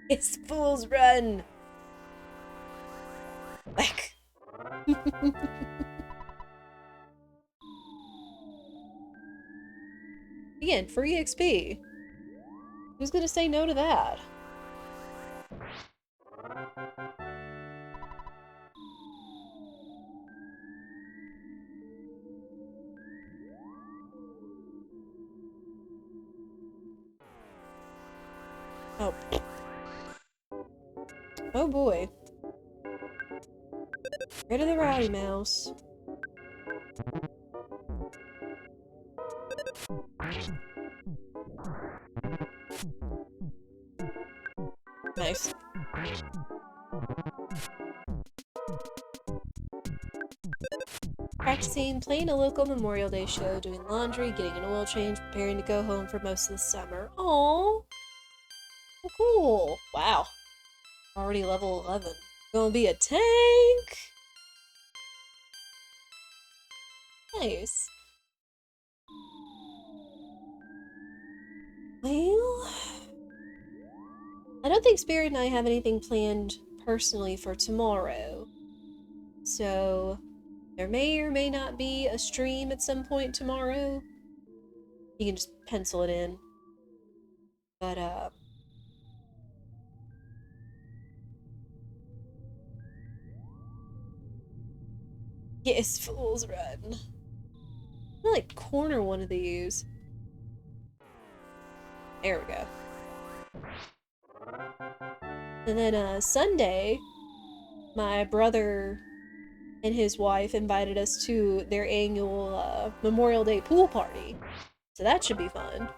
It's fools run! Whack! Again, free XP. Who's gonna say no to that? Oh. Oh boy. Rid of the rowdy mouse. Nice. Practicing, playing a local Memorial Day show, doing laundry, getting an oil change, preparing to go home for most of the summer. Aww. Oh, cool. Wow. Already level 11. Gonna be a tank! Nice. Well, I don't think Spirit and I have anything planned personally for tomorrow. So, there may or may not be a stream at some point tomorrow. You can just pencil it in. But, yes, Fool's Run. I like corner one of these. There we go. And then, Sunday, my brother and his wife invited us to their annual, Memorial Day pool party. So that should be fun.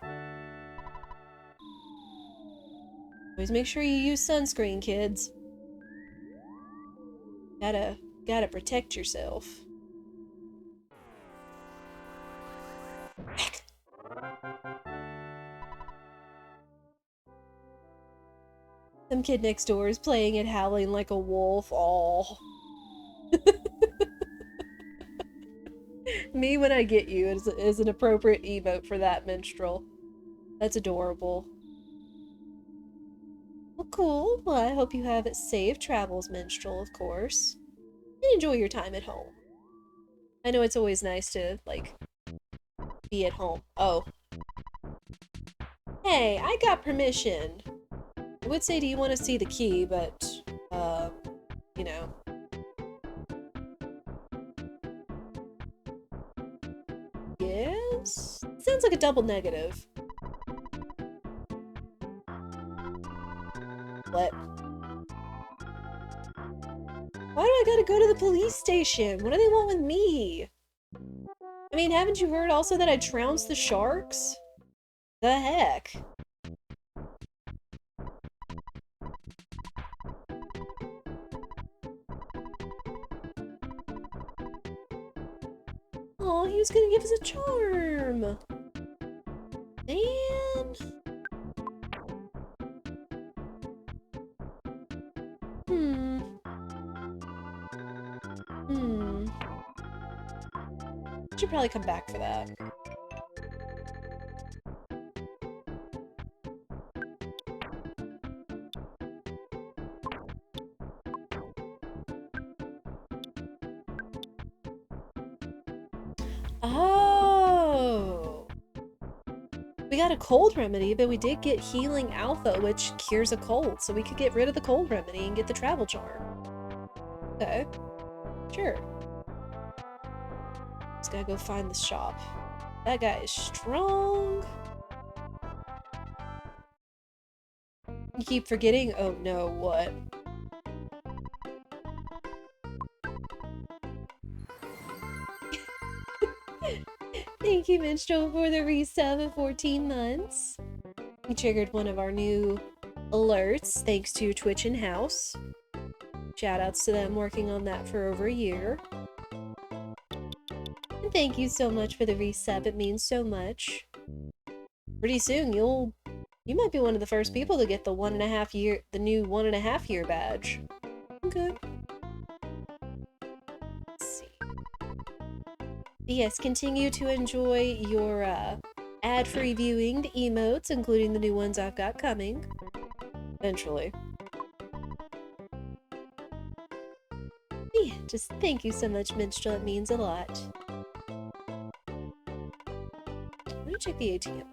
Always make sure you use sunscreen, kids. Gotta protect yourself. Some kid next door is playing it howling like a wolf. Aw. Me when I get you is an appropriate emote for that, minstrel. That's adorable. Well, cool. Well, I hope you have safe travels, minstrel, of course. And enjoy your time at home. I know it's always nice to, like, be at home. Oh. Hey, I got permission. I would say, do you want to see the key, but, you know. Yes? Sounds like a double negative. What? Why do I gotta go to the police station? What do they want with me? I mean, haven't you heard also that I trounced the sharks? The heck? Oh, he was gonna give us a charm! Man! Should probably come back for that. Oh! We got a cold remedy, but we did get Healing Alpha, which cures a cold, so we could get rid of the cold remedy and get the travel charm. Okay. Sure. Just gotta go find the shop. That guy is strong. You keep forgetting? Oh no, what? Thank you, Minstrel, for the resub of 14 months. We triggered one of our new alerts thanks to Twitch and House. Shoutouts to them working on that for over a year. And thank you so much for the resub, it means so much. Pretty soon you might be one of the first people to get the new 1.5 year badge. Okay. Let's see. Yes, continue to enjoy your ad-free viewing, the emotes, including the new ones I've got coming. Eventually. Yeah, just thank you so much, Minstrel, it means a lot. Let me check the ATM.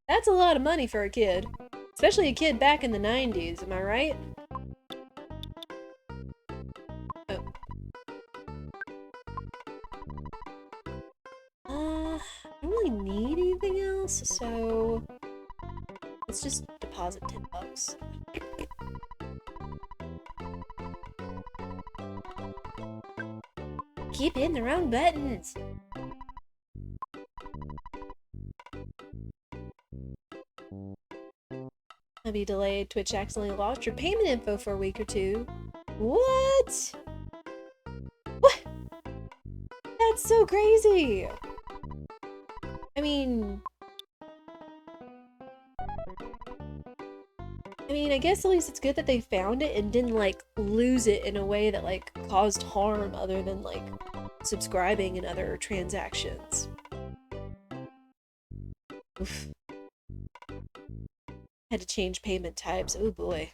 That's a lot of money for a kid. Especially a kid back in the 90s, am I right? Oh. I don't really need anything else, so let's just deposit $10. Keep hitting the wrong buttons. I'll be delayed. Twitch accidentally lost your payment info for a week or two. What? What? That's so crazy. I mean, I guess at least it's good that they found it and didn't, like, lose it in a way that, like, caused harm other than, like, subscribing and other transactions. Oof. Had to change payment types. Oh boy.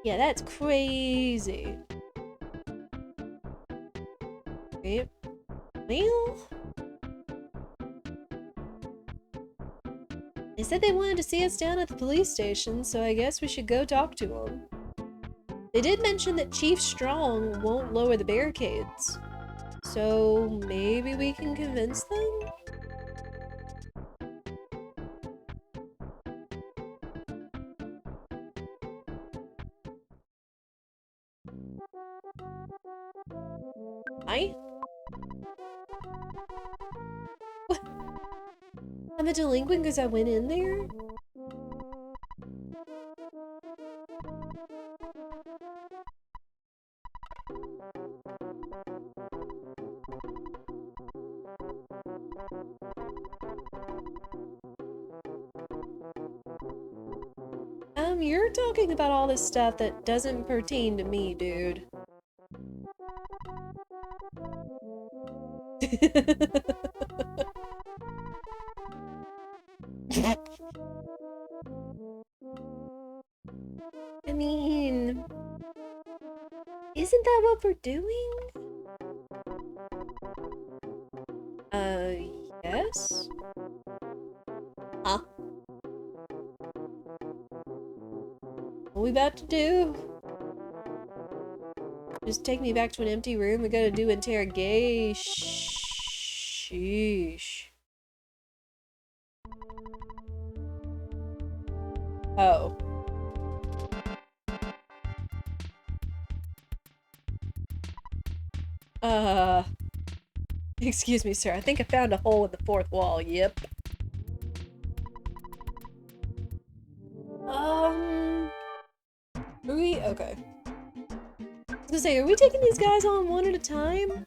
Yeah, that's crazy. Okay. Well, they said they wanted to see us down at the police station, so I guess we should go talk to them. They did mention that Chief Strong won't lower the barricades, so maybe we can convince them? Hi? What? I'm a delinquent because I went in there? You're talking about all this stuff that doesn't pertain to me, dude. I mean, isn't that what we're doing? Yes? Huh? What we about to do? Just take me back to an empty room. We gotta do interrogation. Sheesh. Oh. Excuse me, sir. I think I found a hole in the fourth wall. Yep. Are we? Okay. I was gonna say, are we taking these guys on one at a time?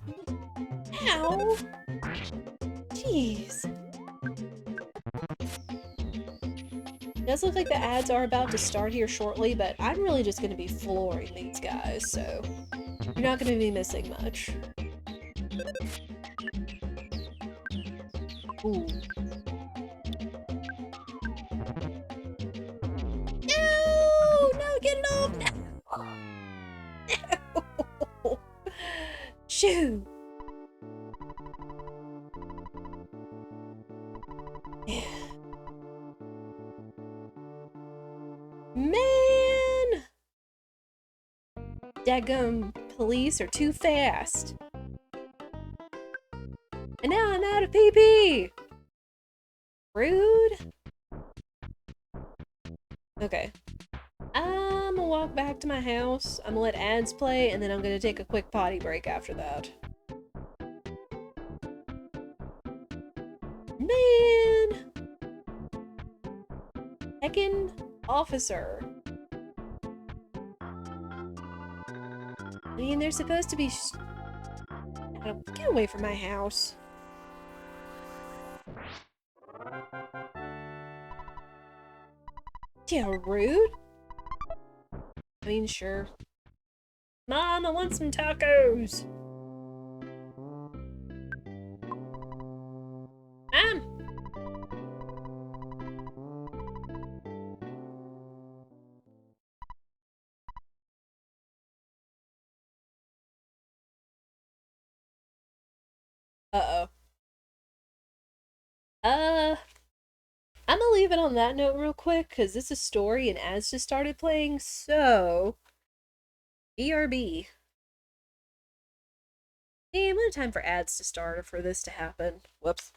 Ow! Jeez. It does look like the ads are about to start here shortly, but I'm really just gonna be flooring these guys, so you're not gonna be missing much. Ooh. No! No, get it off! No! Shoo! Man! Daggum police are too fast. And now I'm out of PP! Rude. Okay. I'm gonna walk back to my house. I'm gonna let ads play, and then I'm gonna take a quick potty break after that. Man! Heckin' officer. I mean, they're supposed to be get away from my house. Yeah, rude. I mean, sure. Mom, I want some tacos! Mom! Uh-oh. I'm gonna leave it on that note real quick, because it's a story and ads just started playing, so... BRB. Damn, what a time for ads to start or for this to happen. Whoops.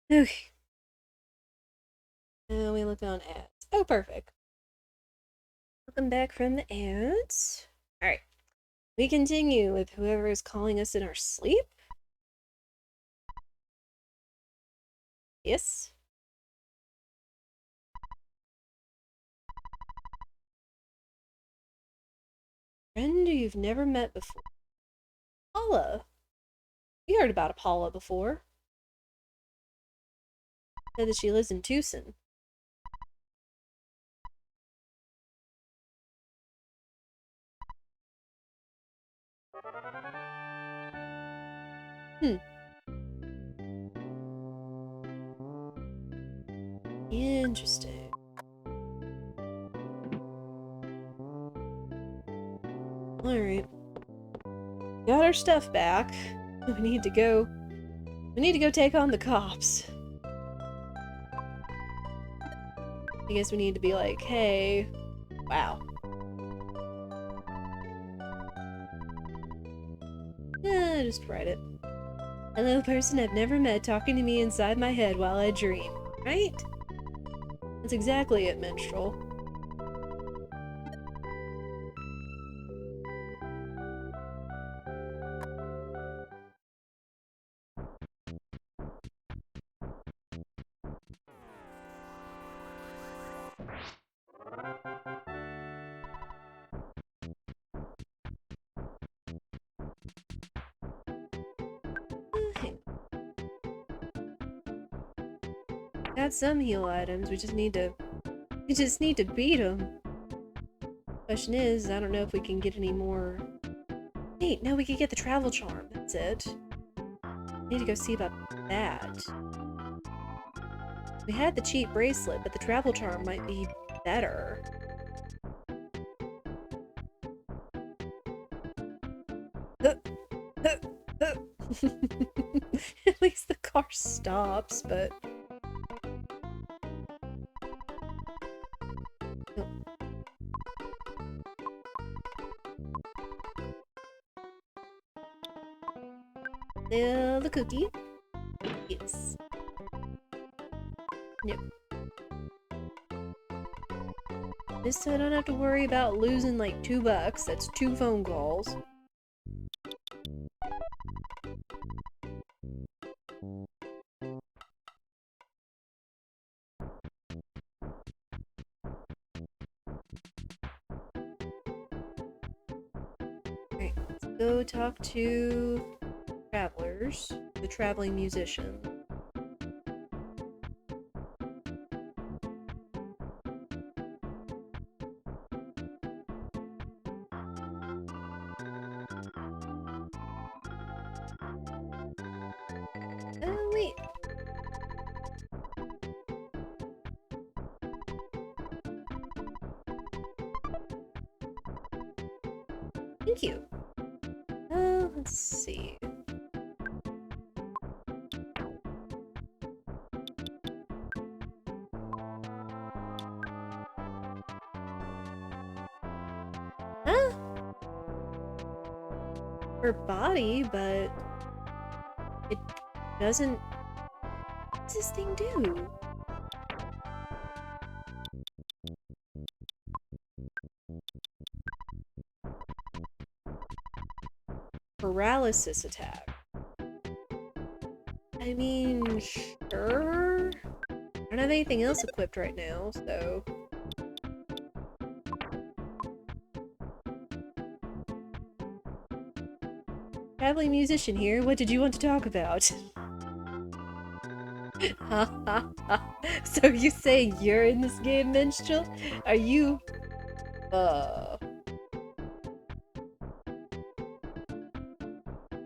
Okay. Now we look on ads. Oh, perfect. Welcome back from the ads. Alright. We continue with whoever is calling us in our sleep. Yes. Friend you've never met before. Paula. You heard about Paula before. Said that she lives in Tucson. Interesting. Alright. Got our stuff back. We need to go take on the cops. I guess we need to be like, hey, wow. Just write it. Hello, person I've never met talking to me inside my head while I dream. Right? That's exactly it, minstrel. Got some heal items, we just need to beat them. Question is, I don't know if we can get any more. Wait, no, we could get the travel charm, that's it. Need to go see about that. We had the cheap bracelet, but the travel charm might be better. At least the car stops, but... Oh. The cookie. Yes. Yep. This so I don't have to worry about losing like $2. That's 2 phone calls. Alright, let's go talk to travelers, the traveling musician. Oh, wait. Thank you. Let's see. Huh? Her body, but it doesn't... What does this thing do? Paralysis attack. I mean, sure. I don't have anything else equipped right now, so... Traveling musician here, what did you want to talk about? So you say you're in this game, minstrel? Are you...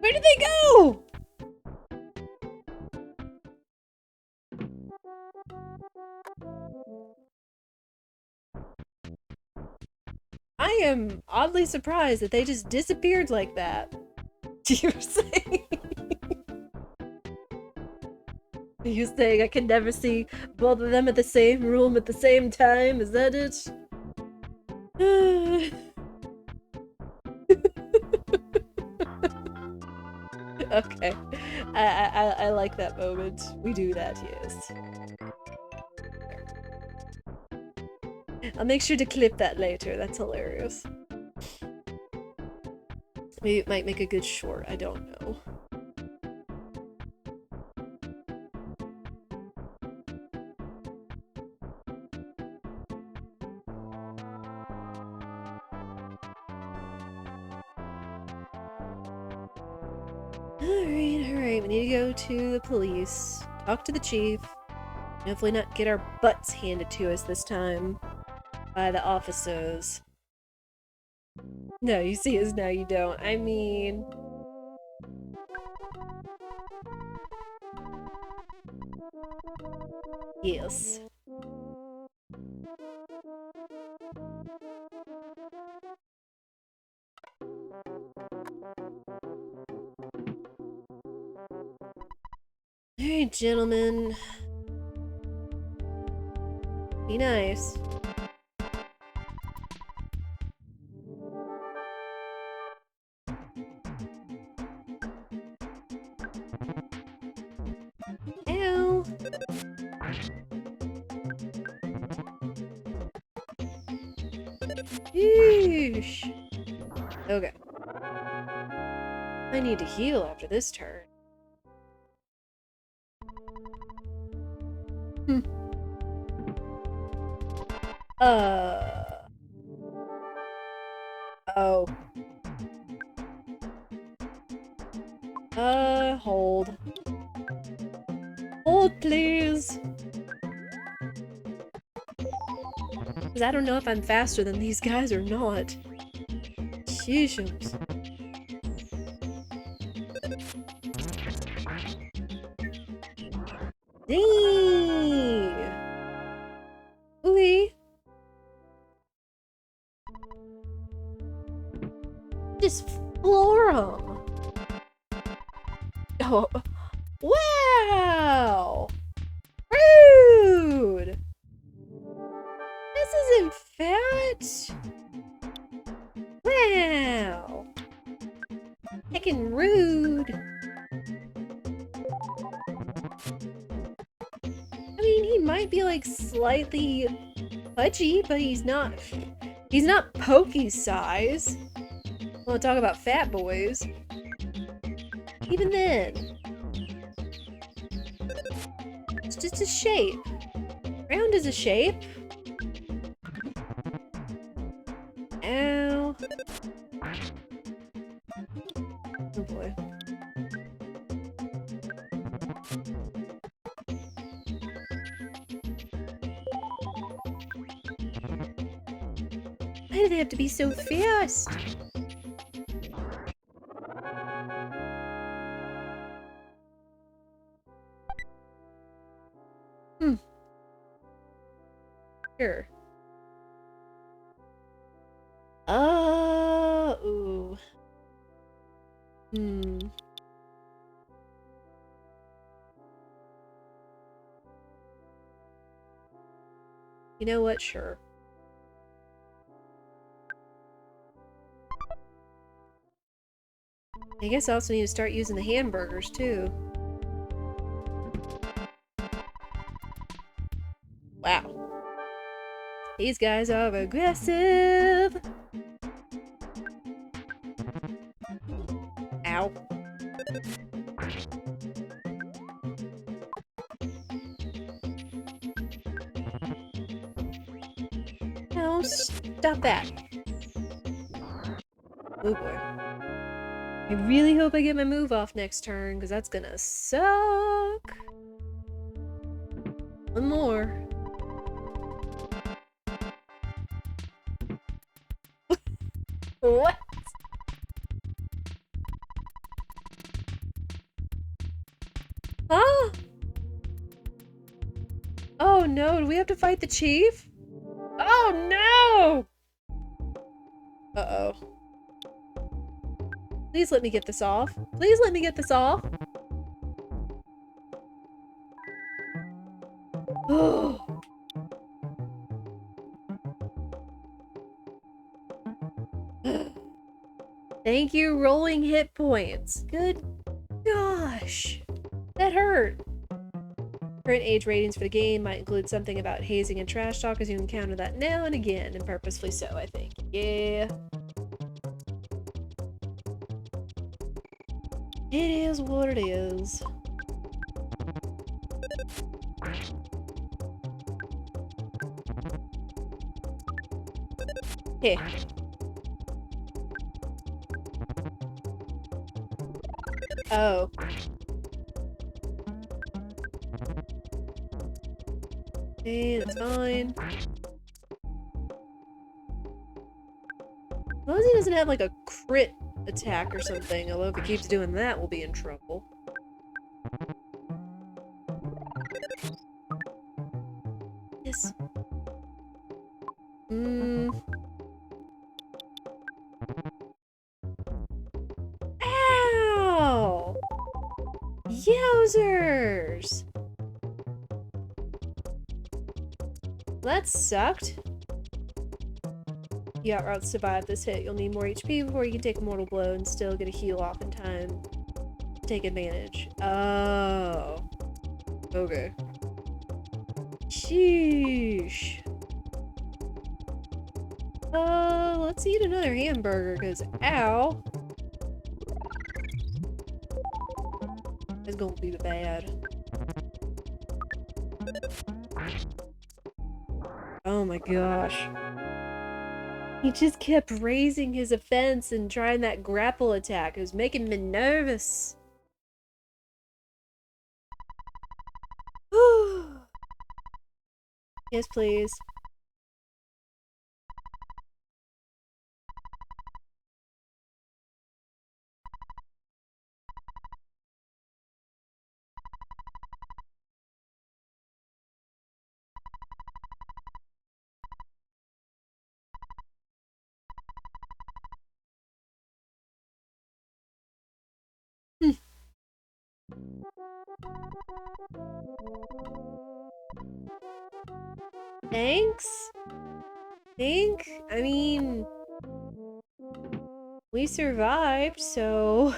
Where did they go? I am oddly surprised that they just disappeared like that. You're saying... Are you saying I can never see both of them at the same room at the same time? Is that it? Okay. I like that moment. We do that, yes. I'll make sure to clip that later. That's hilarious. Maybe it might make a good short. I don't know. Alright, we need to go to the police, talk to the chief, hopefully not get our butts handed to us this time by the officers. No, you see us now, you don't. I mean... Yes. Alright, gentlemen. Be nice. Ow! Yeesh. Okay. I need to heal after this turn. Oh. Hold. Hold, please! Because I don't know if I'm faster than these guys or not. Sheeshums. Dang! Just floor him. Oh, wow! Rude! This isn't fat! Wow! Heckin' rude! I mean, he might be like slightly pudgy, but he's not pokey size. Wanna talk about fat boys? Even then. It's just a shape. Round is a shape. Ow. Oh boy. Why do they have to be so fast? Sure. Ooh. You know what? Sure. I guess I also need to start using the hamburgers, too. Wow. These guys are aggressive! Ow. No, stop that. Oh boy. I really hope I get my move off next turn, because that's gonna suck. One more. What? Huh? Oh no, do we have to fight the chief? Oh no! Uh-oh. Please let me get this off. Please let me get this off. Thank you, rolling hit points. Good gosh. That hurt. Current age ratings for the game might include something about hazing and trash talk, as you encounter that now and again, and purposefully so, I think. Yeah. It is what it is. Here. Oh. Okay, that's fine. As long as he doesn't have like a crit attack or something, although if he keeps doing that, we'll be in trouble. Yes. Ow! Yowzers! That sucked. You outright survive this hit. You'll need more HP before you can take a mortal blow and still get a heal off in time. Take advantage. Oh. Okay. Sheesh. Let's eat another hamburger, because ow. It's gonna be bad. Oh my gosh. He just kept raising his offense and trying that grapple attack. It was making me nervous. Yes, please. Thanks? I mean, we survived, so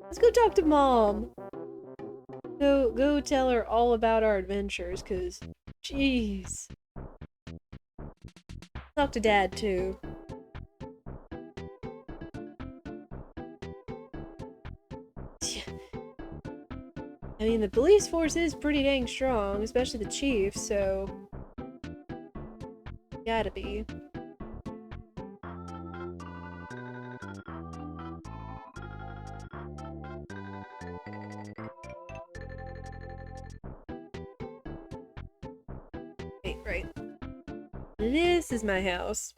let's go talk to Mom. Go tell her all about our adventures, cause jeez. Talk to Dad too. I mean, the police force is pretty dang strong, especially the chief, so gotta be. Wait, right. This is my house.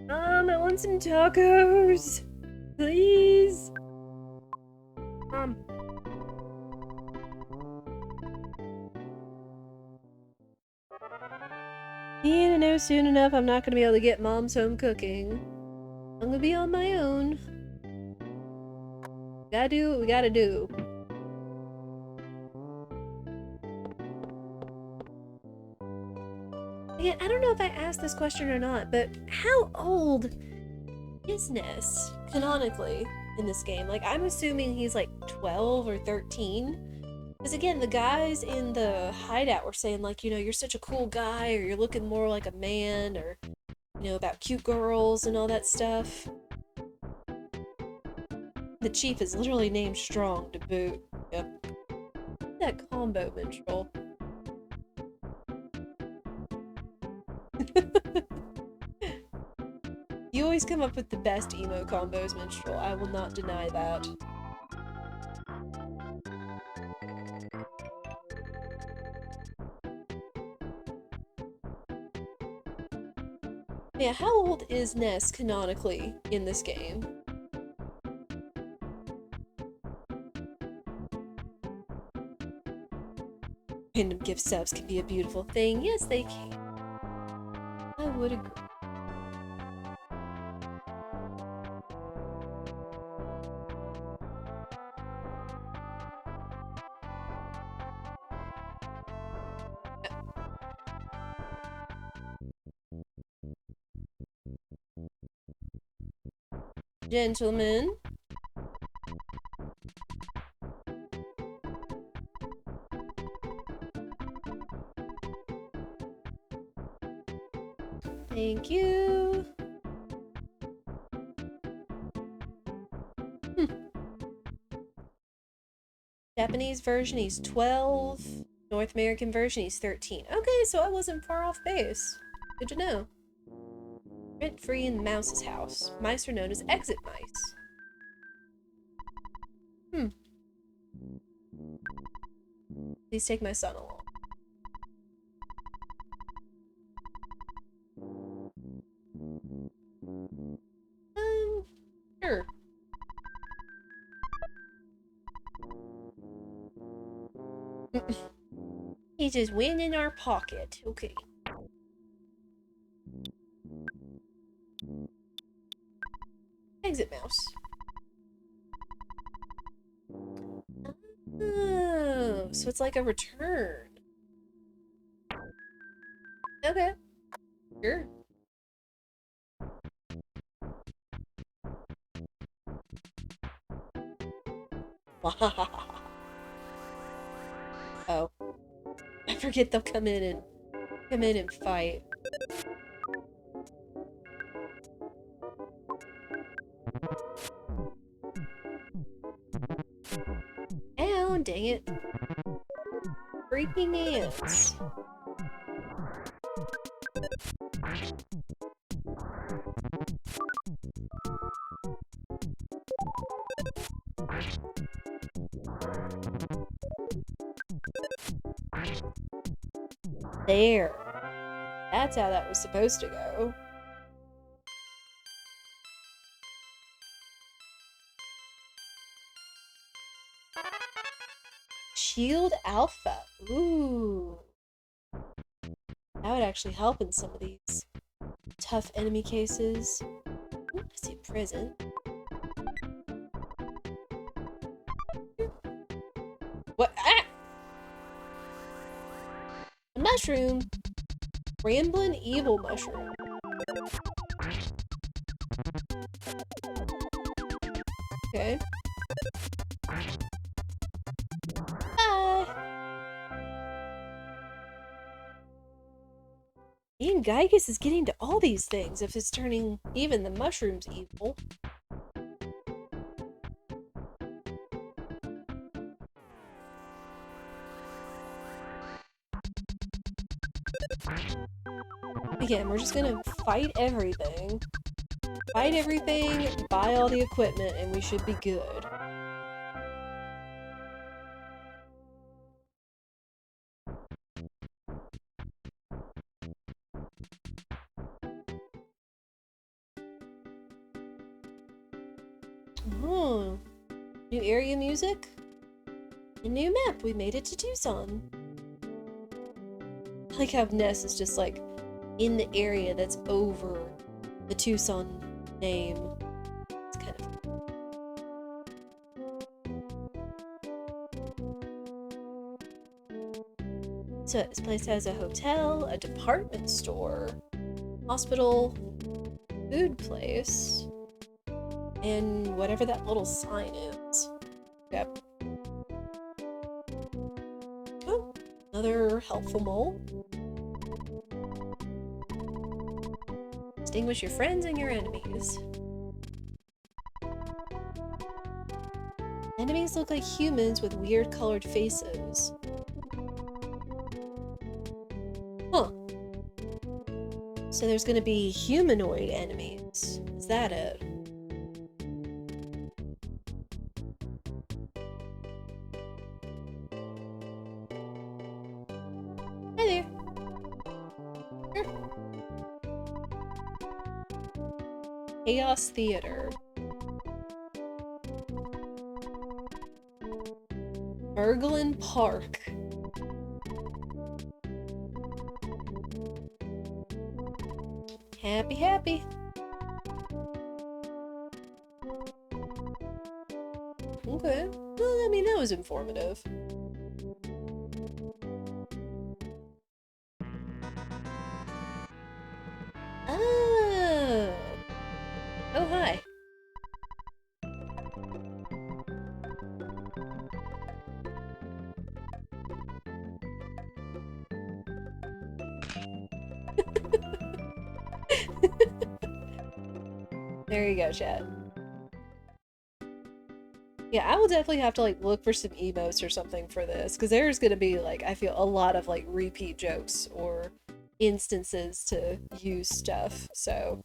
Mom, I want some tacos! Please! Mom. Yeah, I know soon enough I'm not gonna be able to get Mom's home cooking. I'm gonna be on my own. Gotta do what we gotta do. Yeah, I don't know if I asked this question or not, but how old is Ness, canonically, in this game? Like, I'm assuming he's like 12 or 13. Because again, the guys in the hideout were saying, like, you know, you're such a cool guy, or you're looking more like a man, or, you know, about cute girls and all that stuff. The chief is literally named Strong to boot. Yep. That combo minstrel. You always come up with the best emo combos, minstrel. I will not deny that. Yeah, how old is Ness canonically in this game? Random gift subs can be a beautiful thing. Yes, they can. I would agree. Gentlemen. Thank you. Japanese version, he's 12. North American version, he's 13. Okay, so I wasn't far off base. Good to know. Rent-free in the mouse's house. Mice are known as exit mice. Please take my son along. Sure. He just went in our pocket. Okay. Exit mouse. Oh, so it's like a return. Okay. Sure. Oh. I forget they'll come in and fight. Ow, dang it. Freaking ants. There. That's how that was supposed to go. Shield Alpha. Ooh. That would actually help in some of these tough enemy cases. Ooh, I see a prison. mushroom. Ramblin' evil mushroom. Okay. Bye! Ian Geigus is getting to all these things if it's turning even the mushrooms evil. Again, we're just gonna fight everything. Fight everything, buy all the equipment, and we should be good. Oh, new area music? A new map, we made it to Tucson. I like how Ness is just like in the area that's over the Tucson name. It's kind of... So this place has a hotel, a department store, hospital, food place, and whatever that little sign is. Yep. Oh, another helpful mole. Distinguish your friends and your enemies. Enemies look like humans with weird colored faces. Huh. So there's gonna be humanoid enemies. Is that it? Hi there. Sure. Chaos Theater. Berglin Park. Happy, happy. Okay. Well, I mean, that was informative. Oh. Oh, hi. There you go, chat. Yeah, I will definitely have to, like, look for some emotes or something for this, because there's gonna be, like, I feel a lot of, like, repeat jokes or instances to use stuff, so...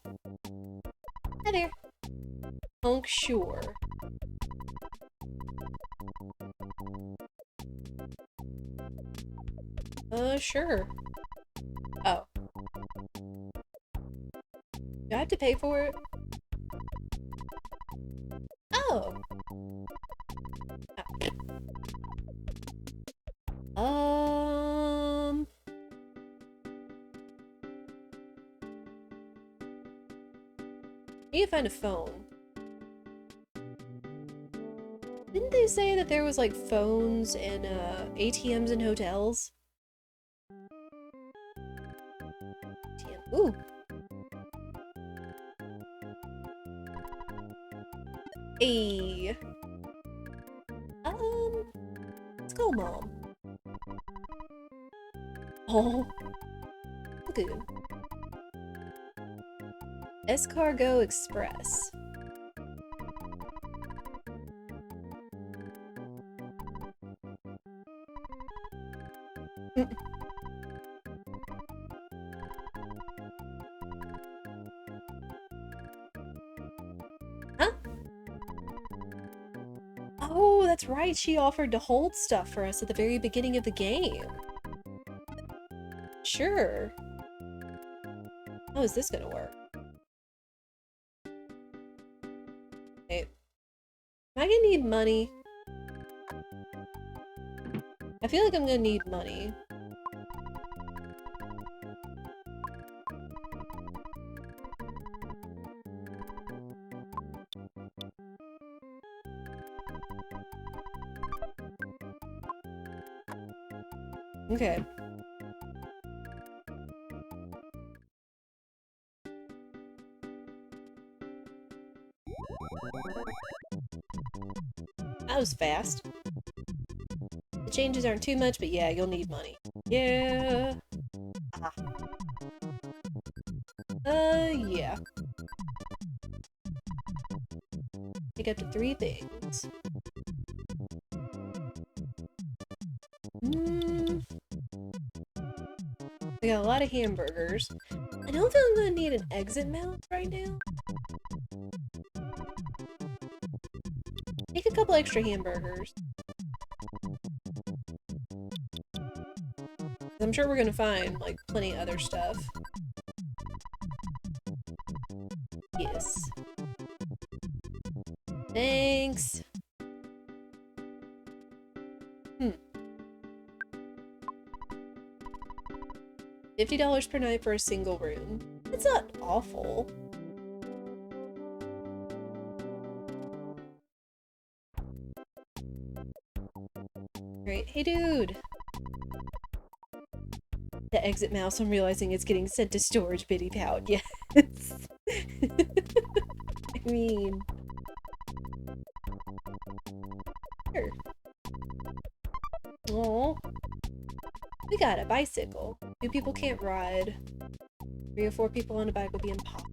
Hi there. Punk sure. Sure. Oh. Do I have to pay for it? Oh. I need to find a phone. Didn't they say that there was, like, phones and, ATMs in hotels? ATM. Ooh. Hey. Let's go, Mom. Oh. Look at him. Escargot Express. Huh? Oh, that's right. She offered to hold stuff for us at the very beginning of the game. Sure. How is this gonna work? Wait. Am I gonna need money? I feel like I'm gonna need money. Okay. That was fast. The changes aren't too much, but yeah, you'll need money. Yeah. Ah. Yeah. Pick up to 3 things. We got a lot of hamburgers. I don't think I'm gonna need an exit mount right now. Make a couple extra hamburgers. I'm sure we're gonna find, like, plenty of other stuff. Yes. Thanks. $50 per night for a single room. It's not awful. Great. Hey, dude! The exit mouse, I'm realizing it's getting sent to storage, bitty pout. Yes. I mean... Sure. Aww. We got a bicycle. 2 people can't ride. 3 or 4 people on a bike would be impossible.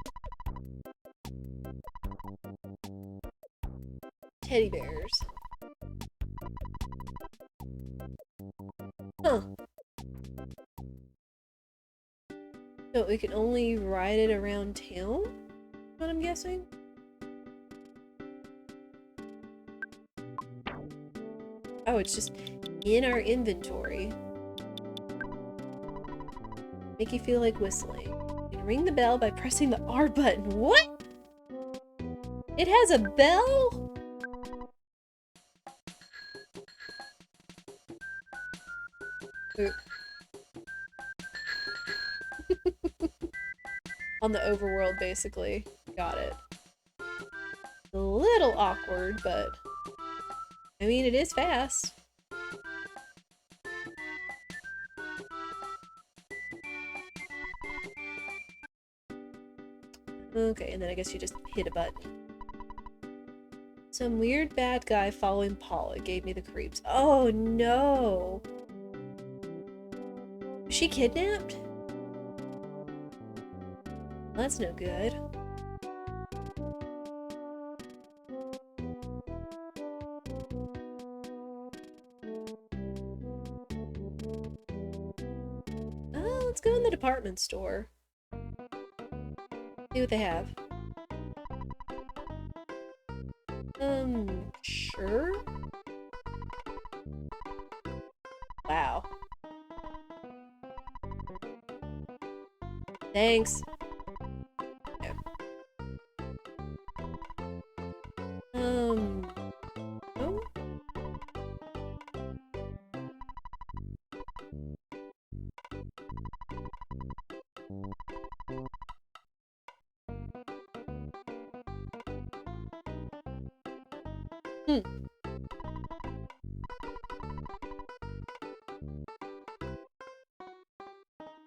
Teddy bears. Huh. So we can only ride it around town? What I'm guessing? Oh, it's just in our inventory. Make you feel like whistling. You can ring the bell by pressing the R button. What? It has a bell? On the overworld, basically. Got it. A little awkward, but... I mean, it is fast. Okay, and then I guess you just hit a button. Some weird bad guy following Paula gave me the creeps. Oh no! Was she kidnapped? Well, that's no good. Oh, let's go in the department store. See what they have. Sure? Wow. Thanks. Okay. Oh?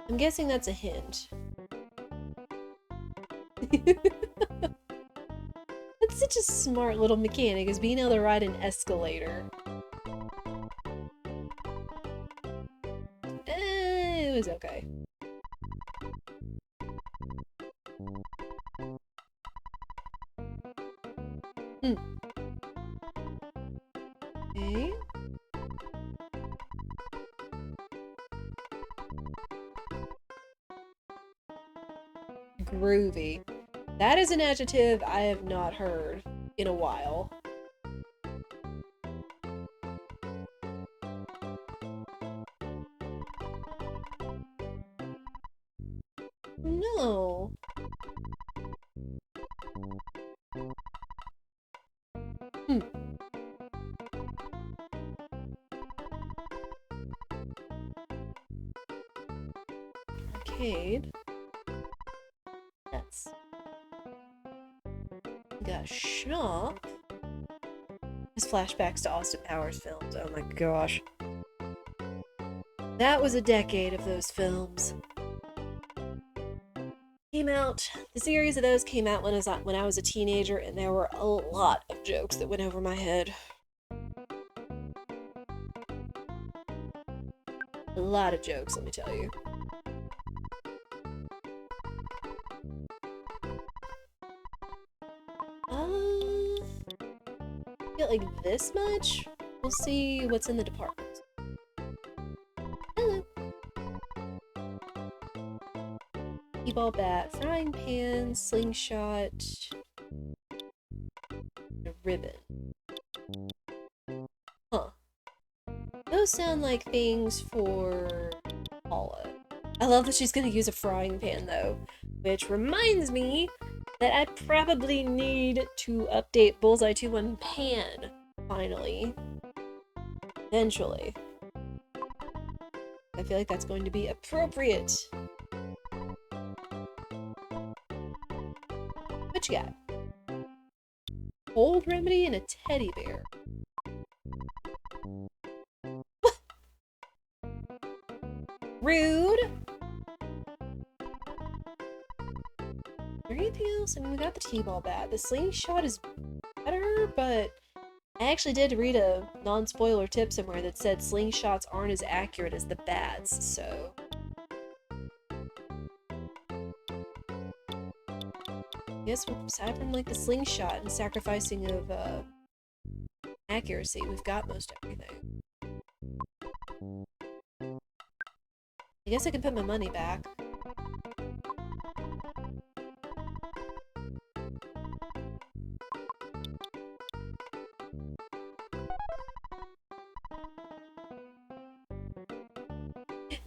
I'm guessing that's a hint. That's such a smart little mechanic, is being able to ride an escalator. It was okay. Okay. Groovy. That is an adjective I have not heard in a while. No. Arcade. That's... We got a shop. This flashbacks to Austin Powers films. Oh my gosh. That was a decade of those films. came out, the series of those came out when I was a teenager, and there were a lot of jokes that went over my head. A lot of jokes, let me tell you. I feel like this much? We'll see what's in the department. Hello. T-ball bat, frying pan, slingshot, a ribbon. Huh. Those sound like things for Paula. I love that she's gonna use a frying pan though, which reminds me that I probably need to update Bullseye 2-1 Pan, finally. Eventually. I feel like that's going to be appropriate. What you got? Cold remedy and a teddy bear. Rude! Is there anything else? I mean, we got the T-ball bat. The slingshot is better, but I actually did read a non-spoiler tip somewhere that said slingshots aren't as accurate as the bats, so... I guess aside from like the slingshot and sacrificing of accuracy, we've got most everything. I guess I can put my money back.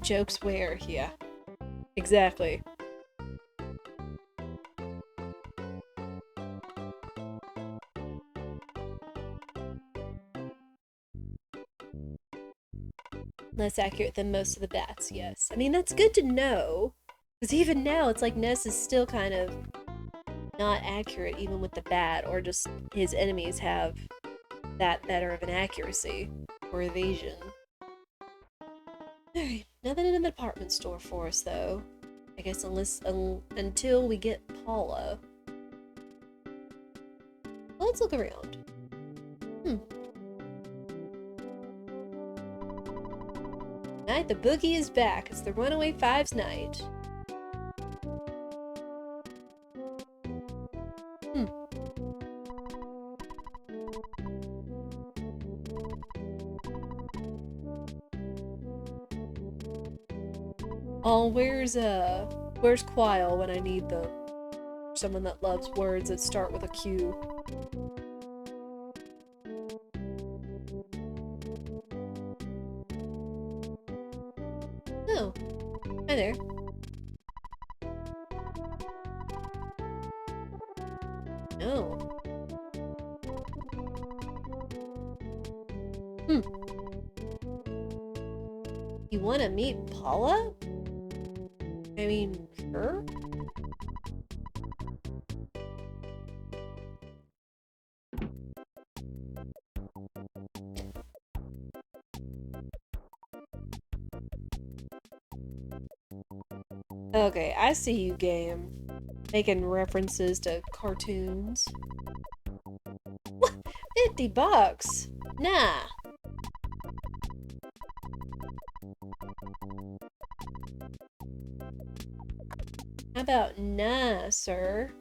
Jokes where? Yeah. Exactly. Less accurate than most of the bats, yes. I mean, that's good to know. Because even now, it's like Ness is still kind of not accurate even with the bat, or just his enemies have that better of an accuracy or evasion. Alright, nothing in the department store for us, though. I guess until we get Paula. Well, let's look around. Night, the boogie is back. It's the Runaway Fives night. Oh, where's Quile when I need someone that loves words that start with a Q? Oh, hi there. No. You want to meet Paula? I mean, sure. Okay, I see you, game. Making references to cartoons. What? $50? Nah. How about nah, sir?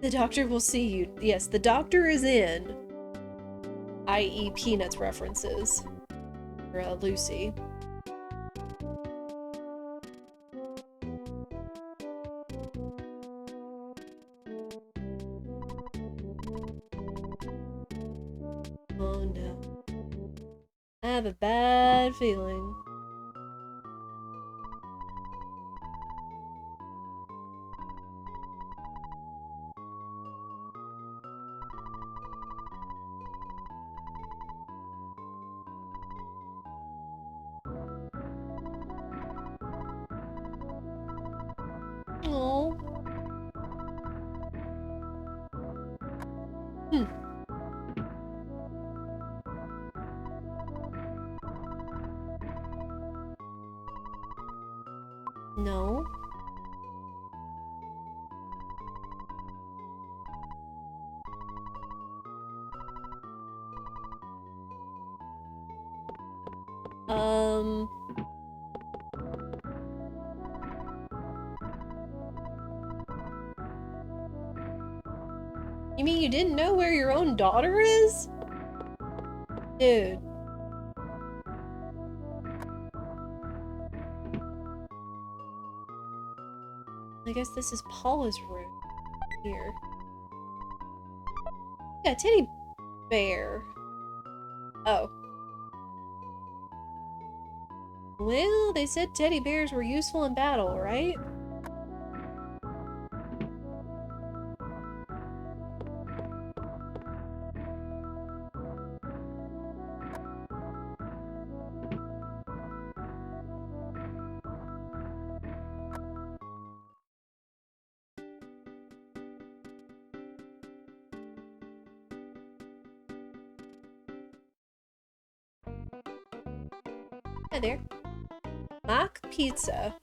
The doctor will see you. Yes, the doctor is in. I.e. Peanuts references. For Lucy. Oh no. I have a bad feeling. Oh. No. You mean you didn't know where your own daughter is? Dude. I guess this is Paula's room. Here. Yeah, teddy bear. Oh. Well, they said teddy bears were useful in battle, right? Hi there. Mock pizza.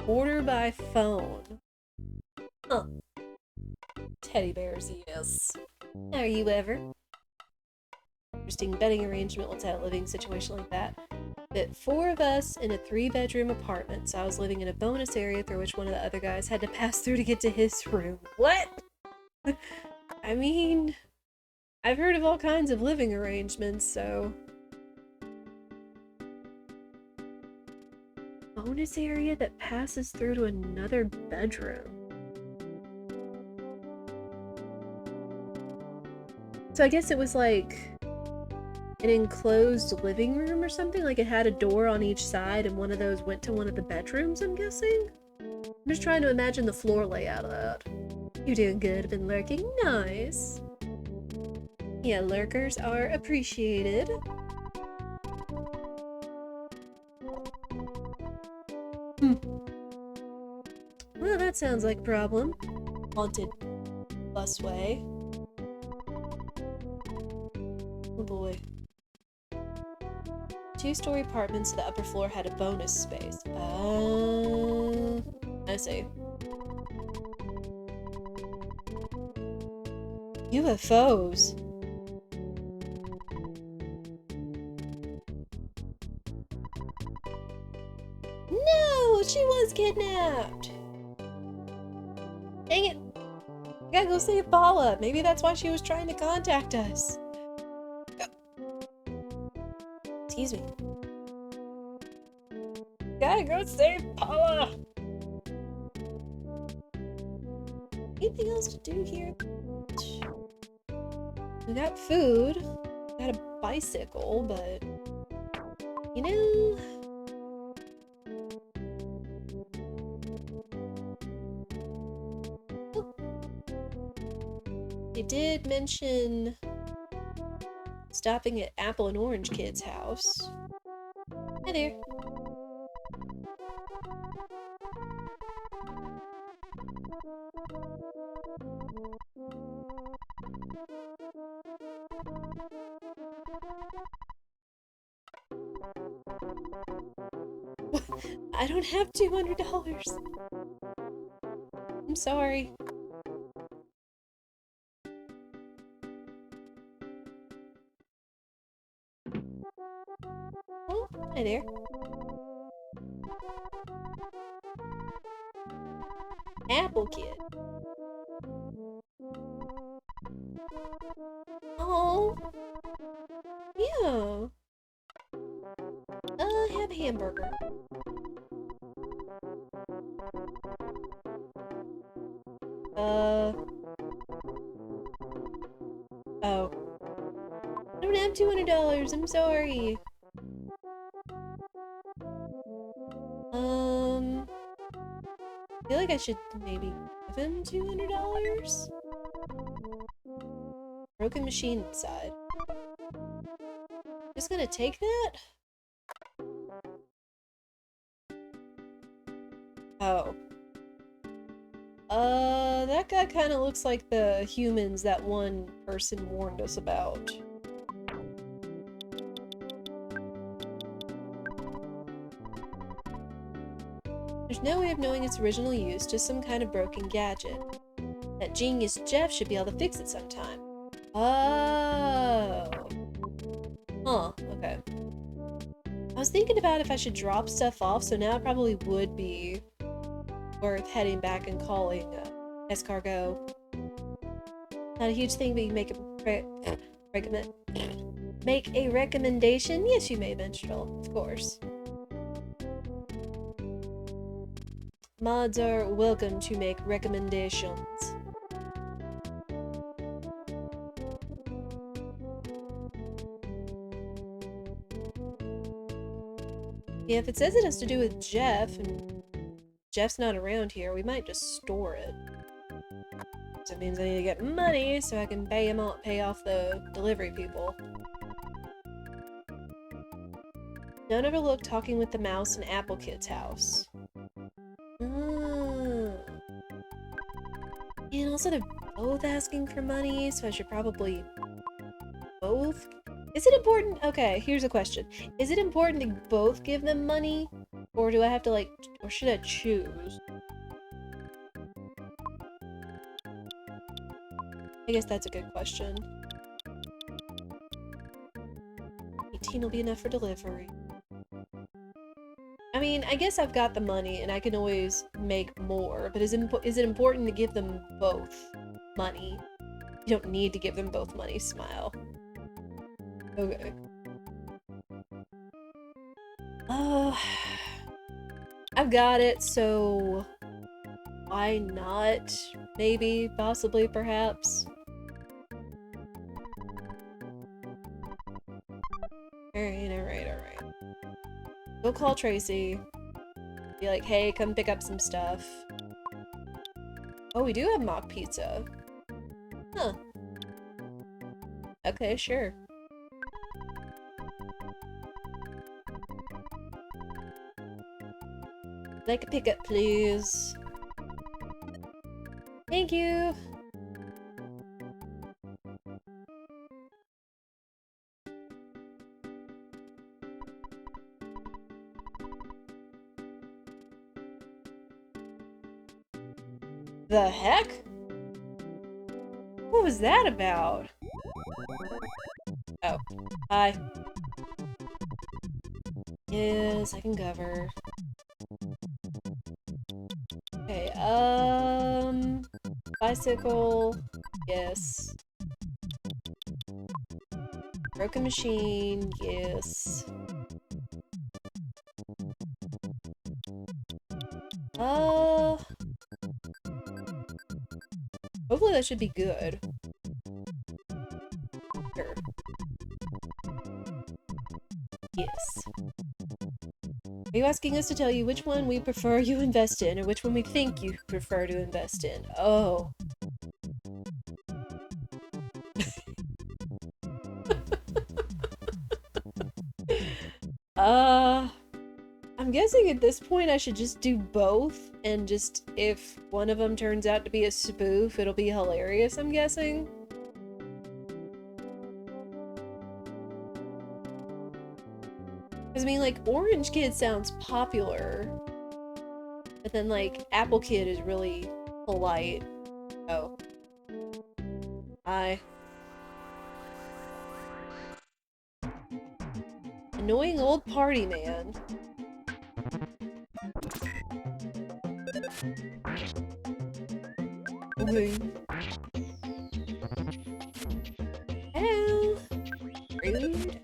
Order by phone. Huh. Teddy bears, yes. Are you ever? Interesting betting arrangement once I had a living situation like that. But 4 of us in a 3-bedroom apartment, so I was living in a bonus area through which one of the other guys had to pass through to get to his room. What? I mean, I've heard of all kinds of living arrangements, so... Bonus area that passes through to another bedroom. So I guess it was like an enclosed living room or something? Like it had a door on each side and one of those went to one of the bedrooms, I'm guessing? I'm just trying to imagine the floor layout of that. You're doing good, been lurking. Nice. Yeah, lurkers are appreciated. Well, that sounds like a problem. Haunted busway. Oh boy. 2-story apartments, the upper floor had a bonus space. I see. UFOs. No, she was kidnapped. Dang it. I gotta go save Paula. Maybe that's why she was trying to contact us. Excuse me. Gotta go save Paula! Anything else to do here? We got food. We got a bicycle, but... You know... Oh. They did mention... stopping at Apple and Orange Kid's house. Hi there. I don't have $200. I'm sorry. Oh, hi there. Apple Kid. Oh. Yeah. Have a hamburger. Oh. I don't have $200, I'm sorry. I feel like I should maybe give him $200? Broken machine inside. Just gonna take that? Oh. That guy kind of looks like the humans that one person warned us about. There's no way of knowing its original use, just some kind of broken gadget. That genius Jeff should be able to fix it sometime. Oh. Huh, okay. I was thinking about if I should drop stuff off, so now it probably would be worth heading back and calling escargot. Not a huge thing, but you make make a recommendation? Yes, you may, Minstrel, of course. Mods are welcome to make recommendations. Yeah, if it says it has to do with Jeff, and Jeff's not around here, we might just store it. So it means I need to get money so I can pay off the delivery people. Don't overlook talking with the mouse in Apple Kid's house. And also they're both asking for money, so I should probably both. Is it important? Okay, here's a question. Is it important to both give them money? Or do I have to, like, or should I choose? I guess that's a good question. 18 will be enough for delivery. I mean, I guess I've got the money and I can always make more, but is it important to give them both money? You don't need to give them both money, smile. Okay. I've got it, so why not? Maybe, possibly, perhaps. Alright. Go call Tracy. Be like, hey, come pick up some stuff. Oh, we do have mock pizza. Huh. Okay, sure. Like a pickup, please. Thank you. The heck? What was that about? Oh, hi. Yes, I can cover. Okay, bicycle, yes. Broken machine, yes. Hopefully that should be good. Sure. Yes. Are you asking us to tell you which one we prefer you invest in, or which one we think you prefer to invest in? Oh. I'm guessing at this point I should just do both, and just, if one of them turns out to be a spoof, it'll be hilarious, I'm guessing? Because, I mean, like, Orange Kid sounds popular, but then, like, Apple Kid is really polite. Oh. Hi. Annoying old party man. Okay. Hello. Rude.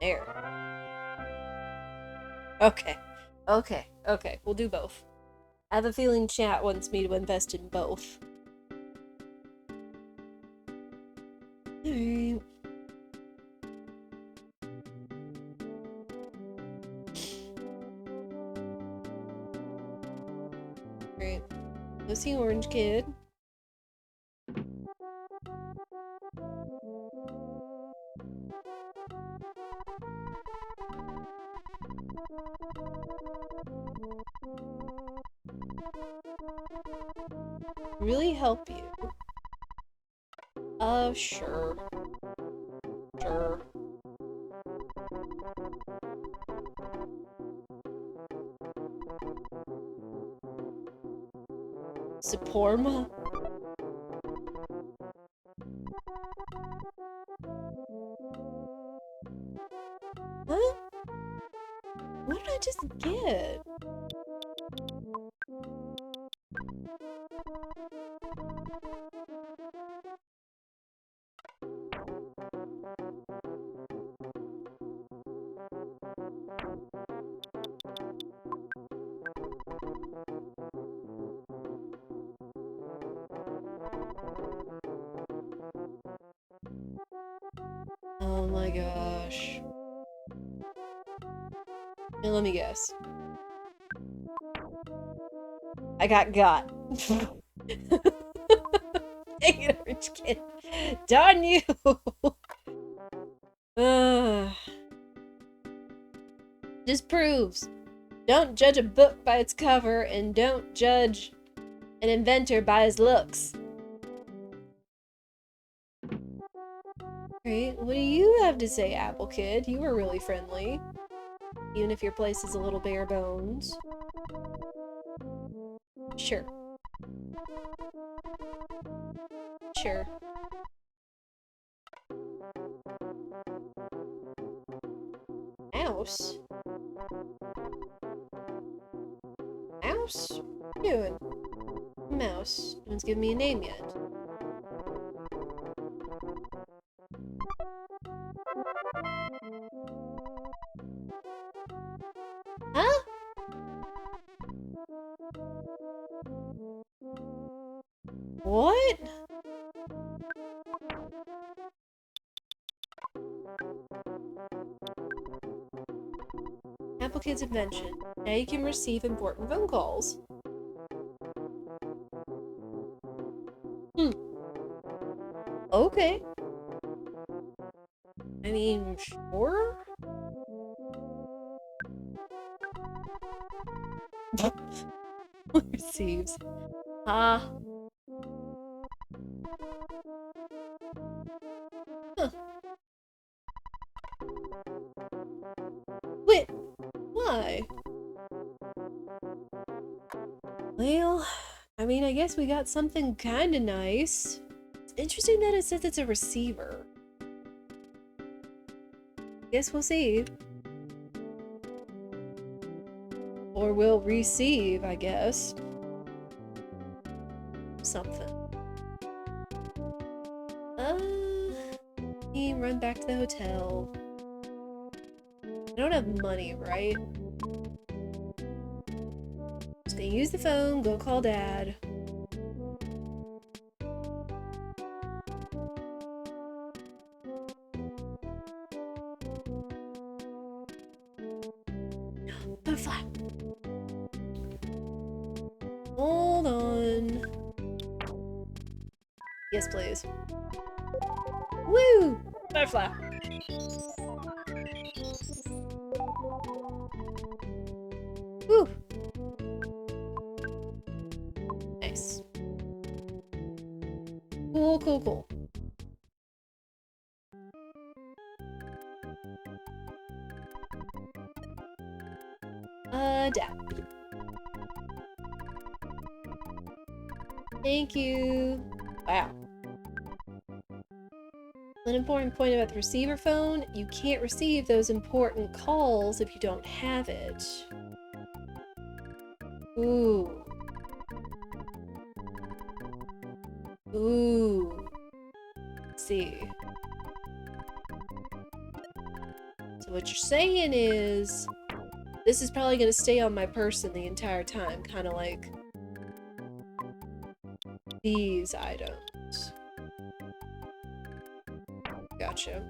There. Okay. Okay. We'll do both. I have a feeling chat wants me to invest in both. Alright. Alright. Go see Orange Kid. Really help you? Sure. Sure. Supporma? Huh? What did I just get? Oh my gosh. Now let me guess. I got. Dang it, Rich Kid. Darn you! This proves, don't judge a book by its cover and don't judge an inventor by his looks. Great, what do you have to say, Apple Kid? You were really friendly. Even if your place is a little bare bones. Sure. Sure. Mouse? Mouse? What are you doing? Mouse. No one's given me a name yet. Huh? What? Apple Kid's invention. Now you can receive important phone calls. Okay. I mean, sure? Receives. Huh. Wait, why? Well, I mean, I guess we got something kinda nice. It's interesting that it says it's a receiver. Guess we'll see. Or we'll receive, I guess. Something. Run back to the hotel. I don't have money, right? Just gonna use the phone, go call Dad. Butterfly. Hold on. Yes, please. Woo! Butterfly. Woo! Nice. Cool, cool, cool. Dad. Thank you. Wow. An important point about the receiver phone, you can't receive those important calls if you don't have it. Ooh. Ooh. Let's see. So what you're saying is, this is probably going to stay on my person the entire time, kind of like these items. Gotcha.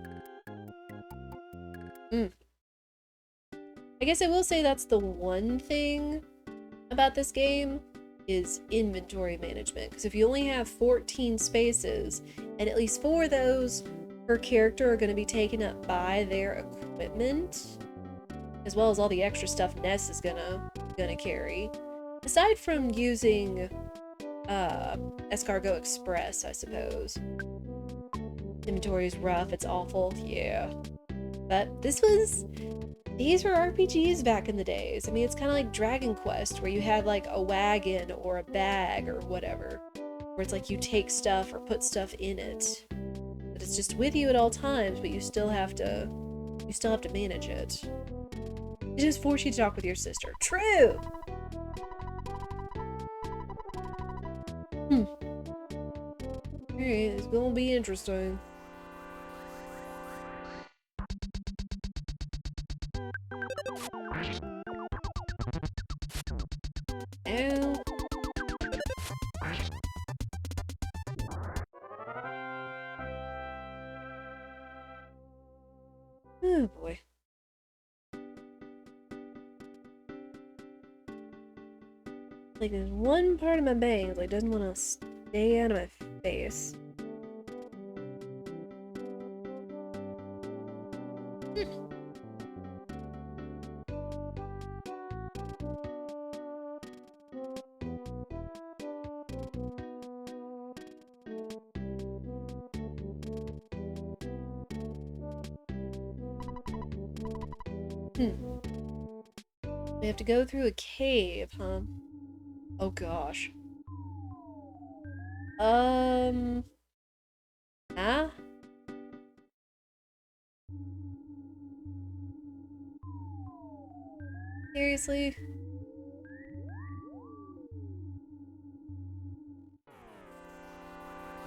I guess I will say that's the one thing about this game is inventory management, because if you only have 14 spaces and at least 4 of those per character are going to be taken up by their equipment, as well as all the extra stuff Ness is gonna carry. Aside from using Escargot Express, I suppose. Inventory is rough, it's awful, yeah. But these were RPGs back in the days. I mean, it's kind of like Dragon Quest, where you had like a wagon or a bag or whatever, where it's like you take stuff or put stuff in it. But it's just with you at all times, but you still have to manage it. It just force you to talk with your sister. True! Alright, it's gonna be interesting. Ow. Oh boy. Like, there's one part of my bangs that doesn't want to stay out of my face. We have to go through a cave, huh? Oh gosh. Huh? Seriously?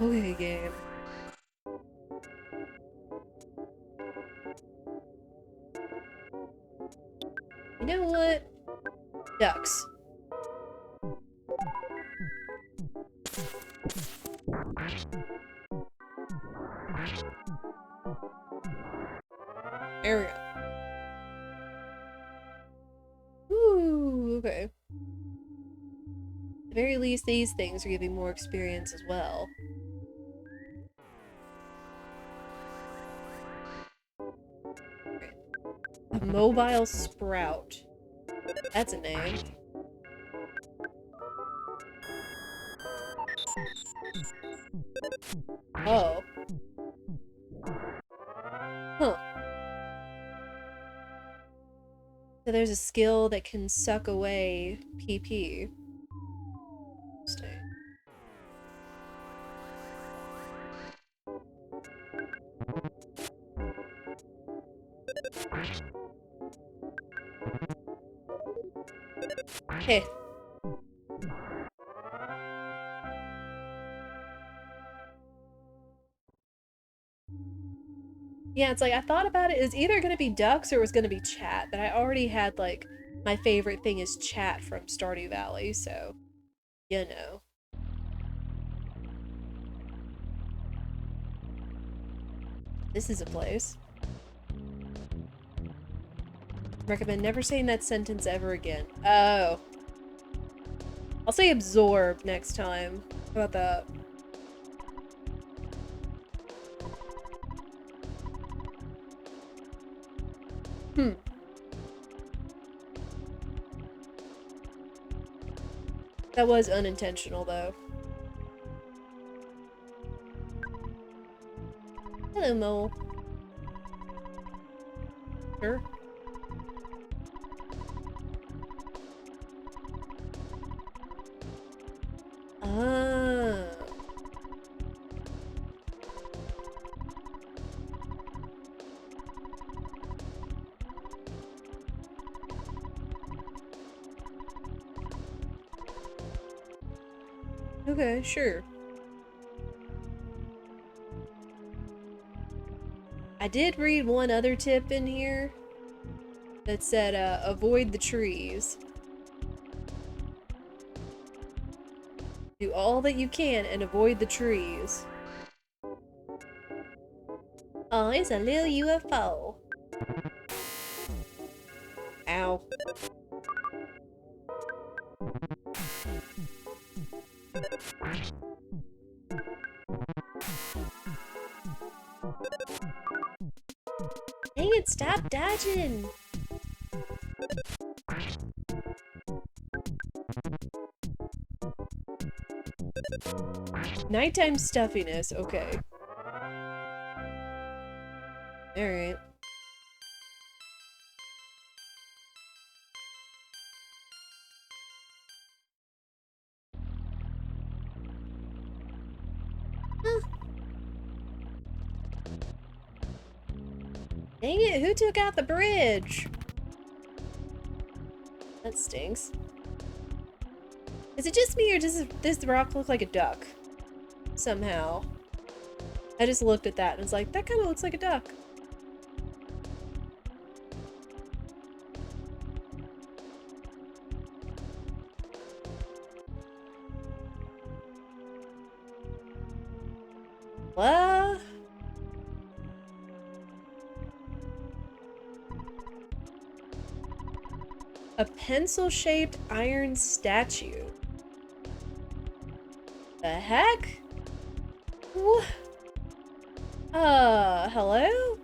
Okay, game. You know what? Ducks. There we go. Ooh, okay. At the very least, these things are giving more experience as well. A mobile sprout. That's a name. Oh. Huh. So there's a skill that can suck away PP. Interesting. Hey. Yeah, it's like, I thought about it. It was either going to be ducks or it was going to be chat, but I already had, like, my favorite thing is chat from Stardew Valley, so, you know. This is a place. Recommend never saying that sentence ever again. Oh. I'll say absorb next time. How about that? That was unintentional, though. Hello, mole. Sure. Ah. Okay, sure. I did read one other tip in here that said, avoid the trees. Do all that you can and avoid the trees. Oh, it's a little UFO. Ow. Dang it, stop dodging! Nighttime stuffiness, okay. Alright. Dang it, who took out the bridge? That stinks. Is it just me or does this rock look like a duck? Somehow. I just looked at that and was like, that kind of looks like a duck. What? A pencil-shaped iron statue. The heck? What? Hello?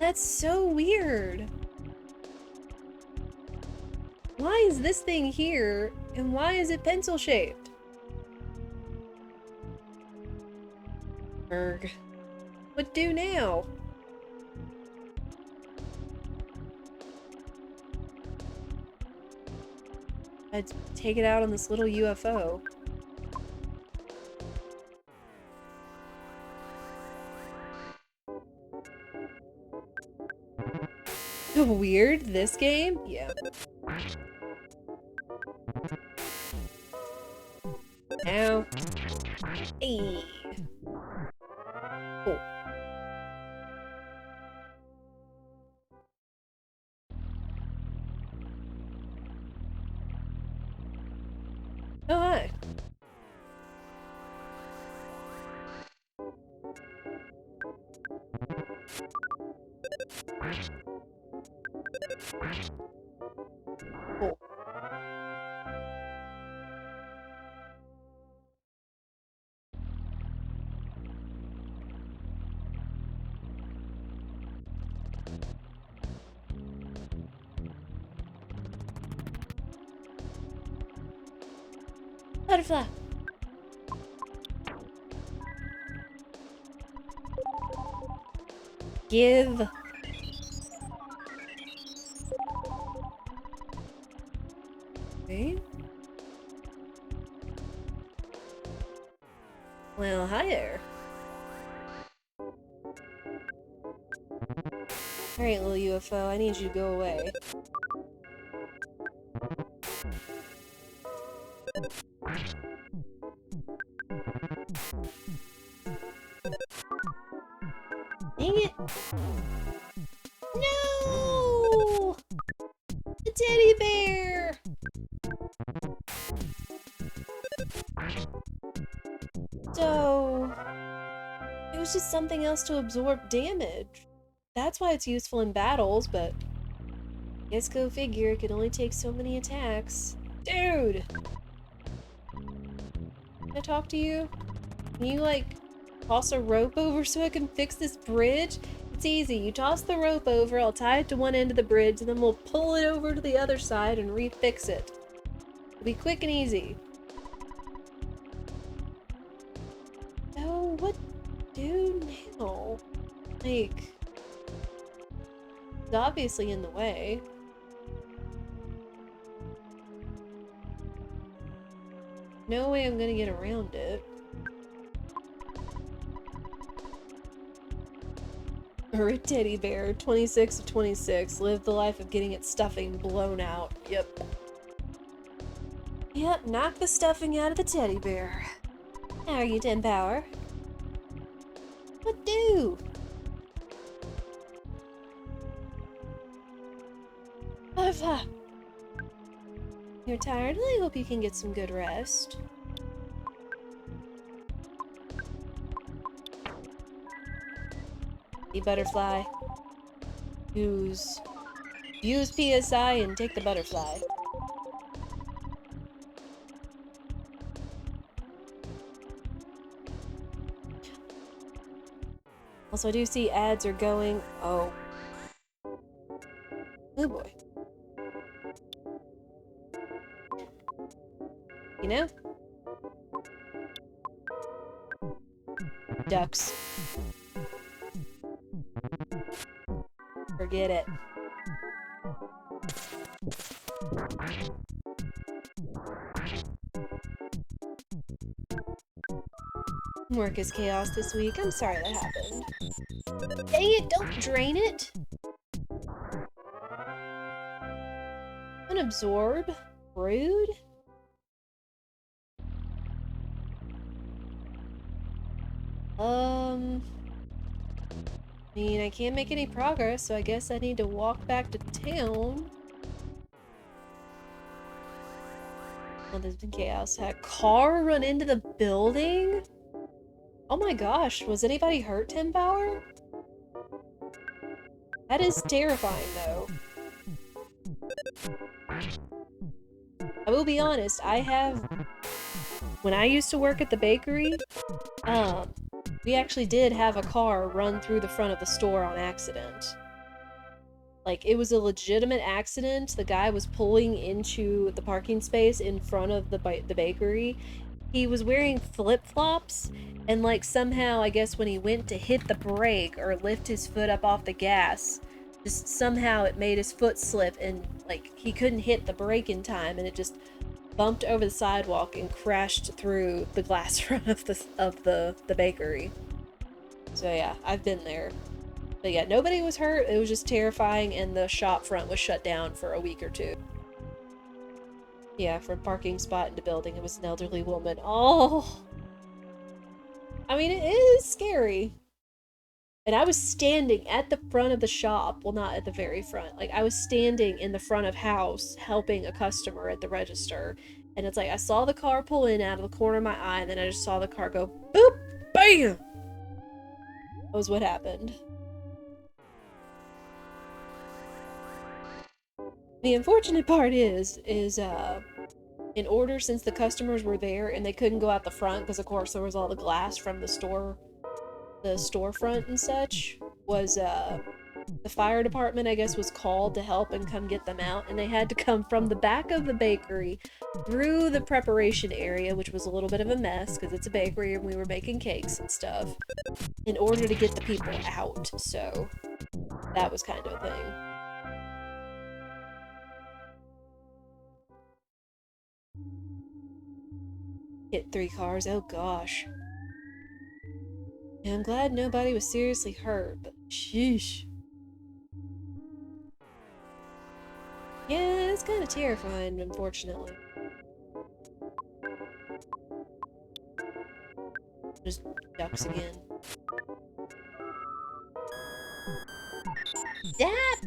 That's so weird. Why is this thing here, and why is it pencil-shaped? Erg. What do now? I'd take it out on this little UFO. Weird, this game? Yeah. Ow. Hey. Cool. Oh, hi. Cool. Butterfly. Give. Okay. Well, hi there. Alright, little UFO, I need you to go away. Dang it! No! The teddy bear! So... it was just something else to absorb damage. That's why it's useful in battles, but... guess go figure, it can only take so many attacks. Dude! Can I talk to you? Can you, like, toss a rope over so I can fix this bridge? It's easy. You toss the rope over, I'll tie it to one end of the bridge, and then we'll pull it over to the other side and refix it. It'll be quick and easy. Oh, what do now? Like, it's obviously in the way. No way I'm gonna get around it. Or a teddy bear, 26 of 26, lived the life of getting its stuffing blown out. Yep. Yep, knock the stuffing out of the teddy bear. How are you, 10 power? What do? Butterfly! You're tired? I hope you can get some good rest. The butterfly. Use PSI and take the butterfly. Also, I do see ads are going. Oh. Oh boy. You know? Ducks. Forget it. Work is chaos this week. I'm sorry that happened. Dang it, don't drain it! Unabsorb? Rude? I mean, I can't make any progress, so I guess I need to walk back to town. Oh, there's been chaos. Had a car run into the building? Oh my gosh, was anybody hurt, Tim Bauer? That is terrifying, though. I will be honest, when I used to work at the bakery, we actually did have a car run through the front of the store on accident. Like, it was a legitimate accident. The guy was pulling into the parking space in front of the bakery. He was wearing flip-flops, and like somehow, I guess when he went to hit the brake or lift his foot up off the gas, just somehow it made his foot slip, and like he couldn't hit the brake in time, and it just bumped over the sidewalk and crashed through the glass front of the bakery. So yeah, I've been there. But yeah, nobody was hurt. It was just terrifying, and the shop front was shut down for a week or two. Yeah, from parking spot into building, it was an elderly woman. Oh! I mean, it is scary. And I was standing at the front of the shop. Well, not at the very front. Like, I was standing in the front of house helping a customer at the register. And it's like, I saw the car pull in out of the corner of my eye, and then I just saw the car go boop! BAM! That was what happened. The unfortunate part is in order, since the customers were there and they couldn't go out the front because of course there was all the glass from the storefront and such, was the fire department, I guess, was called to help and come get them out, and they had to come from the back of the bakery through the preparation area, which was a little bit of a mess because it's a bakery and we were making cakes and stuff, in order to get the people out. So that was kind of a thing. Hit 3 cars, oh gosh. Yeah, I'm glad nobody was seriously hurt, but sheesh. Yeah, it's kind of terrifying, unfortunately. Just ducks again. Dap!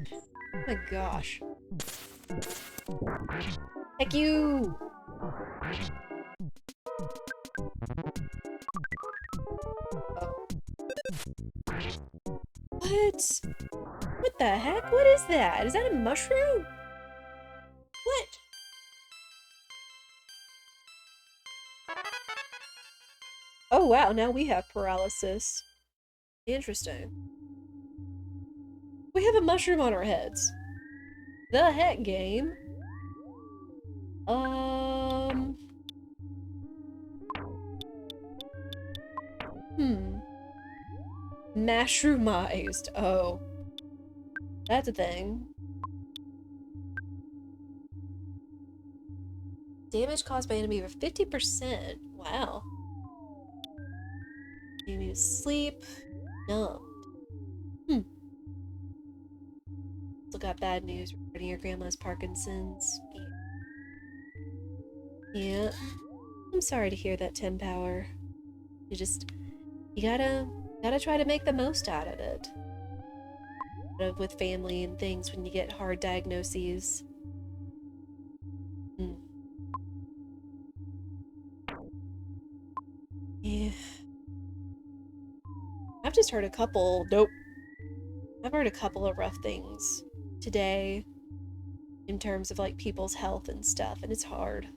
Oh my gosh. Heck you! What? What the heck? What is that? Is that a mushroom? What? Oh wow, now we have paralysis. Interesting. We have a mushroom on our heads. The heck, game? Mushroomized. Oh. That's a thing. Damage caused by enemy over 50%. Wow. You need to sleep. Numbed. Still got bad news regarding your grandma's Parkinson's. Yeah. I'm sorry to hear that, Tim Power. You gotta try to make the most out of it. With family and things when you get hard diagnoses. Yeah. I've just heard a couple. Nope. I've heard a couple of rough things today in terms of like people's health and stuff, and it's hard.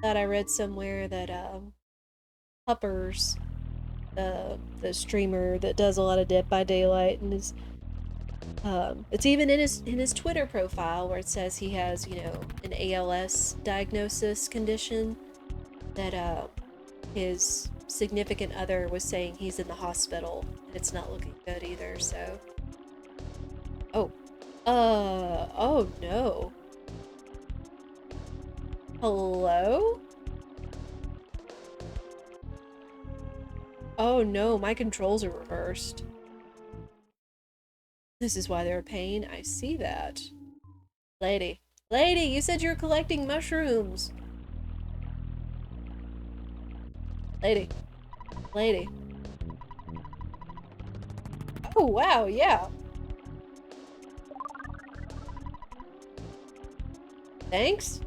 Thought I read somewhere that Puppers, the streamer that does a lot of Dead by Daylight, and is it's even in his Twitter profile where it says he has, you know, an ALS diagnosis condition, that his significant other was saying he's in the hospital, and it's not looking good either, so... Oh. Oh no. Hello? Oh no, my controls are reversed. This is why they're a pain. I see that. Lady. Lady, you said you're collecting mushrooms. Lady. Lady. Oh, wow, yeah. Thanks.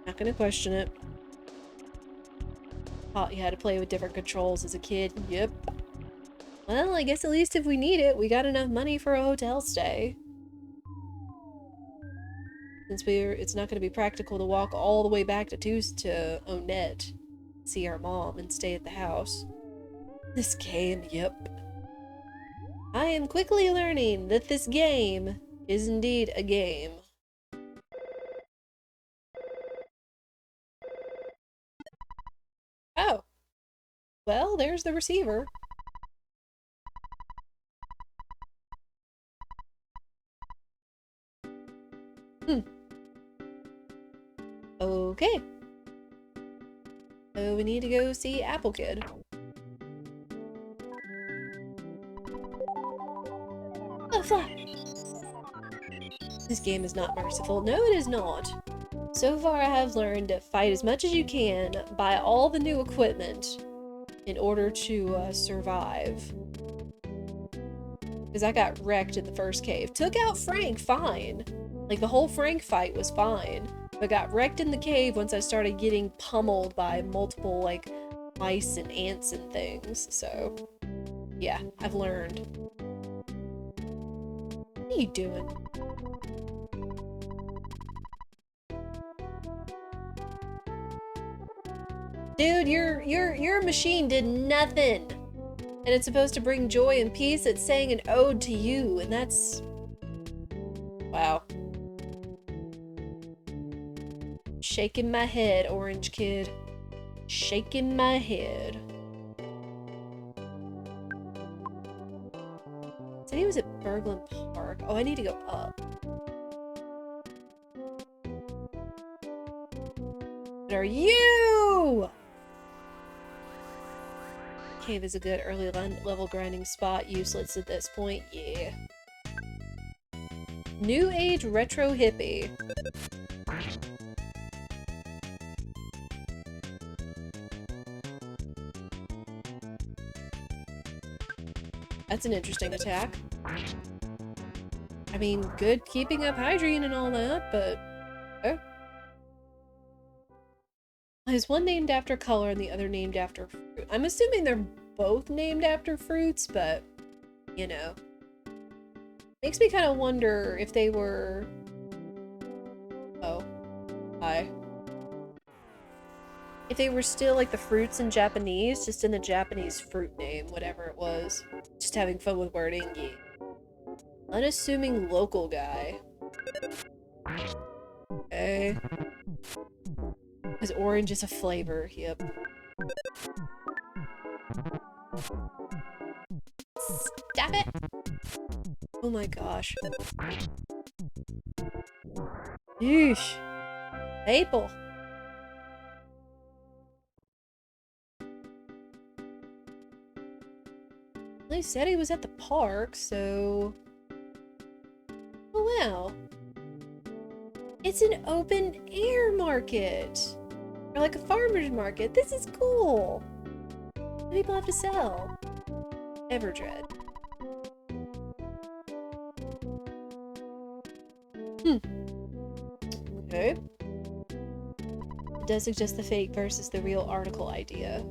Not gonna question it. Thought you had to play with different controls as a kid. Yep. Well, I guess at least if we need it, we got enough money for a hotel stay. Since it's not gonna be practical to walk all the way back to Onett, see our mom, and stay at the house. This game, yep. I am quickly learning that this game is indeed a game. Oh. Well, there's the receiver. Okay. So we need to go see Apple Kid. Oh, fuck! This game is not merciful. No, it is not. So far I have learned to fight as much as you can, buy all the new equipment in order to survive. Because I got wrecked in the first cave. Took out Frank, fine. Like, the whole Frank fight was fine. But got wrecked in the cave once I started getting pummeled by multiple, like, mice and ants and things. So, yeah, I've learned. What are you doing? Dude, your machine did nothing. And it's supposed to bring joy and peace. It's saying an ode to you, and that's... Wow. Shaking my head, Orange Kid. Shaking my head. Said he was at Berglund Park. Oh, I need to go up. What are you? Cave is a good early level grinding spot. Useless at this point. Yeah. New Age Retro Hippie. That's an interesting attack. I mean, good keeping up hygiene and all that, but... Oh. Is one named after color and the other named after fruit? I'm assuming they're both named after fruits, but, you know. Makes me kind of wonder if they were... Oh. Hi. If they were still like the fruits in Japanese, just in the Japanese fruit name, whatever it was. Just having fun with wording, yeah. Unassuming local guy. Okay. Because orange is a flavor, yep. Stop it! Oh my gosh. Yeesh. Maple. They said he was at the park, so... Oh wow. It's an open air market! Or like a farmer's market. This is cool! What do people have to sell? Everdread. Okay. It does suggest the fake versus the real article idea.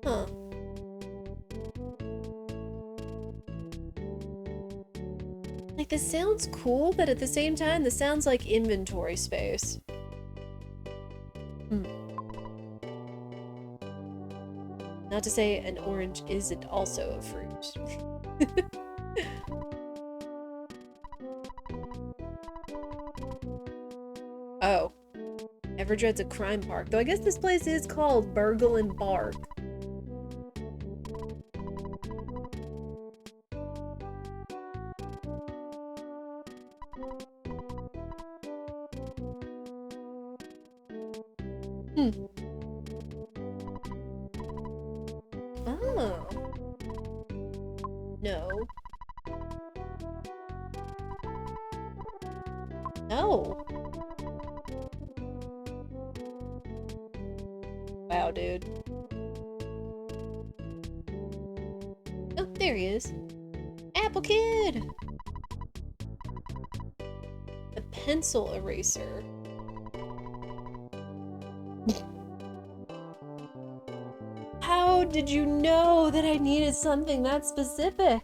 Huh. Like, this sounds cool, but at the same time, this sounds like inventory space. Not to say an orange isn't also a fruit. Oh. Everdread's a crime park. Though I guess this place is called Burgle and Bark. Oh. No. No. Wow, dude. Oh, there he is. Apple Kid! A pencil eraser. How did you know that I needed something that specific?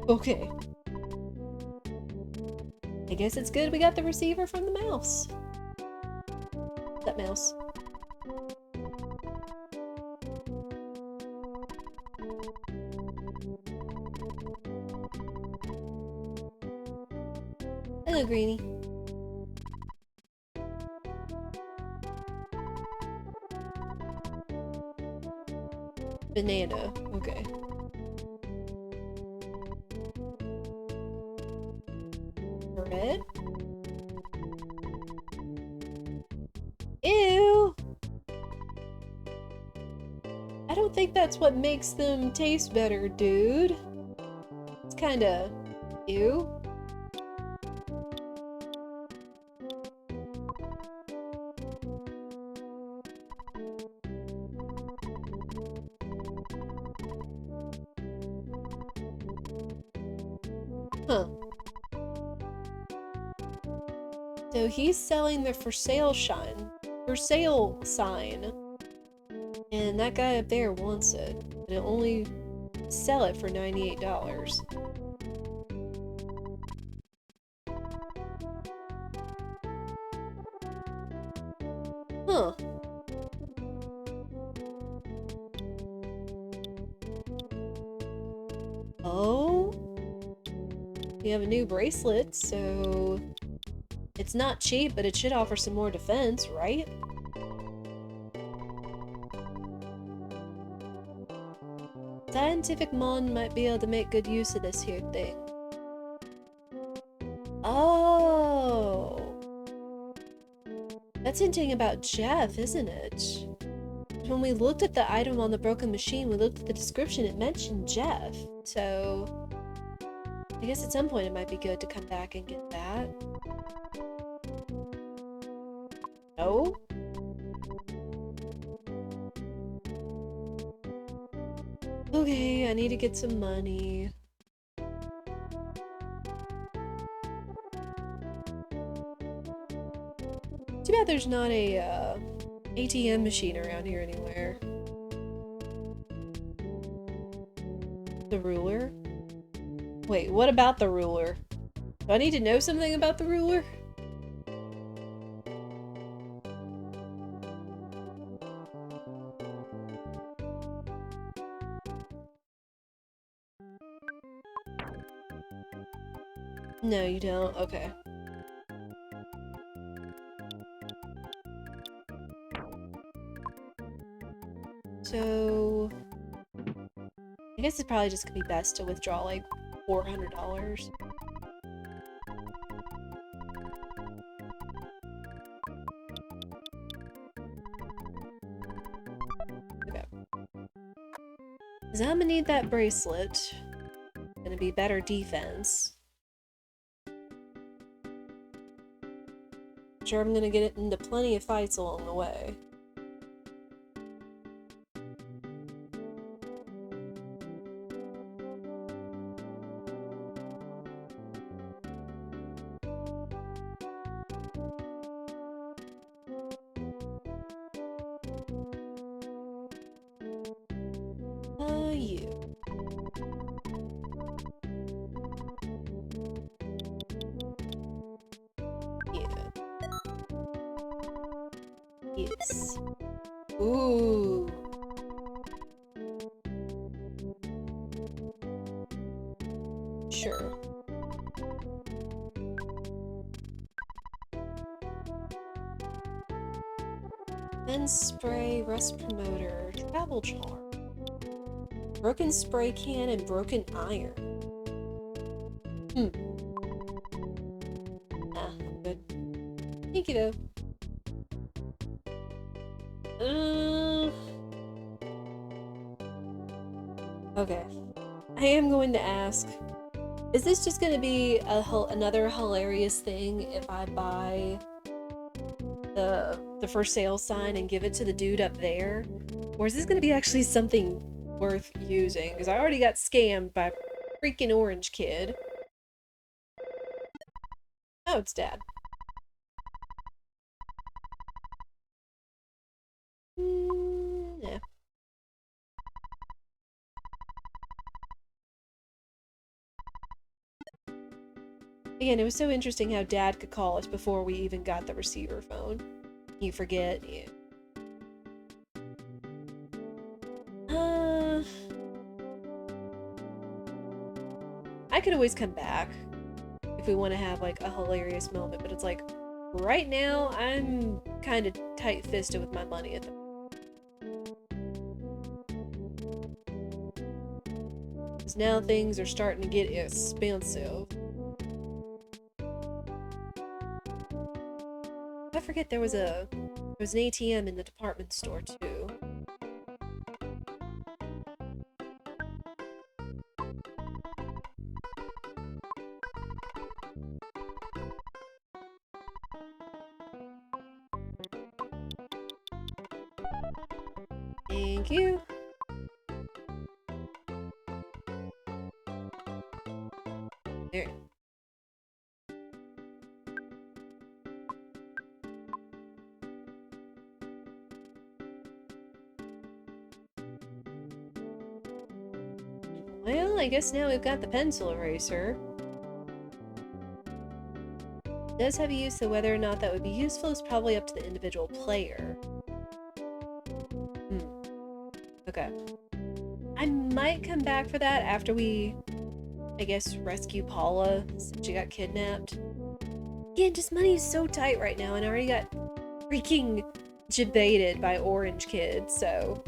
Okay. I guess it's good we got the receiver from the mouse. That mouse. Hello, Greenie. Banana. Okay. Bread? Ew! I don't think that's what makes them taste better, dude. It's kinda... ew. Huh. So he's selling the for sale sign, and that guy up there wants it, and he'll only sell it for $98. Huh. Oh? We have a new bracelet, so it's not cheap, but it should offer some more defense, right? Scientific Mon might be able to make good use of this here thing. Oh! That's hinting about Jeff, isn't it? When we looked at the item on the broken machine, we looked at the description, it mentioned Jeff. So I guess at some point it might be good to come back and get that. No? Okay, I need to get some money. Too bad there's not a ATM machine around here anywhere. The ruler? Wait, what about the ruler? Do I need to know something about the ruler? No, you don't? Okay. So... I guess it's probably just gonna be best to withdraw like $400. Okay. Because I'm gonna need that bracelet. Gonna be better defense. Sure, I'm gonna get it into plenty of fights along the way. Yes. Ooh. Sure. Then spray, rust promoter, travel charm. Broken spray can and broken iron. Ah, I'm good. Thank you though. Okay. I am going to ask, is this just going to be another hilarious thing if I buy the for sale sign and give it to the dude up there? Or is this going to be actually something worth using? Because I already got scammed by a freaking orange kid. Oh, it's Dad. Yeah. Again, it was so interesting how Dad could call us before we even got the receiver phone. You forget. Yeah. I could always come back if we want to have like a hilarious moment, but it's like right now I'm kind of tight-fisted with my money at the moment. Because now things are starting to get expensive. I forget there was an ATM in the department store too. Thank you. There. Well, I guess now we've got the pencil eraser. It does have a use, so whether or not that would be useful is probably up to the individual player. Okay. I might come back for that after we, I guess, rescue Paula since she got kidnapped. Again, just money is so tight right now, and I already got freaking jebaited by orange kids, so...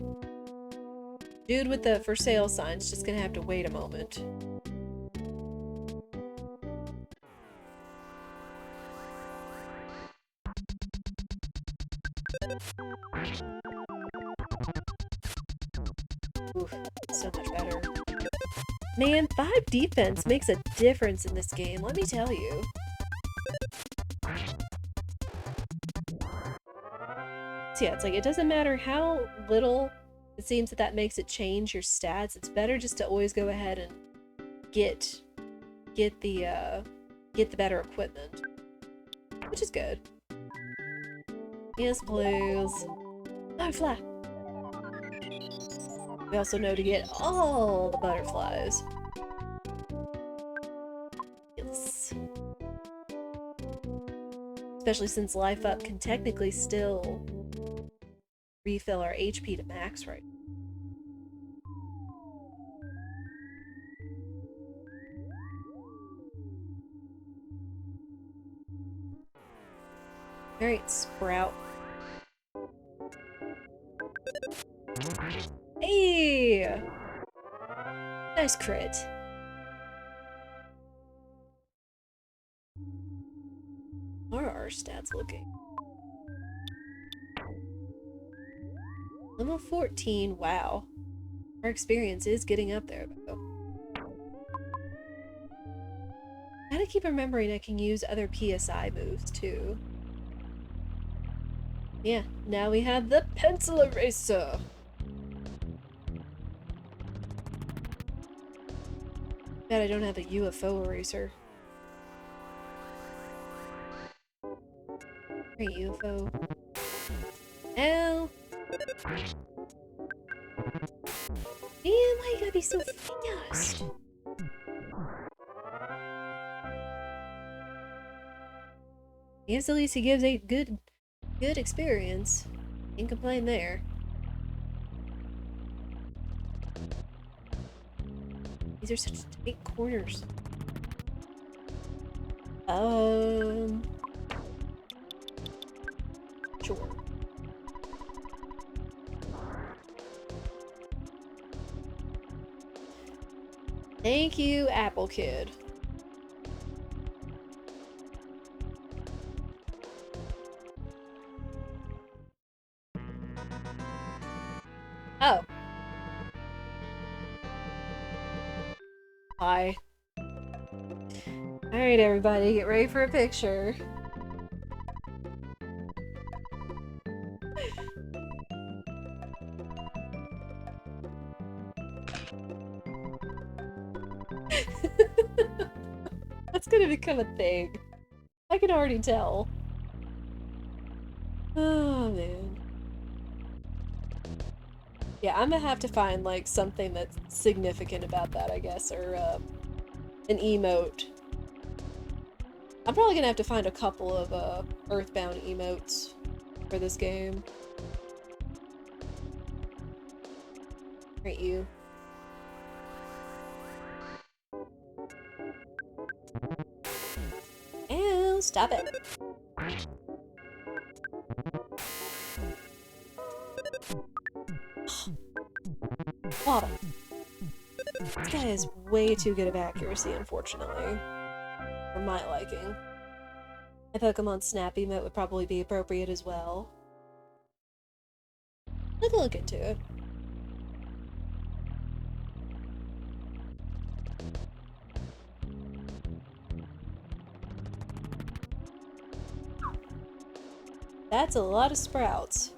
Dude with the for sale sign's just gonna have to wait a moment. Oof, so much better. Man, 5 defense makes a difference in this game, let me tell you. So yeah, it's like, it doesn't matter how little it seems that makes it change your stats. It's better just to always go ahead and get the better equipment, which is good. Yes, please. Butterfly. We also know to get all the butterflies. Yes. Especially since Life Up can technically still refill our HP to max right now. Alright, Sprout. Hey! Nice crit. How are our stats looking? Level 14, wow. Our experience is getting up there, though. Gotta keep remembering I can use other PSI moves, too. Yeah, now we have the pencil eraser! Bet I don't have a UFO eraser. Great UFO. Ow! Man, why you gotta be so fast? Yes, at least he gives a good experience. Can't complain there. These are such tight corners. Sure. Thank you, Apple Kid. Oh. Hi. Alright, everybody, get ready for a picture. That's gonna become a thing. I can already tell. Oh, man. Yeah, I'm gonna have to find, like, something that's significant about that, I guess, or, an emote. I'm probably gonna have to find a couple of, EarthBound emotes for this game. Right, you. Ew, stop it. Water. This guy is way too good of accuracy, unfortunately. For my liking. A Pokemon Snap emote would probably be appropriate as well. I can look into it. That's a lot of sprouts.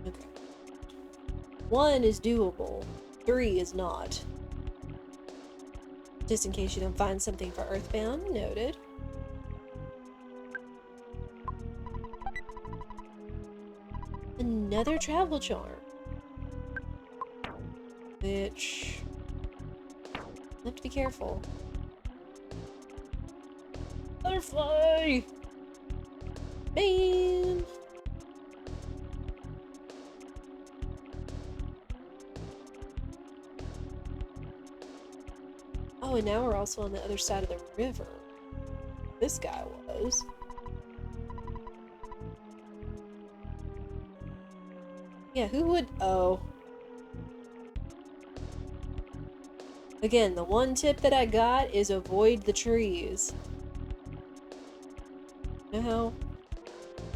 Okay. 1 is doable. 3 is not. Just in case you don't find something for EarthBound, noted. Another travel charm. Which... I have to be careful. Butterfly! Man! Oh, and now we're also on the other side of the river. This guy was. Yeah, who would... Oh. Again, the one tip that I got is avoid the trees. You know how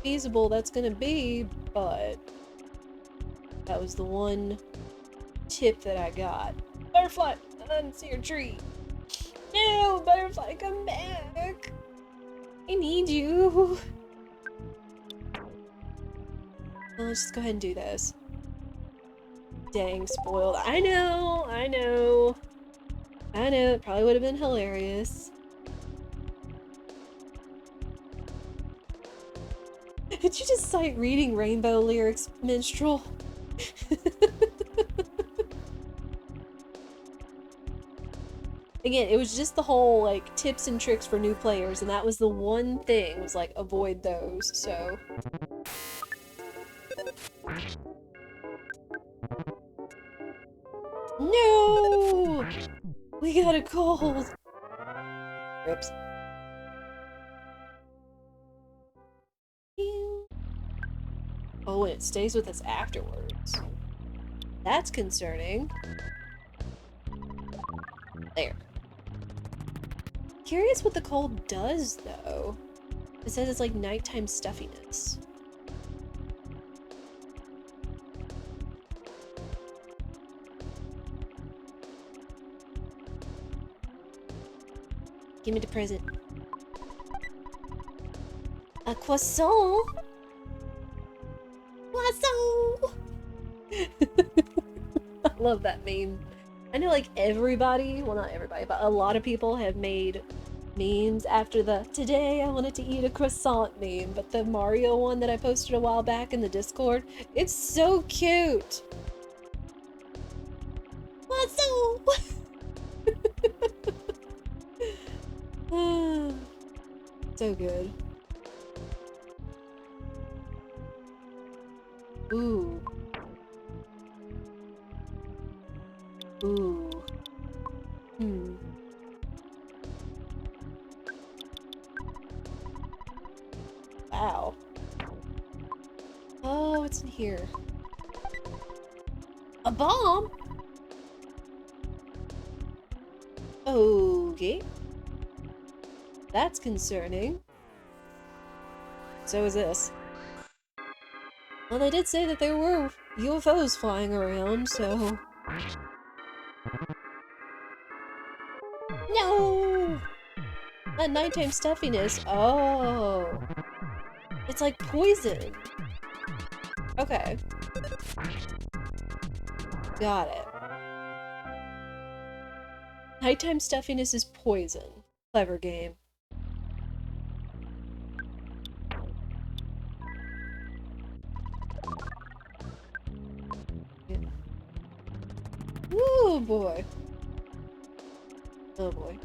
feasible that's gonna be, but that was the one tip that I got. Butterfly! I didn't see your tree. No, Butterfly, come back! I need you! Well, let's just go ahead and do this. Dang, spoiled. I know, I know. I know, it probably would have been hilarious. Did you just cite reading Rainbow lyrics, Minstrel? Again, it was just the whole, like, tips and tricks for new players, and that was the one thing, was like, avoid those, so... No! We got a cold! Rips. Oh, and it stays with us afterwards. That's concerning. There. Curious what the cold does, though. It says it's like nighttime stuffiness. Give me the present. A croissant? Croissant! I love that meme. I know, like, everybody, well, not everybody, but a lot of people have made memes after the "today I wanted to eat a croissant" meme, but the Mario one that I posted a while back in the Discord, it's so cute! Croissant! So good. Ooh. Ooh. Hmm. Wow. Oh, what's in here? A bomb? Okay. That's concerning. So is this. Well, they did say that there were UFOs flying around, so... No! That nighttime stuffiness. Oh. It's like poison. Okay. Got it. Nighttime stuffiness is poison. Clever game. Yeah. Ooh, boy. Oh, boy.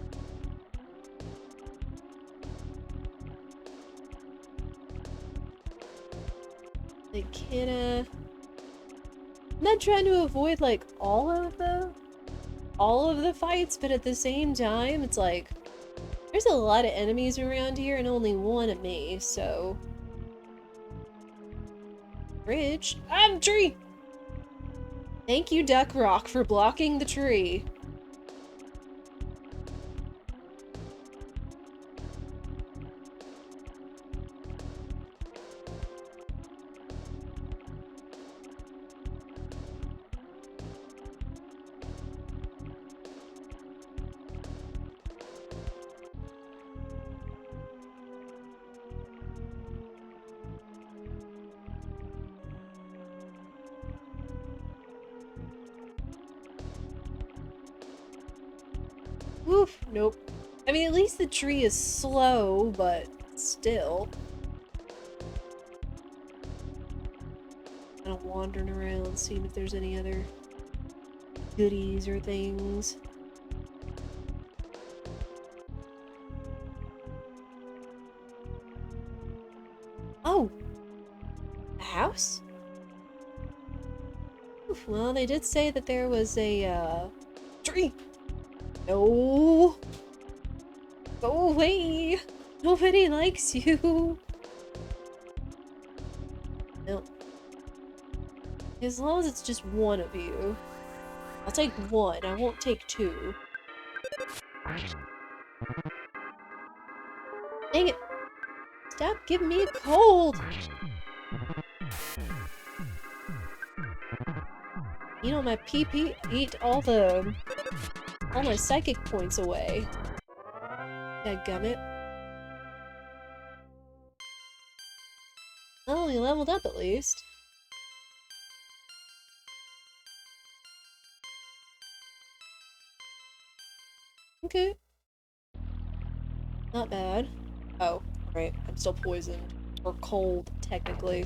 Like, I'm not trying to avoid, like, all of the fights, but at the same time, it's like, there's a lot of enemies around here and only one of me, so... Bridge? Tree! Thank you, Duck Rock, for blocking the tree. Oof, nope. I mean, at least the tree is slow, but still. Kind of wandering around, seeing if there's any other goodies or things. Oh! A house? Oof, well, they did say that there was a, tree! No! Go away! Nobody likes you! No. As long as it's just one of you. I'll take one, I won't take two. Dang it! Stop giving me a cold! You know, my PP eat all my psychic points away. Dadgummit. Well, you leveled up at least. Okay. Not bad. Oh, right. I'm still poisoned. Or cold, technically.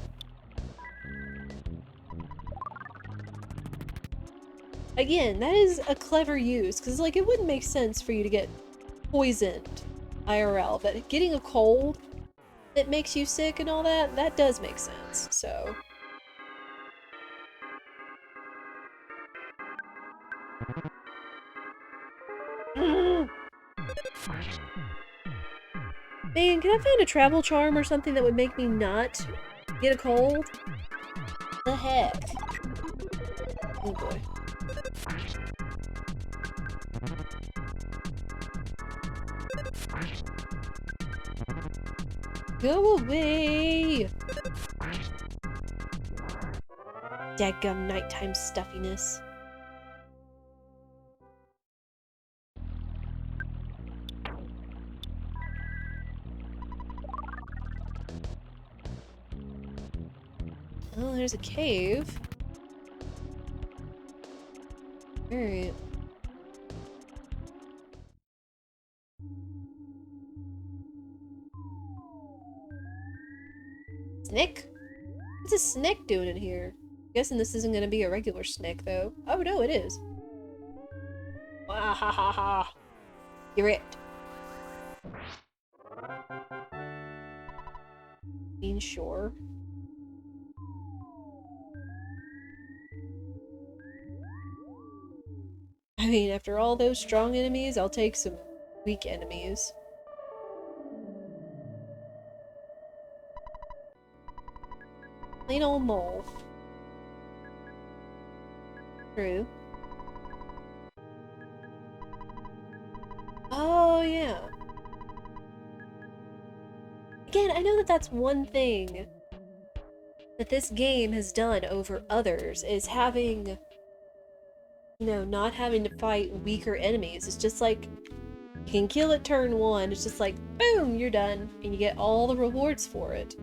Again, that is a clever use, because, like, it wouldn't make sense for you to get poisoned IRL, but getting a cold that makes you sick and all that, that does make sense, so... Man, can I find a travel charm or something that would make me not get a cold? The heck? Oh boy. Go away! Dadgum nighttime stuffiness. Oh, there's a cave. Alright. Snick? What's a snick doing in here? I'm guessing this isn't gonna be a regular snick, though. Oh no, it is. Wahahaha. You're it. mean, sure. I mean, after all those strong enemies, I'll take some weak enemies. Plain old mole. True. Oh, yeah. Again, I know that that's one thing that this game has done over others, is having, you know, not having to fight weaker enemies. It's just like, you can kill it turn one, it's just like, boom, you're done, and you get all the rewards for it.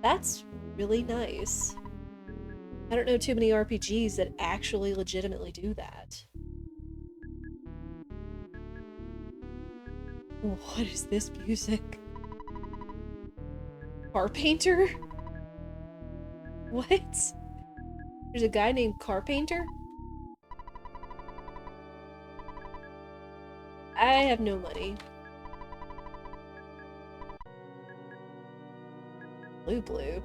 That's really nice. I don't know too many RPGs that actually legitimately do that. What is this music? Carpainter? What? There's a guy named Carpainter? I have no money. Blue.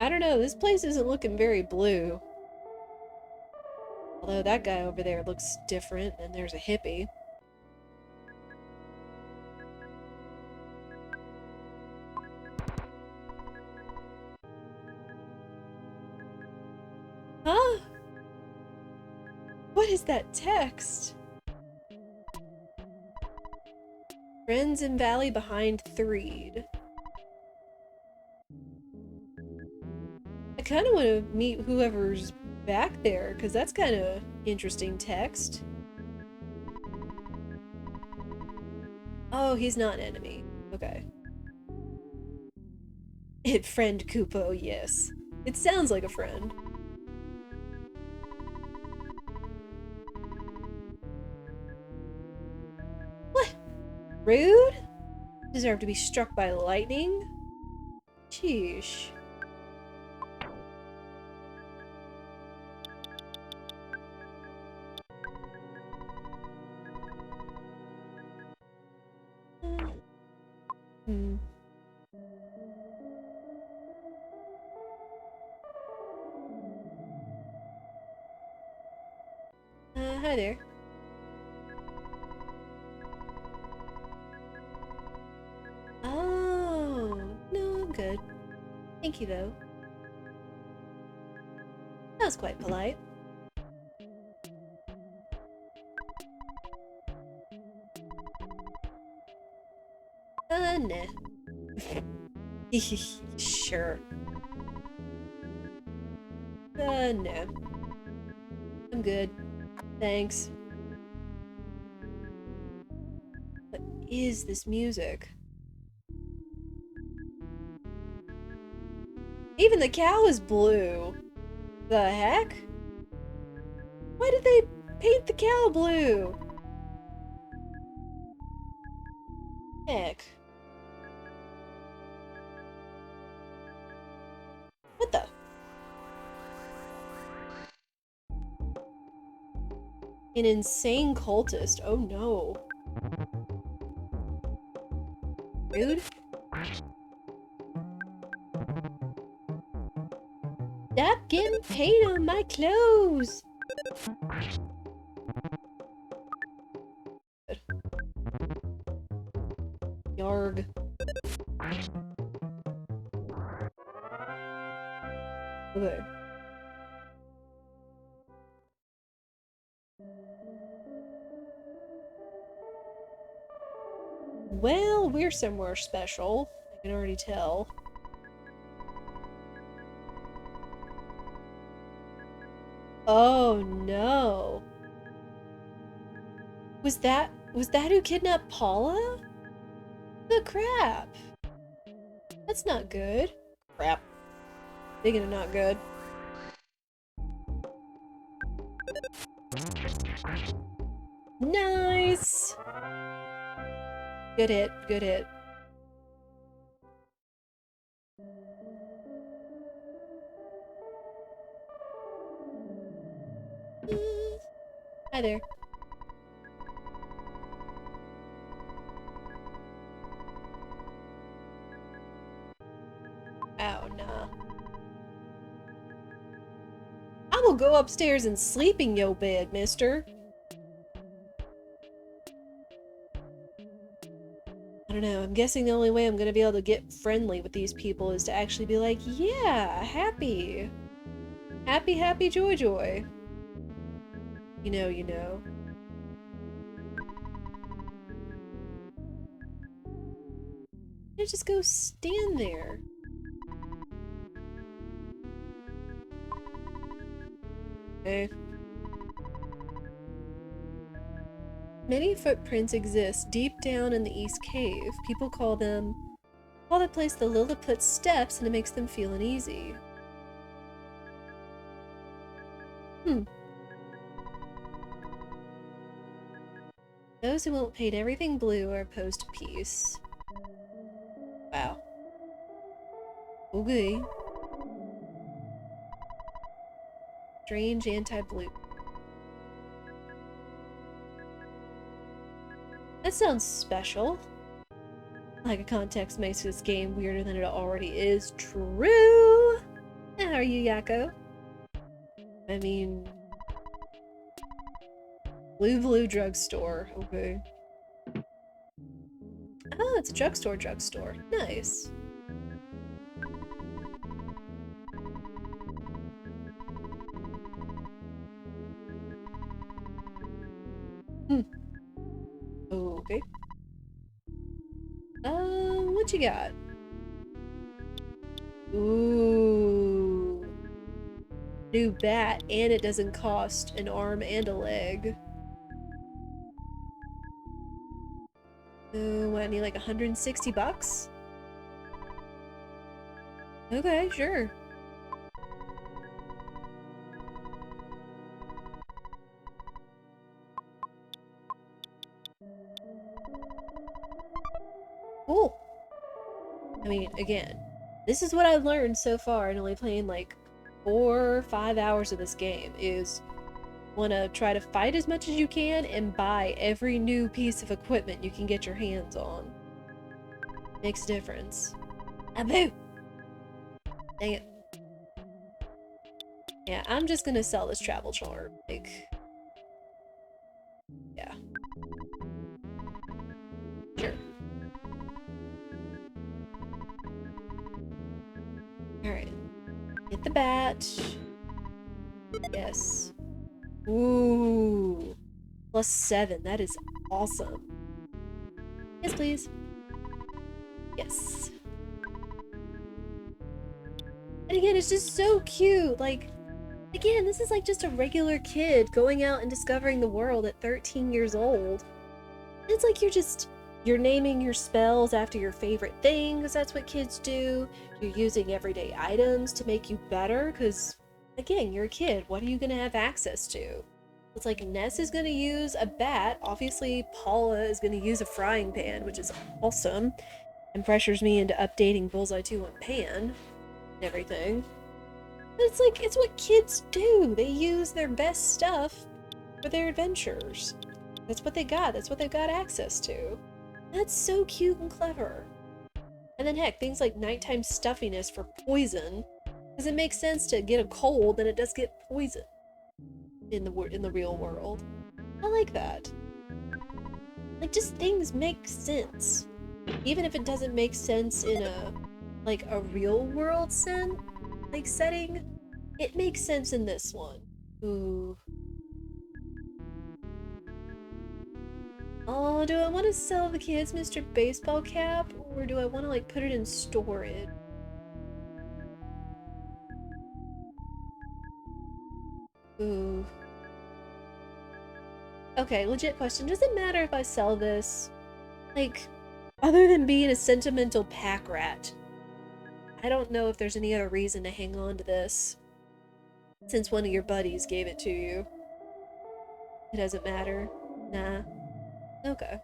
I don't know, this place isn't looking very blue. Although that guy over there looks different, and there's a hippie. Huh? What is that text? Friends in Valley behind Threed. I kind of want to meet whoever's back there, because that's kind of interesting text. Oh, he's not an enemy. Okay. Friend Kupo, yes. It sounds like a friend. What? Rude? Deserve to be struck by lightning? Sheesh. Hmm. Hi there. Oh, no, I'm good. Thank you, though. That was quite polite. Nah. Sure. No. I'm good. Thanks. What is this music? Even the cow is blue. The heck? Why did they paint the cow blue? Heck. What the? An insane cultist. Oh no. Rude? Stop getting paint on my clothes! Yarg. Okay. Well, we're somewhere special. I can already tell. Oh no. Was that who kidnapped Paula? The crap. That's not good. Crap. Speaking of not good. Nice! Good hit, good hit. Hi there. go upstairs and sleep in your bed, mister. I don't know, I'm guessing the only way I'm gonna be able to get friendly with these people is to actually be like, yeah, happy. Happy, happy, joy, joy. You know, you know. I just go stand there. Okay. Many footprints exist deep down in the East Cave. People call the place the Lilliput Steps, and it makes them feel uneasy. Those who won't paint everything blue are opposed to peace. Wow. Okay. Strange anti-blue. That sounds special. Lack of context makes this game weirder than it already is. True! How are you, Yakko? I mean... Blue drugstore. Okay. Oh, it's a drugstore. Nice. Okay. What you got? Ooh. New bat, and it doesn't cost an arm and a leg. What, I need like 160 bucks? Okay, sure. Cool. I mean, again, this is what I've learned so far in only playing like 4 or 5 hours of this game, is want to try to fight as much as you can and buy every new piece of equipment you can get your hands on. Makes a difference. Abu! Dang it. Yeah, I'm just gonna sell this travel charm. Like, yeah. Sure. Alright. Get the bat. Yes. Ooh. +7. That is awesome. Yes, please. Yes. And again, it's just so cute. Like, again, this is like just a regular kid going out and discovering the world at 13 years old. It's like you're naming your spells after your favorite thing, because that's what kids do. You're using everyday items to make you better, because, again, you're a kid. What are you going to have access to? It's like Ness is going to use a bat. Obviously, Paula is going to use a frying pan, which is awesome, and pressures me into updating Bullseye 2 on Pan and everything. But it's like, it's what kids do. They use their best stuff for their adventures. That's what they got. That's what they've got access to. That's so cute and clever. And then heck, things like nighttime stuffiness for poison, because it makes sense to get a cold than it does get poison in the real world. I like that. Like, just things make sense, even if it doesn't make sense in a real world setting. It makes sense in this one. Ooh. Oh, do I want to sell the kids Mr. Baseball Cap, or do I want to, like, put it in storage? Ooh. Okay, legit question. Does it matter if I sell this? Like, other than being a sentimental pack rat, I don't know if there's any other reason to hang on to this, since one of your buddies gave it to you. It doesn't matter? Nah. Okay.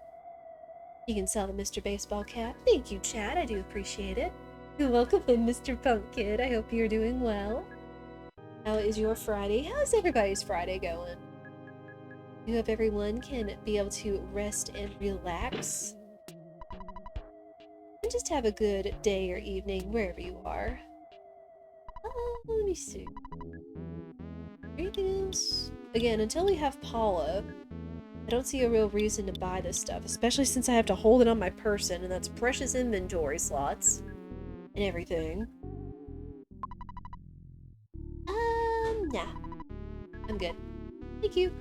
You can sell the Mr. Baseball Cap. Thank you, Chad. I do appreciate it. You're welcome in, Mr. Punk Kid. I hope you're doing well. How is your Friday? How's everybody's Friday going? I hope everyone can be able to rest and relax. And just have a good day or evening wherever you are. Let me see. 3 anything else? Again, until we have Paula, I don't see a real reason to buy this stuff, especially since I have to hold it on my person, and that's precious inventory slots and everything. Nah. I'm good. Thank you.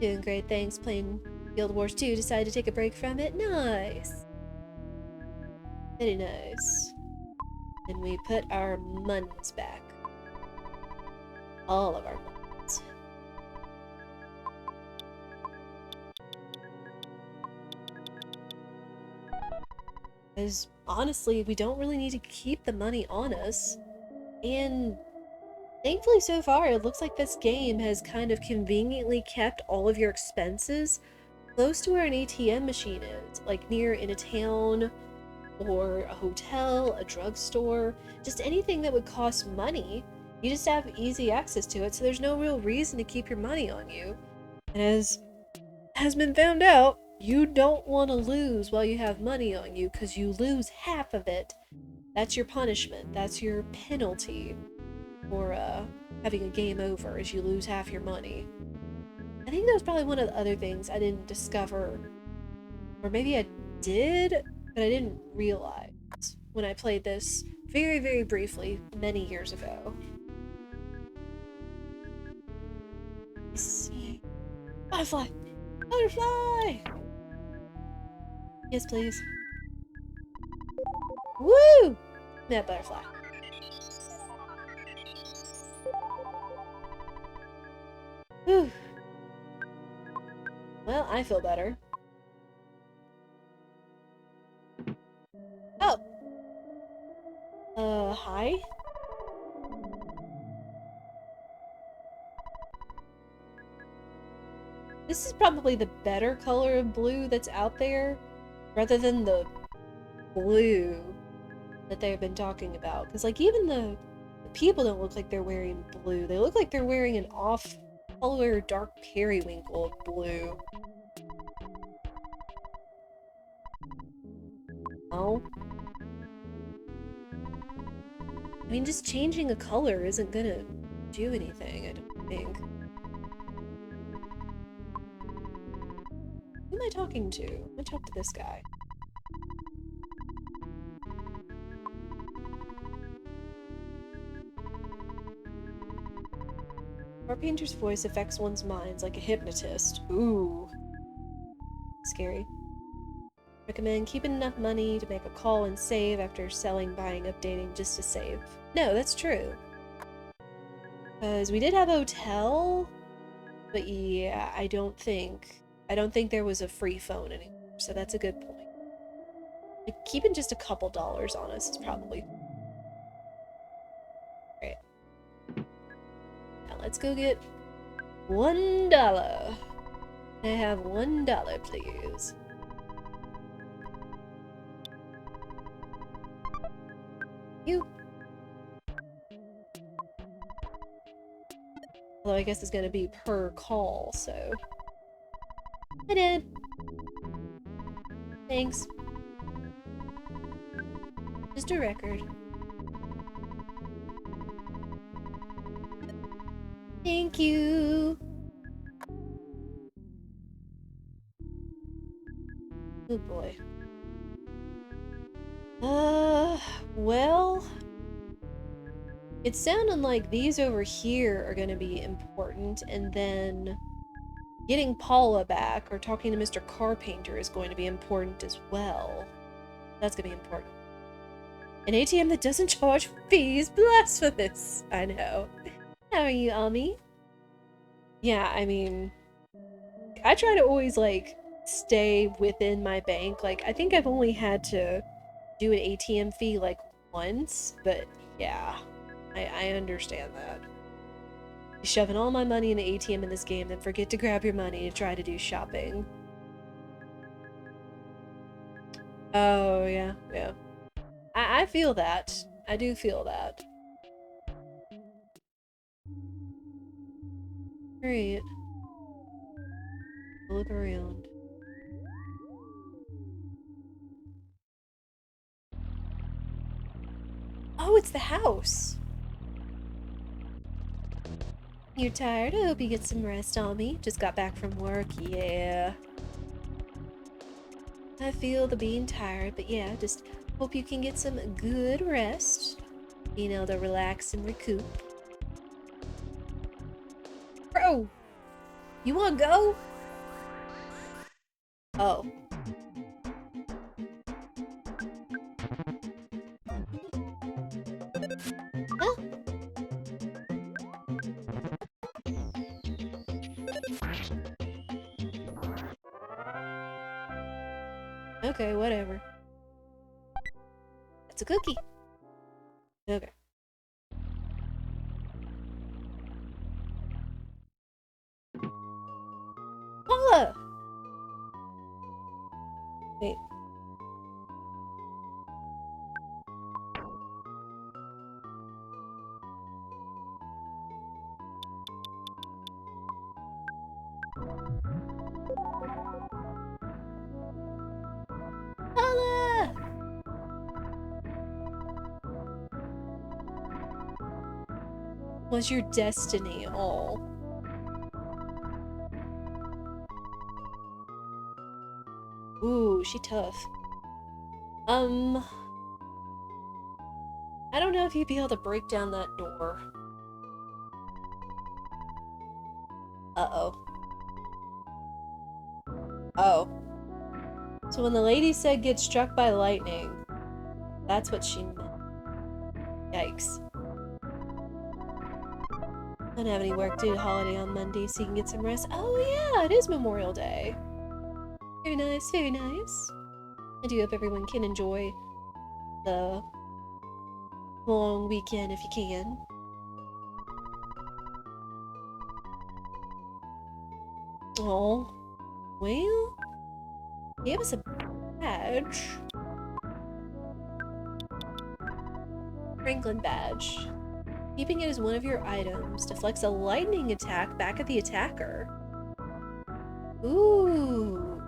Doing great, thanks. Playing Guild Wars 2, decided to take a break from it. Nice. Very nice. And we put our monies back. All of our monies. Because, honestly, we don't really need to keep the money on us. And thankfully, so far, it looks like this game has kind of conveniently kept all of your expenses close to where an ATM machine is, like near in a town, or a hotel, a drugstore, just anything that would cost money. You just have easy access to it, so there's no real reason to keep your money on you. And as has been found out, you don't want to lose while you have money on you, because you lose half of it. That's your punishment. That's your penalty for having a game over, is you lose half your money. I think that was probably one of the other things I didn't discover, or maybe I did, but I didn't realize when I played this very, very briefly many years ago. Let's see. Butterfly! Butterfly! Yes, please. Woo! That butterfly. Whew. Well, I feel better. Oh! Hi? This is probably the better color of blue that's out there, rather than the blue that they've been talking about. Because, like, even the people don't look like they're wearing blue. They look like they're wearing an off-color dark periwinkle blue. Oh. I mean, just changing a color isn't gonna do anything, I don't think. Who am I talking to? I'm gonna talk to this guy. Our painter's voice affects one's minds like a hypnotist. Ooh. Scary. Recommend keeping enough money to make a call and save after selling, buying, updating just to save. No, that's true. Because we did have a hotel, but yeah, I don't think there was a free phone anymore, so that's a good point. Like, keeping just a couple dollars on us is probably great. Now let's go get $1. Can I have $1, please? You. Although I guess it's gonna be per call, so. I did. Thanks. Just a record. Thank you. Oh boy. Well, it's sounding like these over here are gonna be important, and then getting Paula back or talking to Mr. Carpenter is going to be important as well. That's gonna be important. An ATM that doesn't charge fees? Blasphemous! I know. How are you, Ami? Yeah, I mean, I try to always, like, stay within my bank. Like, I think I've only had to do an ATM fee, like, once, but yeah, I understand that. You're shoving all my money in the ATM in this game, then forget to grab your money to try to do shopping. Oh, yeah, yeah. I feel that. I do feel that. Great. Look around. Oh, it's the house! You're tired? I hope you get some rest on me. Just got back from work, yeah. I feel the being tired, but yeah, just hope you can get some good rest. You know, to relax and recoup. Bro! You wanna go? Oh. Huh? Okay, whatever. It's a cookie. Okay. Paula! Wait. Paula! Was your destiny all? Ooh, she tough. I don't know if you'd be able to break down that door. Uh-oh. Oh. So when the lady said get struck by lightning, that's what she meant. Yikes. I don't have any work due to holiday on Monday, so you can get some rest. Oh yeah, it is Memorial Day. Very nice, very nice. I do hope everyone can enjoy the long weekend if you can. Oh, well, gave us a badge. Franklin badge. Keeping it as one of your items deflects a lightning attack back at the attacker. Ooh.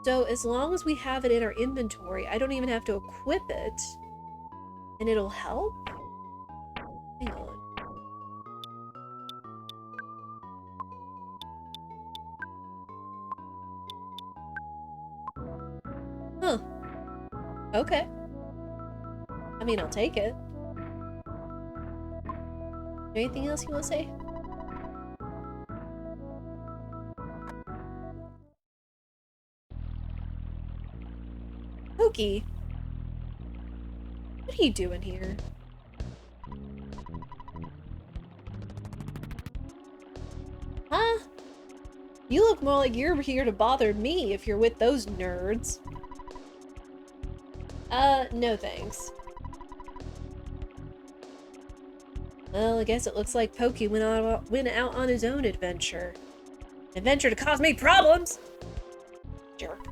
So as long as we have it in our inventory, I don't even have to equip it. And it'll help? Hang on. Huh. Okay. I mean, I'll take it. Anything else you want to say? Pokey, what are you doing here? Huh? You look more like you're here to bother me if you're with those nerds. No thanks. Well, I guess it looks like Pokey went out on his own adventure. An adventure to cause me problems! Jerk.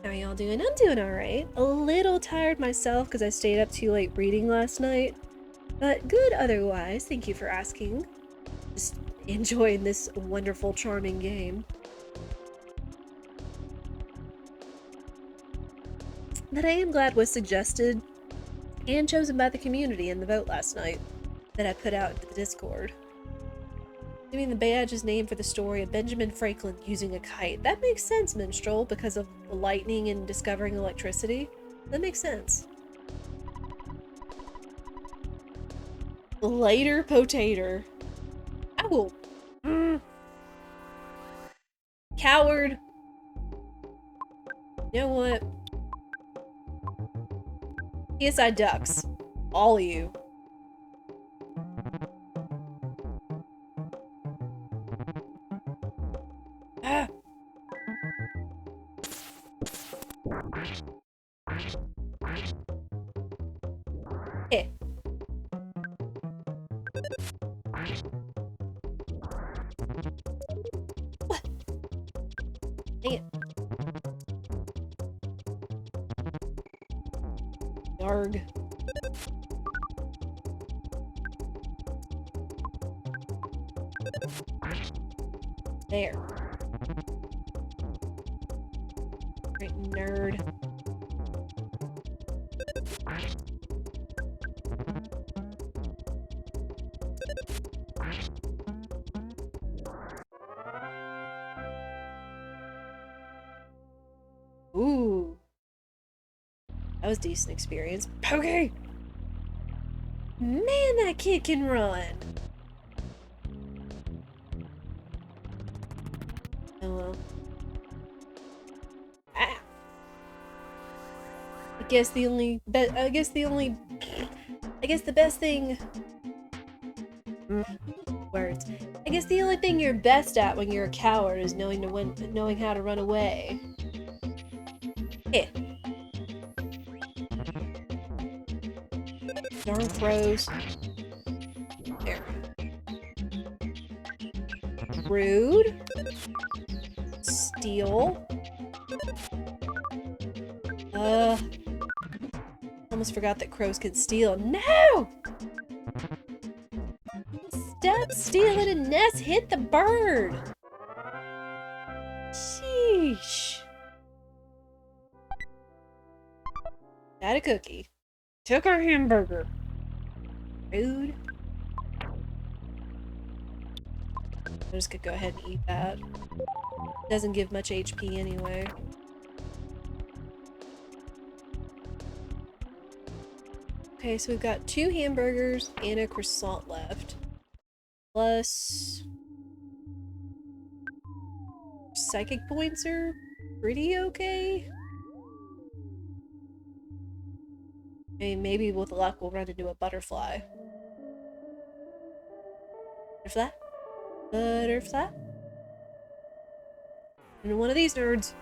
How are y'all doing? I'm doing alright. A little tired myself because I stayed up too late reading last night. But good otherwise, thank you for asking. Just enjoying this wonderful, charming game. That I am glad was suggested and chosen by the community in the vote last night that I put out into the Discord. I mean, the badge is named for the story of Benjamin Franklin using a kite. That makes sense, Minstrel, because of lightning and discovering electricity. That makes sense. Later, potato. I will. Coward. You know what? PSI ducks. All of you. Ah. Eh. What? Dang it. Yarg. There. Great nerd. Ooh. That was a decent experience. Pokey! Man, that kid can run! Oh well. Ah. I guess the best thing... Words. I guess the only thing you're best at when you're a coward is knowing how to run away. Eh. Darn crows. There. Rude. Steal. Almost forgot that crows can steal. No! Stop stealing a nest! Hit the bird! Sheesh. Got a cookie. Took our hamburger. Rude. I'm just gonna go ahead and eat that. Doesn't give much HP anyway. Okay, so we've got 2 hamburgers and a croissant left. Plus... psychic points are pretty okay. I mean, maybe with luck we'll run into a butterfly. Butterfly? Butterfly? And one of these nerds.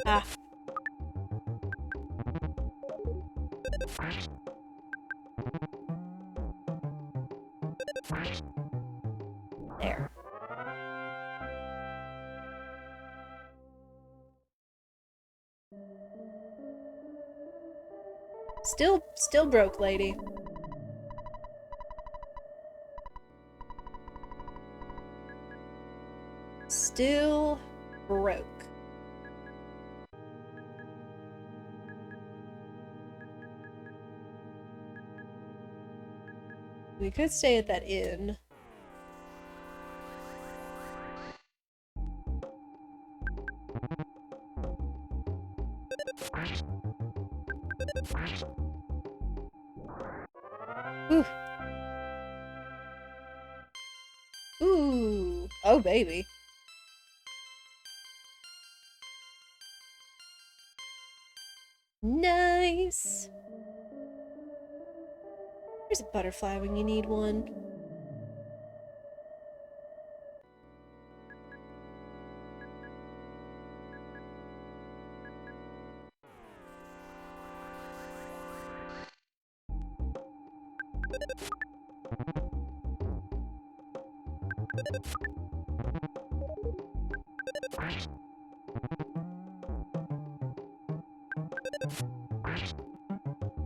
Ah. There. Still broke, lady. Still broke. We could stay at that inn. Ooh. Ooh. Oh, baby. Nice. There's a butterfly when you need one.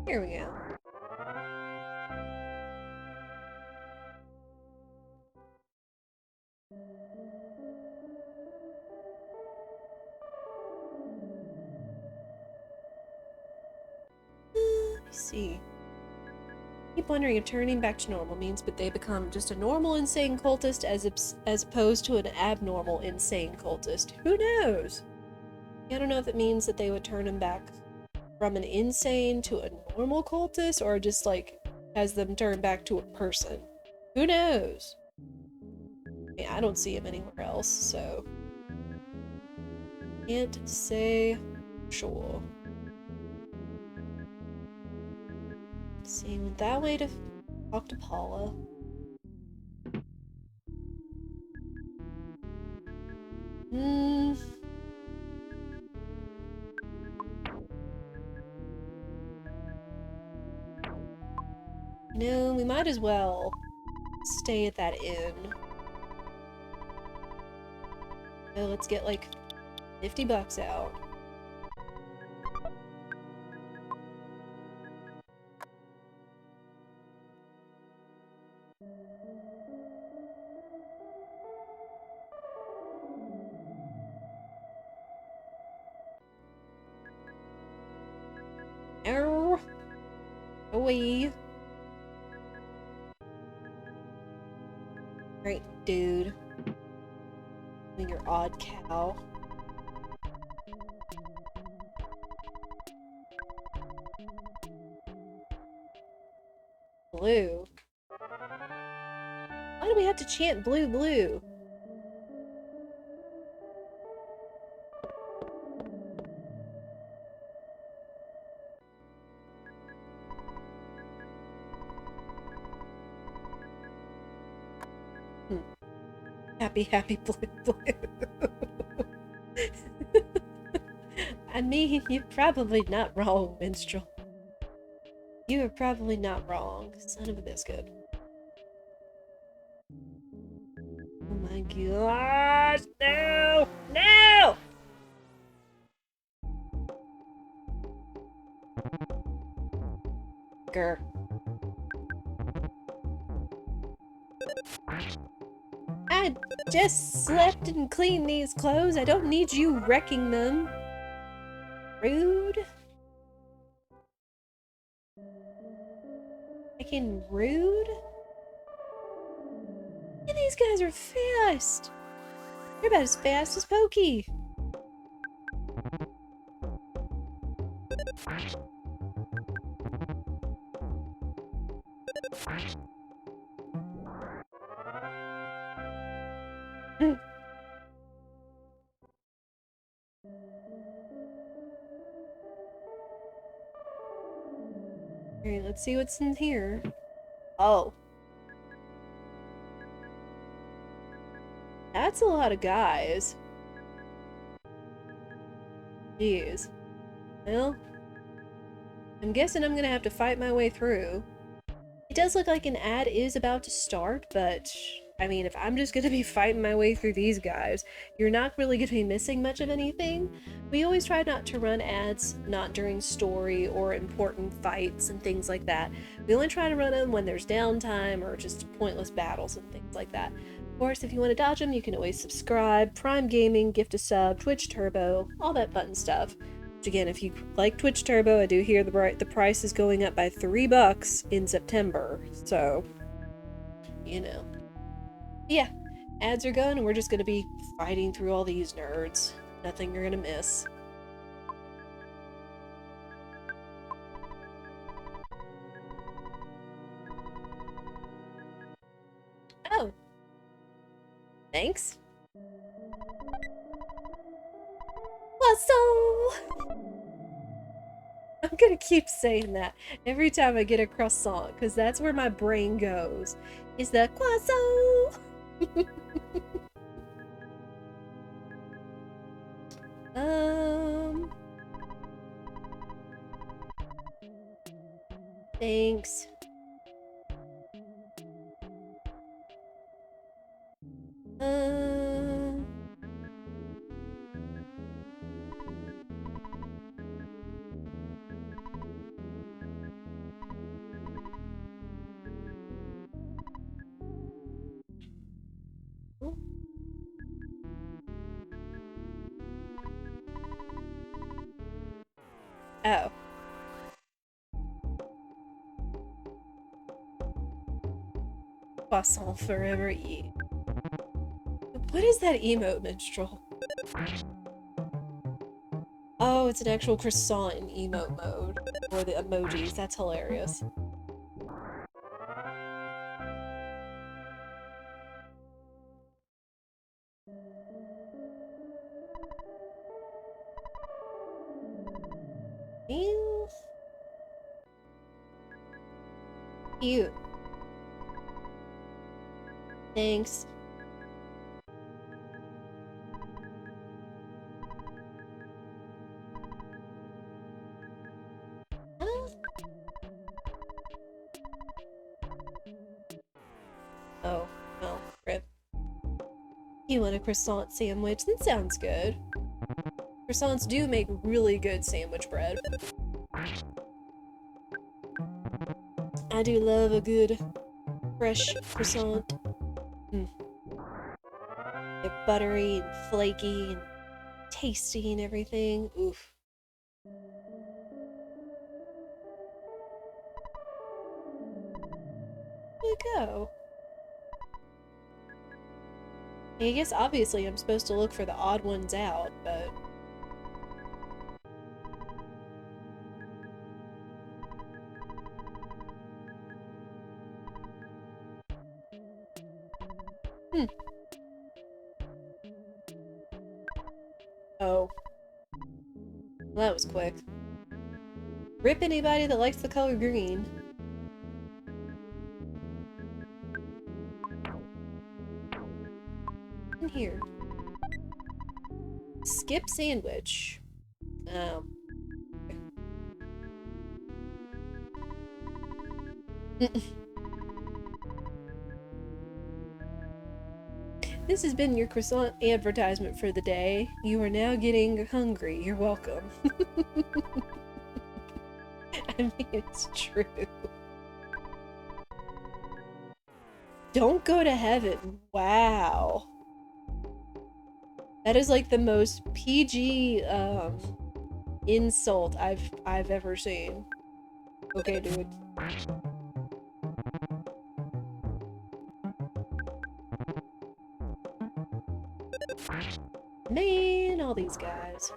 Here we go. Let's see. Keep wondering if turning back to normal means but they become just a normal insane cultist as opposed to an abnormal insane cultist. Who knows? I don't know if it means that they would turn him back from an insane to a normal cultist or just like has them turn back to a person. Who knows? I mean, I don't see him anywhere else, so can't say sure. See, went that way to talk to Paula. You know, we might as well stay at that inn. So let's get like 50 bucks out. Arr! Away. Great, dude. Being your odd cow. Blue. Why do we have to chant blue, blue? Happy, happy, blue, blue. I mean, you're probably not wrong, minstrel. You are probably not wrong, son of a biscuit. Oh my gosh, no! No! Grr. I just slept and cleaned these clothes. I don't need you wrecking them. Rude. Freaking rude. And these guys are fast. They're about as fast as Pokey. Alright, let's see what's in here. Oh. That's a lot of guys. Jeez. Well, I'm guessing I'm gonna have to fight my way through. It does look like an ad is about to start, but I mean, if I'm just gonna be fighting my way through these guys, you're not really gonna be missing much of anything. We always try not to run ads, not during story or important fights and things like that. We only try to run them when there's downtime or just pointless battles and things like that. Of course, if you want to dodge them, you can always subscribe, Prime Gaming, gift a sub, Twitch Turbo, all that fun stuff. Which again, if you like Twitch Turbo, I do hear the price is going up by $3 in September, so, you know. Yeah, ads are going, and we're just gonna be fighting through all these nerds. Nothing you're gonna miss. Oh. Thanks. Croissant! I'm gonna keep saying that every time I get a croissant, because that's where my brain goes. Is the croissant! Thanks. Oh. Croissant forever eat. What is that emote, minstrel? Oh, it's an actual croissant in emote mode. Or the emojis. That's hilarious. Ew. Cute. Thanks. Oh, well, rip. You want a croissant sandwich? That sounds good. Croissants do make really good sandwich bread. I do love a good fresh croissant. They're buttery and flaky and tasty and everything. Oof. it go? I guess obviously I'm supposed to look for the odd ones out, but... Oh. Well, that was quick. Rip anybody that likes the color green. In here. Skip sandwich. Oh. This has been your croissant advertisement for the day. You are now getting hungry. You're welcome. I mean, it's true. Don't go to heaven. Wow. That is like the most PG insult I've ever seen. Okay, dude. Man, all these guys.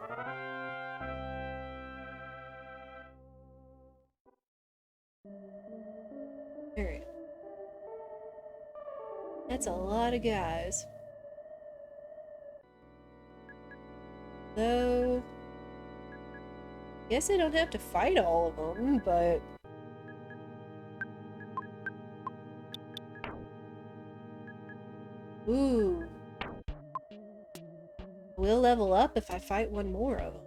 Alright. That's a lot of guys. Though... guess I don't have to fight all of them, but... Ooh. We'll level up if I fight one more of them.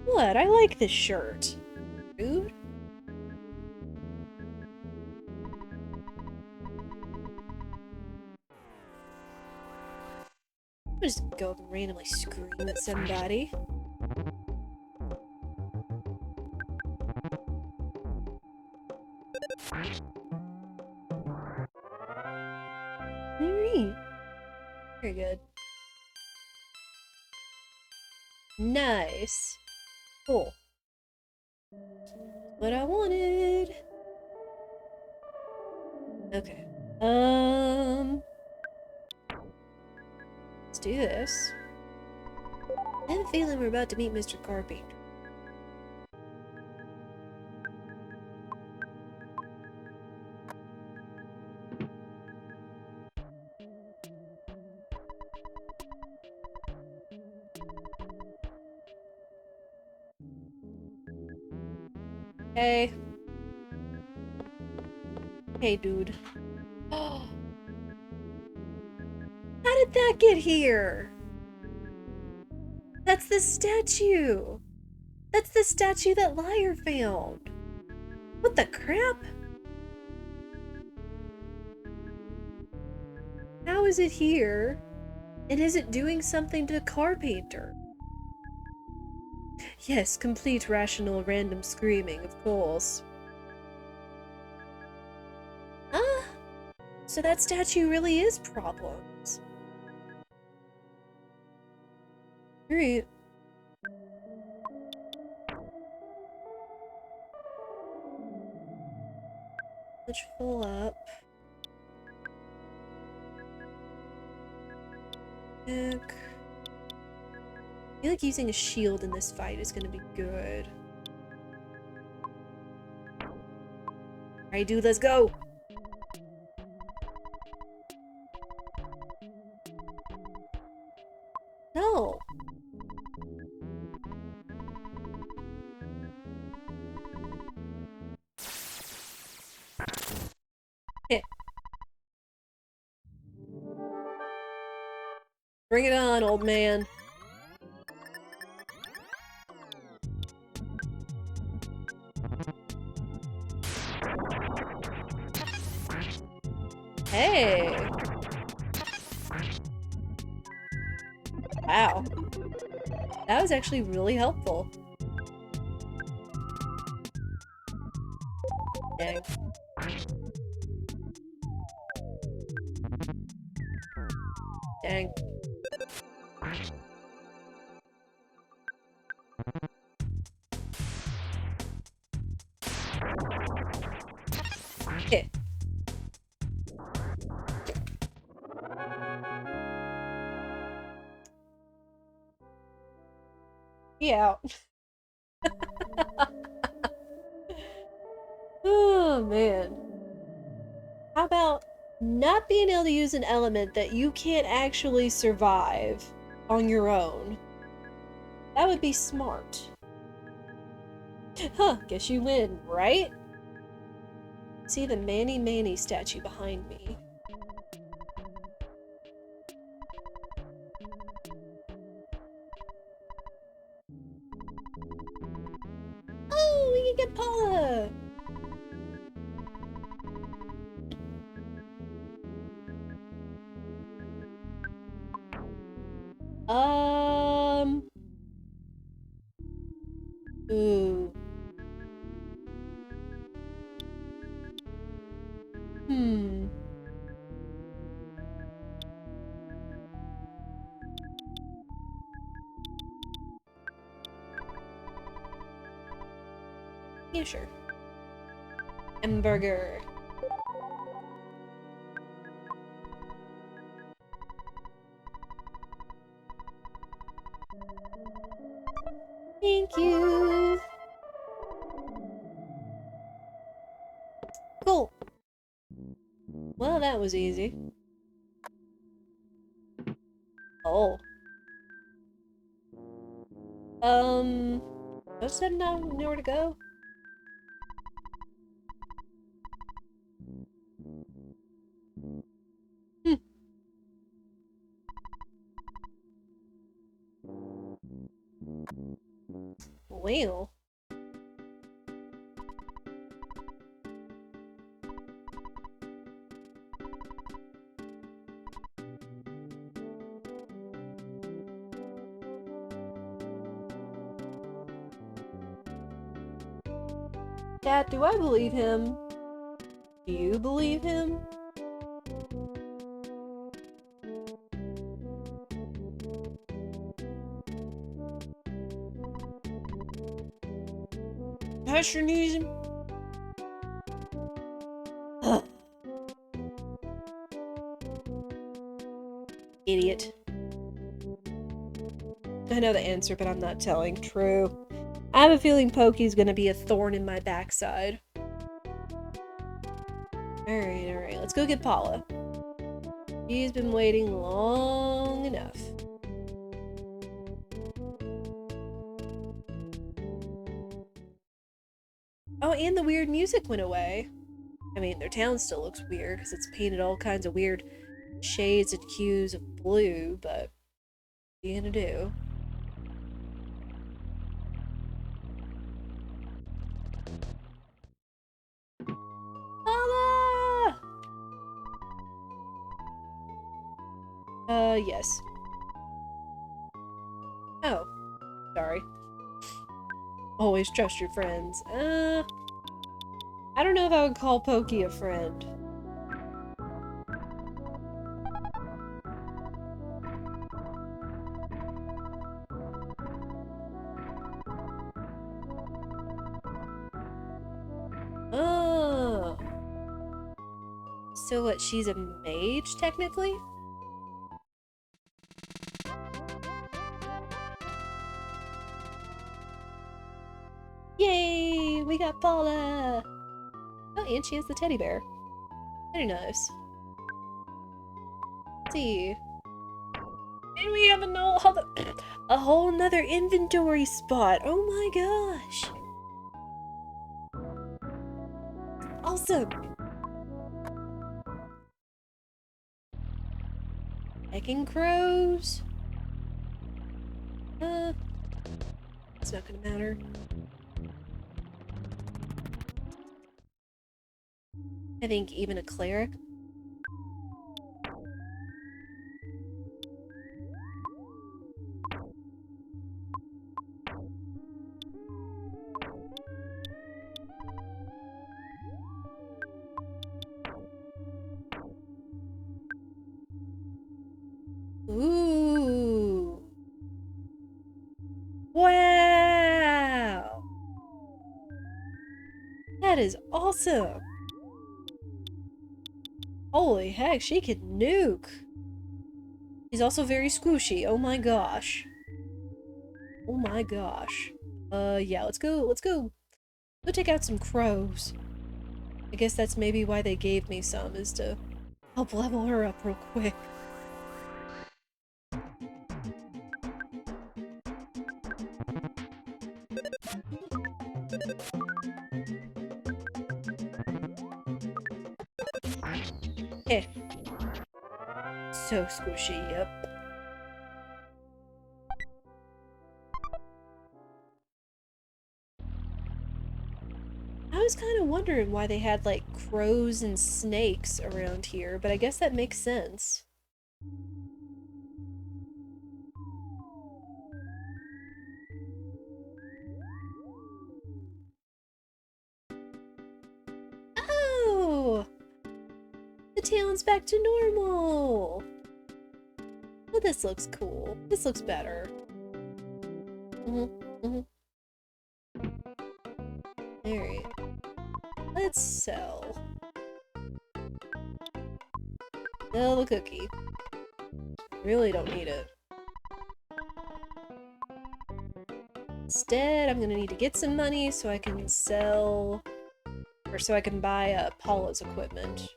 What? I like this shirt. Dude? I'm just go randomly scream at somebody. Alright. Very good. Nice. Cool. What I wanted. Okay. Let's do this. I have a feeling we're about to meet Mr. Carpenter. Hey. Hey, dude. How did that get here? That's the statue! That's the statue that Liar found! What the crap? How is it here? And is it doing something to Carpenter? Yes, complete rational random screaming, of course. Ah! So that statue really is problems. Alright. Let's full up. Heck. I feel like using a shield in this fight is gonna be good. Alright, dude, let's go! No! Heh. Bring it on, old man. Hey! Wow. That was actually really helpful. Dang. Dang. Yeah. Oh, man. How about not being able to use an element that you can't actually survive on your own? That would be smart. Huh, guess you win, right? See the Manny Manny statue behind me. Oh, we can get Paula! Um... Ooh. Hmm. Yeah, sure. Hamburger. Thank you. Cool. Well, that was easy. Oh. Just didn't know where to go. Hmm. Well. Cat, do I believe him? Do you believe him? Patronism? Idiot. I know the answer, but I'm not telling. True. I have a feeling Pokey's gonna be a thorn in my backside. Alright, let's go get Paula. She's been waiting long enough. Oh, and the weird music went away. I mean, their town still looks weird because it's painted all kinds of weird shades and hues of blue, but what are you gonna do? Paula! Yes. Oh, sorry. Always trust your friends. I don't know if I would call Pokey a friend. Oh. So what, she's a mage, technically? Yay! We got Paula! Oh, and she has the teddy bear. Very nice. Let's see. And we have a whole nother inventory spot. Oh my gosh. Awesome. Pecking crows. It's not gonna matter. I think even a cleric. Ooh. Wow. That is awesome. Holy heck, she can nuke. She's also very squishy. Oh my gosh. Oh my gosh. Yeah, let's go take out some crows. I guess that's maybe why they gave me some, is to help level her up real quick. Eh. So squishy, yep. I was kind of wondering why they had, like, crows and snakes around here, but I guess that makes sense. Oh! The town's back to normal! Oh, this looks cool. This looks better. Alright. Let's sell. Sell the cookie. Really don't need it. Instead, I'm gonna need to get some money so I can sell... or so I can buy Paula's equipment.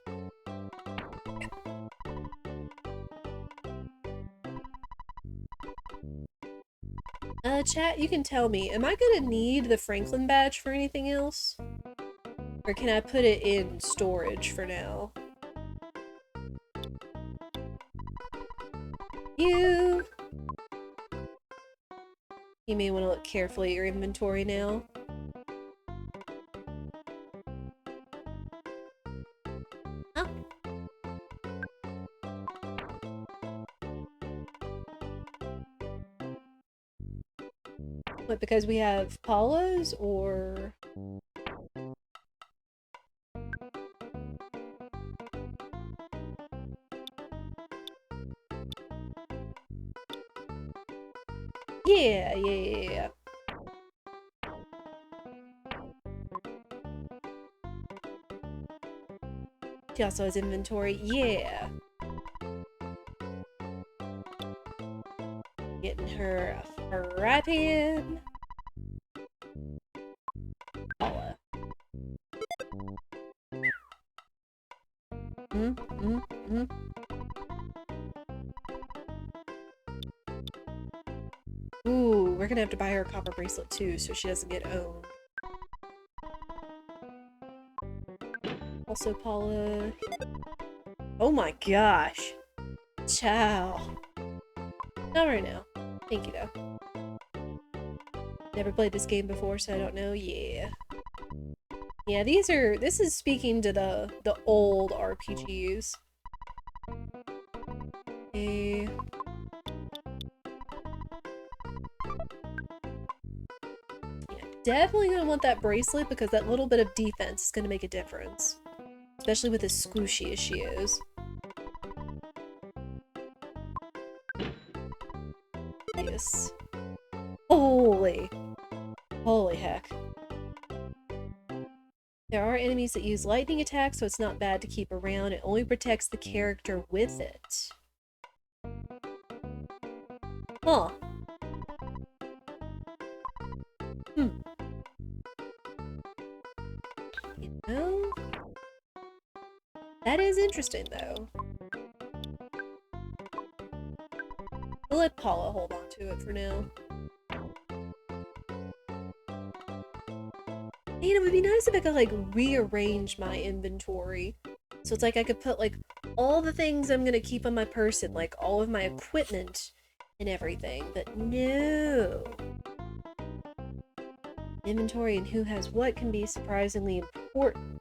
Chat, you can tell me, am I gonna need the Franklin badge for anything else? Or can I put it in storage for now? You may want to look carefully at your inventory now. Huh? What, because we have Paula's, or... Yeah. She also has inventory, yeah. Getting her a fry pan. Paula. Ooh, we're gonna have to buy her a copper bracelet too, so she doesn't get owned. Also, Paula... Oh my gosh! Ciao! Not right now. Thank you, though. Never played this game before, so I don't know. Yeah. Yeah, this is speaking to the old RPGs. Okay. Yeah, definitely gonna want that bracelet because that little bit of defense is gonna make a difference. Especially with as squishy as she is. Yes. Holy heck. There are enemies that use lightning attacks, so it's not bad to keep around. It only protects the character with it. Huh. You know? That is interesting, though. We'll let Paula hold on to it for now. And it would be nice if I could, like, rearrange my inventory. So it's like I could put, like, all the things I'm gonna keep on my person, like, all of my equipment and everything, but no. Inventory and who has what can be surprisingly important.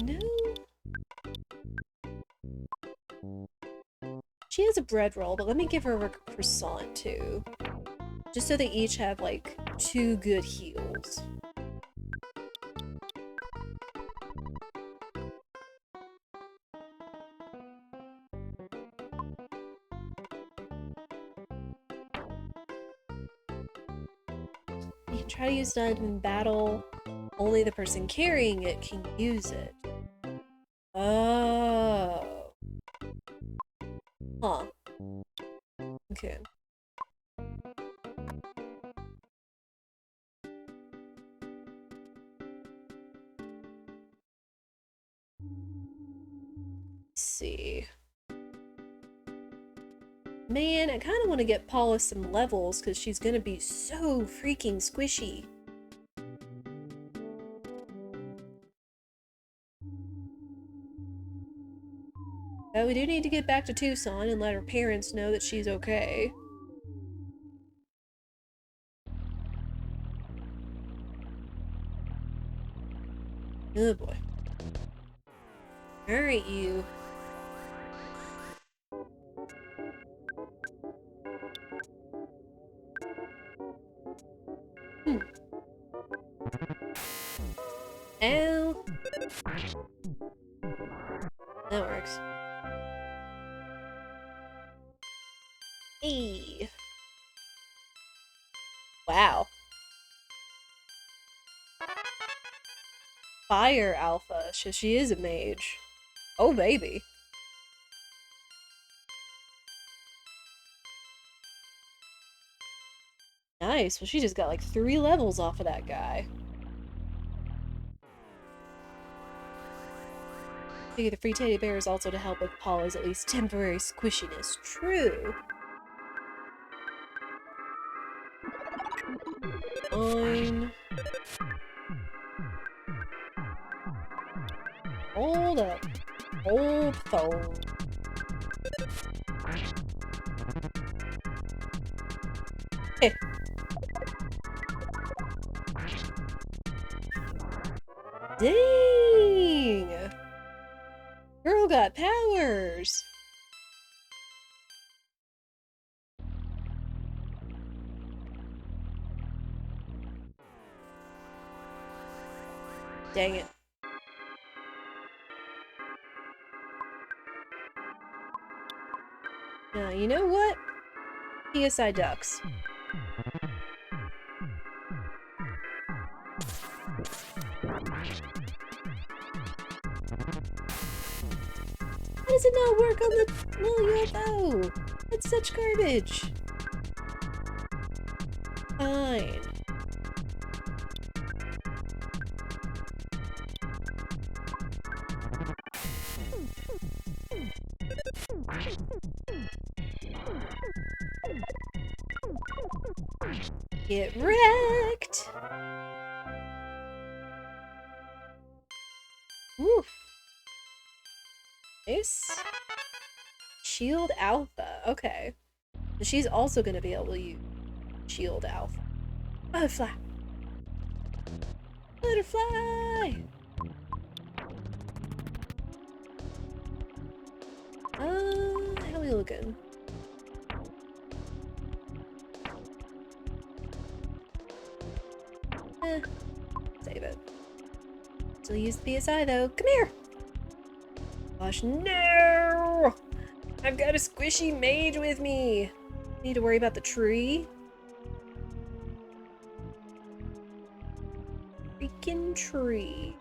No. She has a bread roll, but let me give her a croissant too. Just so they each have, like, 2 good heals. You can try to use it in battle. Only the person carrying it can use it. Oh. Huh. Okay. Let's see. Man, I kind of want to get Paula some levels because she's gonna be so freaking squishy. We do need to get back to Tucson and let her parents know that she's okay. Oh boy. Alright, you. Ow. That works. Hey. Wow. Fire Alpha. She is a mage. Oh, baby. Nice. Well, she just got like 3 levels off of that guy. I figure the free teddy bear is also to help with Paula's at least temporary squishiness. True. Fine. Hold up. Hold phone. Hey. Dang! Girl got powers! Dang it. Now, you know what? PSI ducks. How does it not work on the little UFO? That's such garbage. Fine. Get wrecked! Oof. Nice. Shield Alpha. Okay. So she's also gonna be able to use Shield Alpha. Butterfly! Butterfly! How are we looking? Save it. Still use the PSI though. Come here! Gosh, no! I've got a squishy mage with me! Need to worry about the tree? Freaking tree.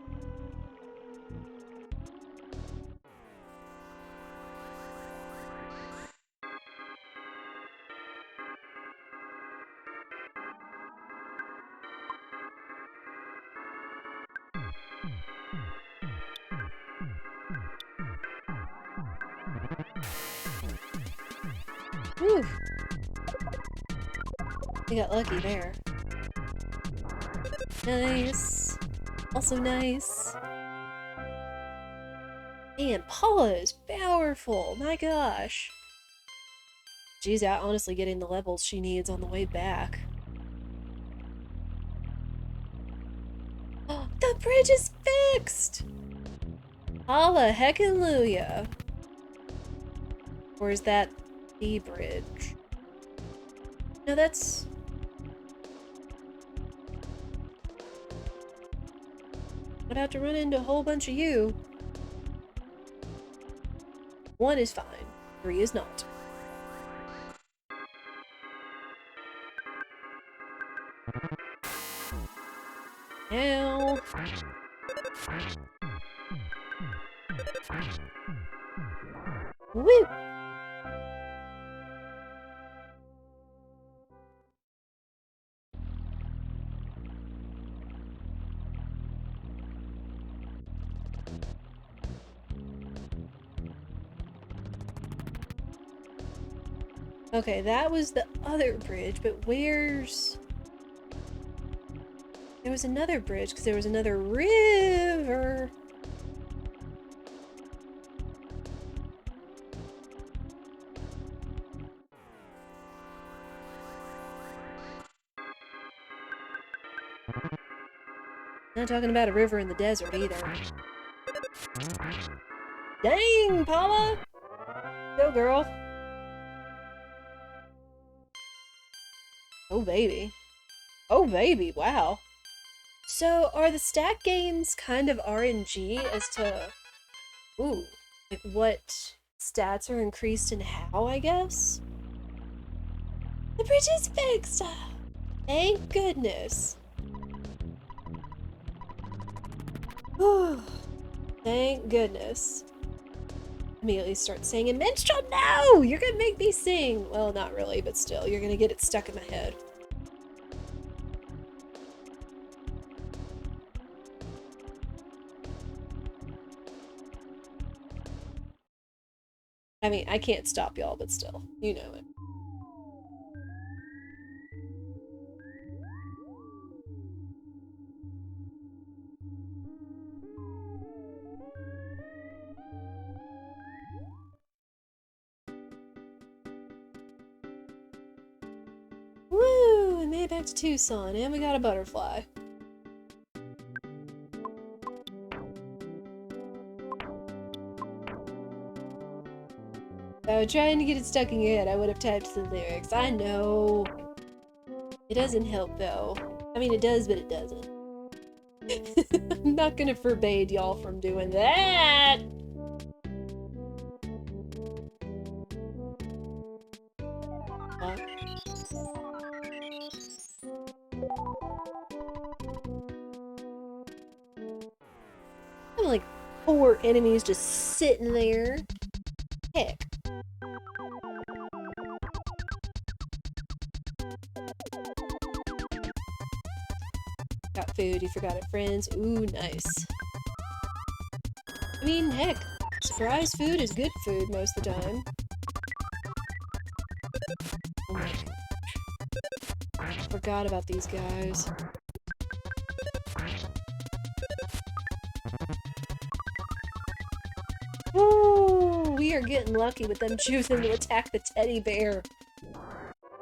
Whew. We got lucky there. Nice. Also nice. Man, Paula is powerful. My gosh. She's out honestly getting the levels she needs on the way back. Oh, the bridge is fixed! Paula heckalooya. Or is that the bridge? No, that's... I'd have to run into a whole bunch of you. 1 is fine. 3 is not. Woo! Okay, that was the other bridge, but where's... There was another bridge, because there was another river. Not talking about a river in the desert, either. Dang, Paula! Go, girl. Oh, baby. Oh, baby, wow. So, are the stat gains kind of RNG as to... Ooh, like what stats are increased and how, I guess? The bridge is fixed! Thank goodness. Thank goodness. Immediately start singing, Minstrel, no! You're gonna make me sing! Well, not really, but still, you're gonna get it stuck in my head. I mean, I can't stop y'all, but still, you know it. Woo! We made it back to Tucson, and we got a butterfly. If I were trying to get it stuck in your head, I would have typed the lyrics. I know. It doesn't help, though. I mean, it does, but it doesn't. I'm not gonna forbade y'all from doing that! What? I'm like 4 enemies just sitting there. Heck. Got food, you forgot it, friends. Ooh, nice. I mean, heck, surprise food is good food most of the time. Oh my gosh. Forgot about these guys. Ooh, we are getting lucky with them choosing to attack the teddy bear.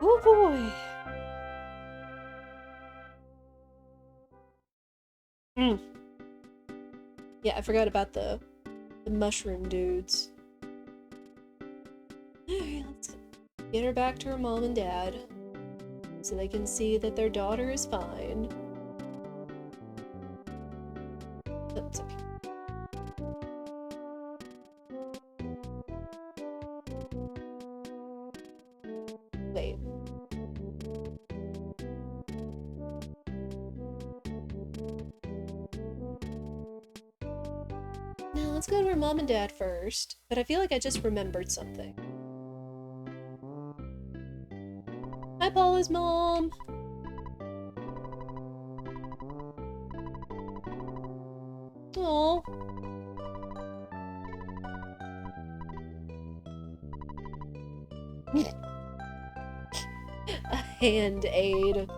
Oh boy. Yeah, I forgot about the mushroom dudes. Alright, let's get her back to her mom and dad so they can see that their daughter is fine. Oops, okay. Wait. Now let's go to her mom and dad first, but I feel like I just remembered something. Hi, Paula's mom! Aww. A hand aid.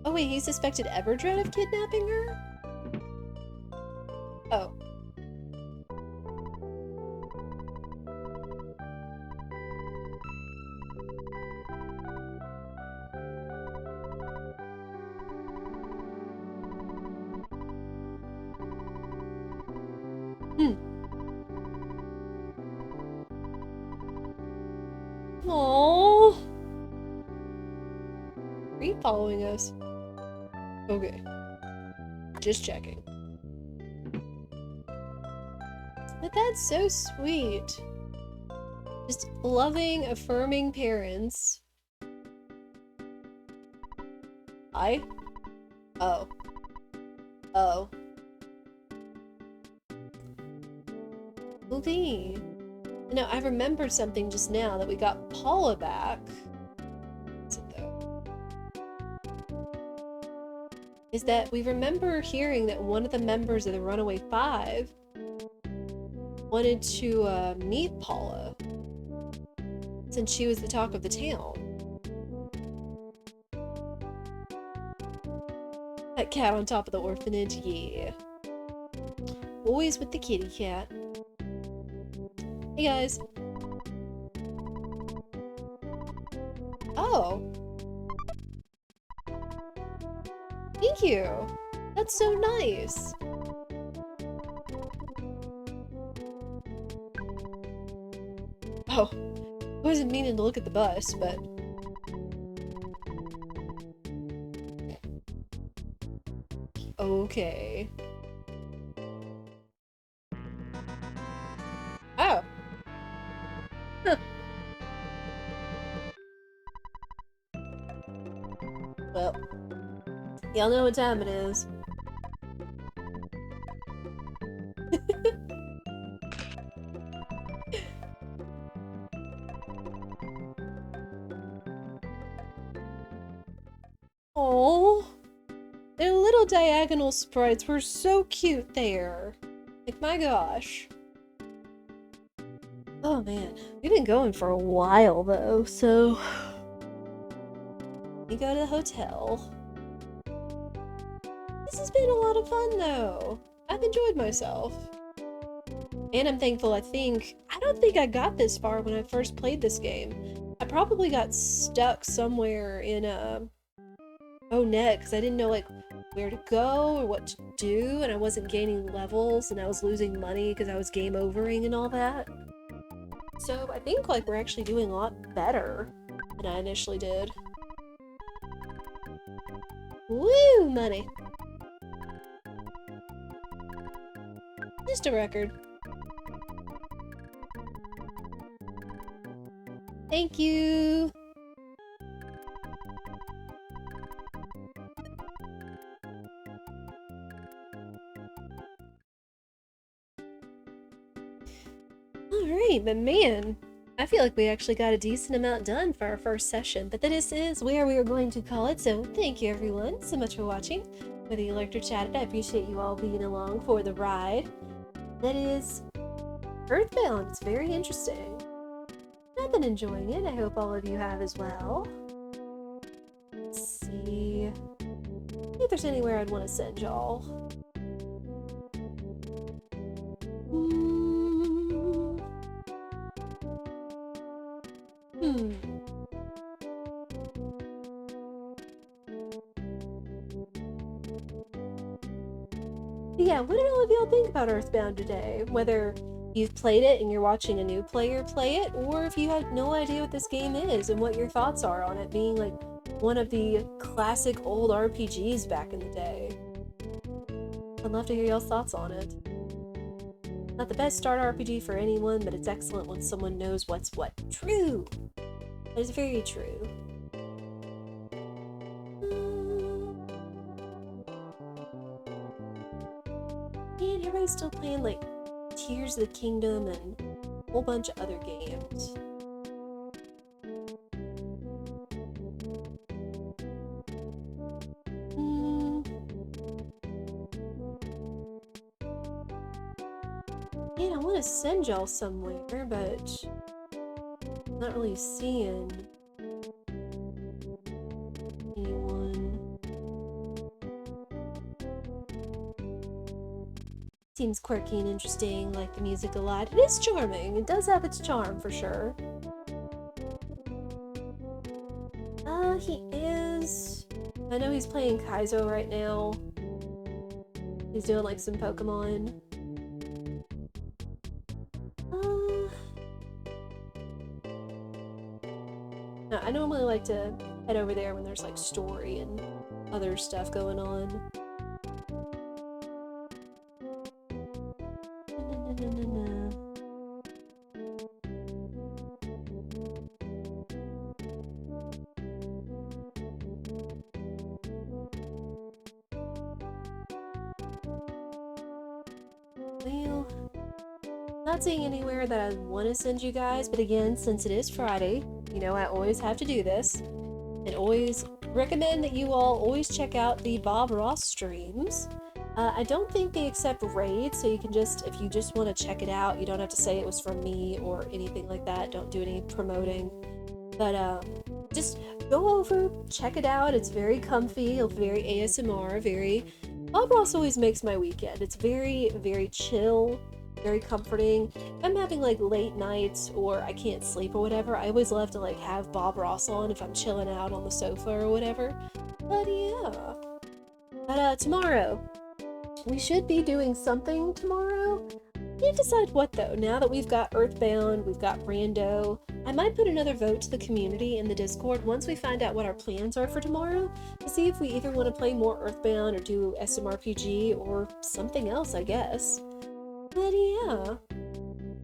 Oh wait, he suspected Everdred of kidnapping her? Oh. Aww. Are you following us? Okay. Just checking. But that's so sweet. Just loving, affirming parents. I? Oh. Oh. Okay. No, I remembered something just now that we got Paula back. What's it though? Is that we remember hearing that one of the members of the Runaway Five wanted to meet Paula since she was the talk of the town. That cat on top of the orphanage, yeah. Always with the kitty cat. Hey guys. Oh. Thank you. That's so nice. Oh. I wasn't meaning to look at the bus, but... Okay. Oh. Huh. Well, y'all know what time it is. Oh, their little diagonal sprites were so cute there. Like, my gosh. Oh man, we've been going for a while though, so we go to the hotel. This has been a lot of fun though. I've enjoyed myself. And I'm thankful, I don't think I got this far when I first played this game. I probably got stuck somewhere in net because I didn't know like where to go or what to do, and I wasn't gaining levels and I was losing money because I was game overing and all that. So I think like we're actually doing a lot better than I initially did. Woo, money. Just a record. Thank you. Alright, but man, I feel like we actually got a decent amount done for our first session, but this is where we are going to call it, so thank you everyone so much for watching. Whether you liked or chatted, I appreciate you all being along for the ride. That is EarthBound. It's very interesting. I've been enjoying it. I hope all of you have as well. Let's see if there's anywhere I'd want to send y'all. Yeah, what did all of y'all think about EarthBound today? Whether you've played it and you're watching a new player play it, or if you have no idea what this game is and what your thoughts are on it being like one of the classic old RPGs back in the day. I'd love to hear y'all's thoughts on it. Not the best start RPG for anyone, but it's excellent when someone knows what's what. True! That is very true. Man, everybody's still playing like Tears of the Kingdom and a whole bunch of other games. Man, I want to send y'all somewhere, but I'm not really seeing anyone. Seems quirky and interesting, like the music a lot. It is charming. It does have its charm for sure. He is. I know he's playing Kaizo right now. He's doing like some Pokemon. No, I normally like to head over there when there's like story and other stuff going on. Well, not seeing anywhere that I want to send you guys, but again, since it is Friday, you know I always have to do this, and always recommend that you all always check out the Bob Ross streams. I don't think they accept raids, so you can just, if you just want to check it out, you don't have to say it was from me or anything like that. Don't do any promoting. But just go over, check it out. It's very comfy, very ASMR, very. Bob Ross always makes my weekend. It's very, very chill, very comforting. If I'm having like late nights or I can't sleep or whatever, I always love to like have Bob Ross on if I'm chilling out on the sofa or whatever. But yeah. But tomorrow, we should be doing something tomorrow. Can't decide what though. Now that we've got EarthBound, we've got Rando, I might put another vote to the community in the Discord once we find out what our plans are for tomorrow to see if we either want to play more EarthBound or do SMRPG or something else, I guess. But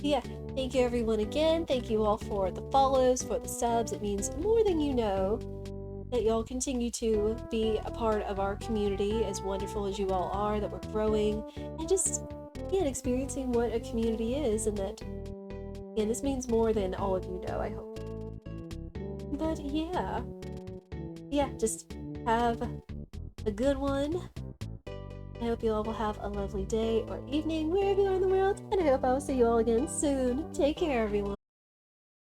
yeah, thank you everyone again. Thank you all for the follows, for the subs. It means more than you know that y'all continue to be a part of our community, as wonderful as you all are, that we're growing and just experiencing what a community is, and that this means more than all of you know, I hope. But yeah, just have a good one. I hope you all will have a lovely day or evening wherever you are in the world, and I hope I will see you all again soon. Take care, everyone.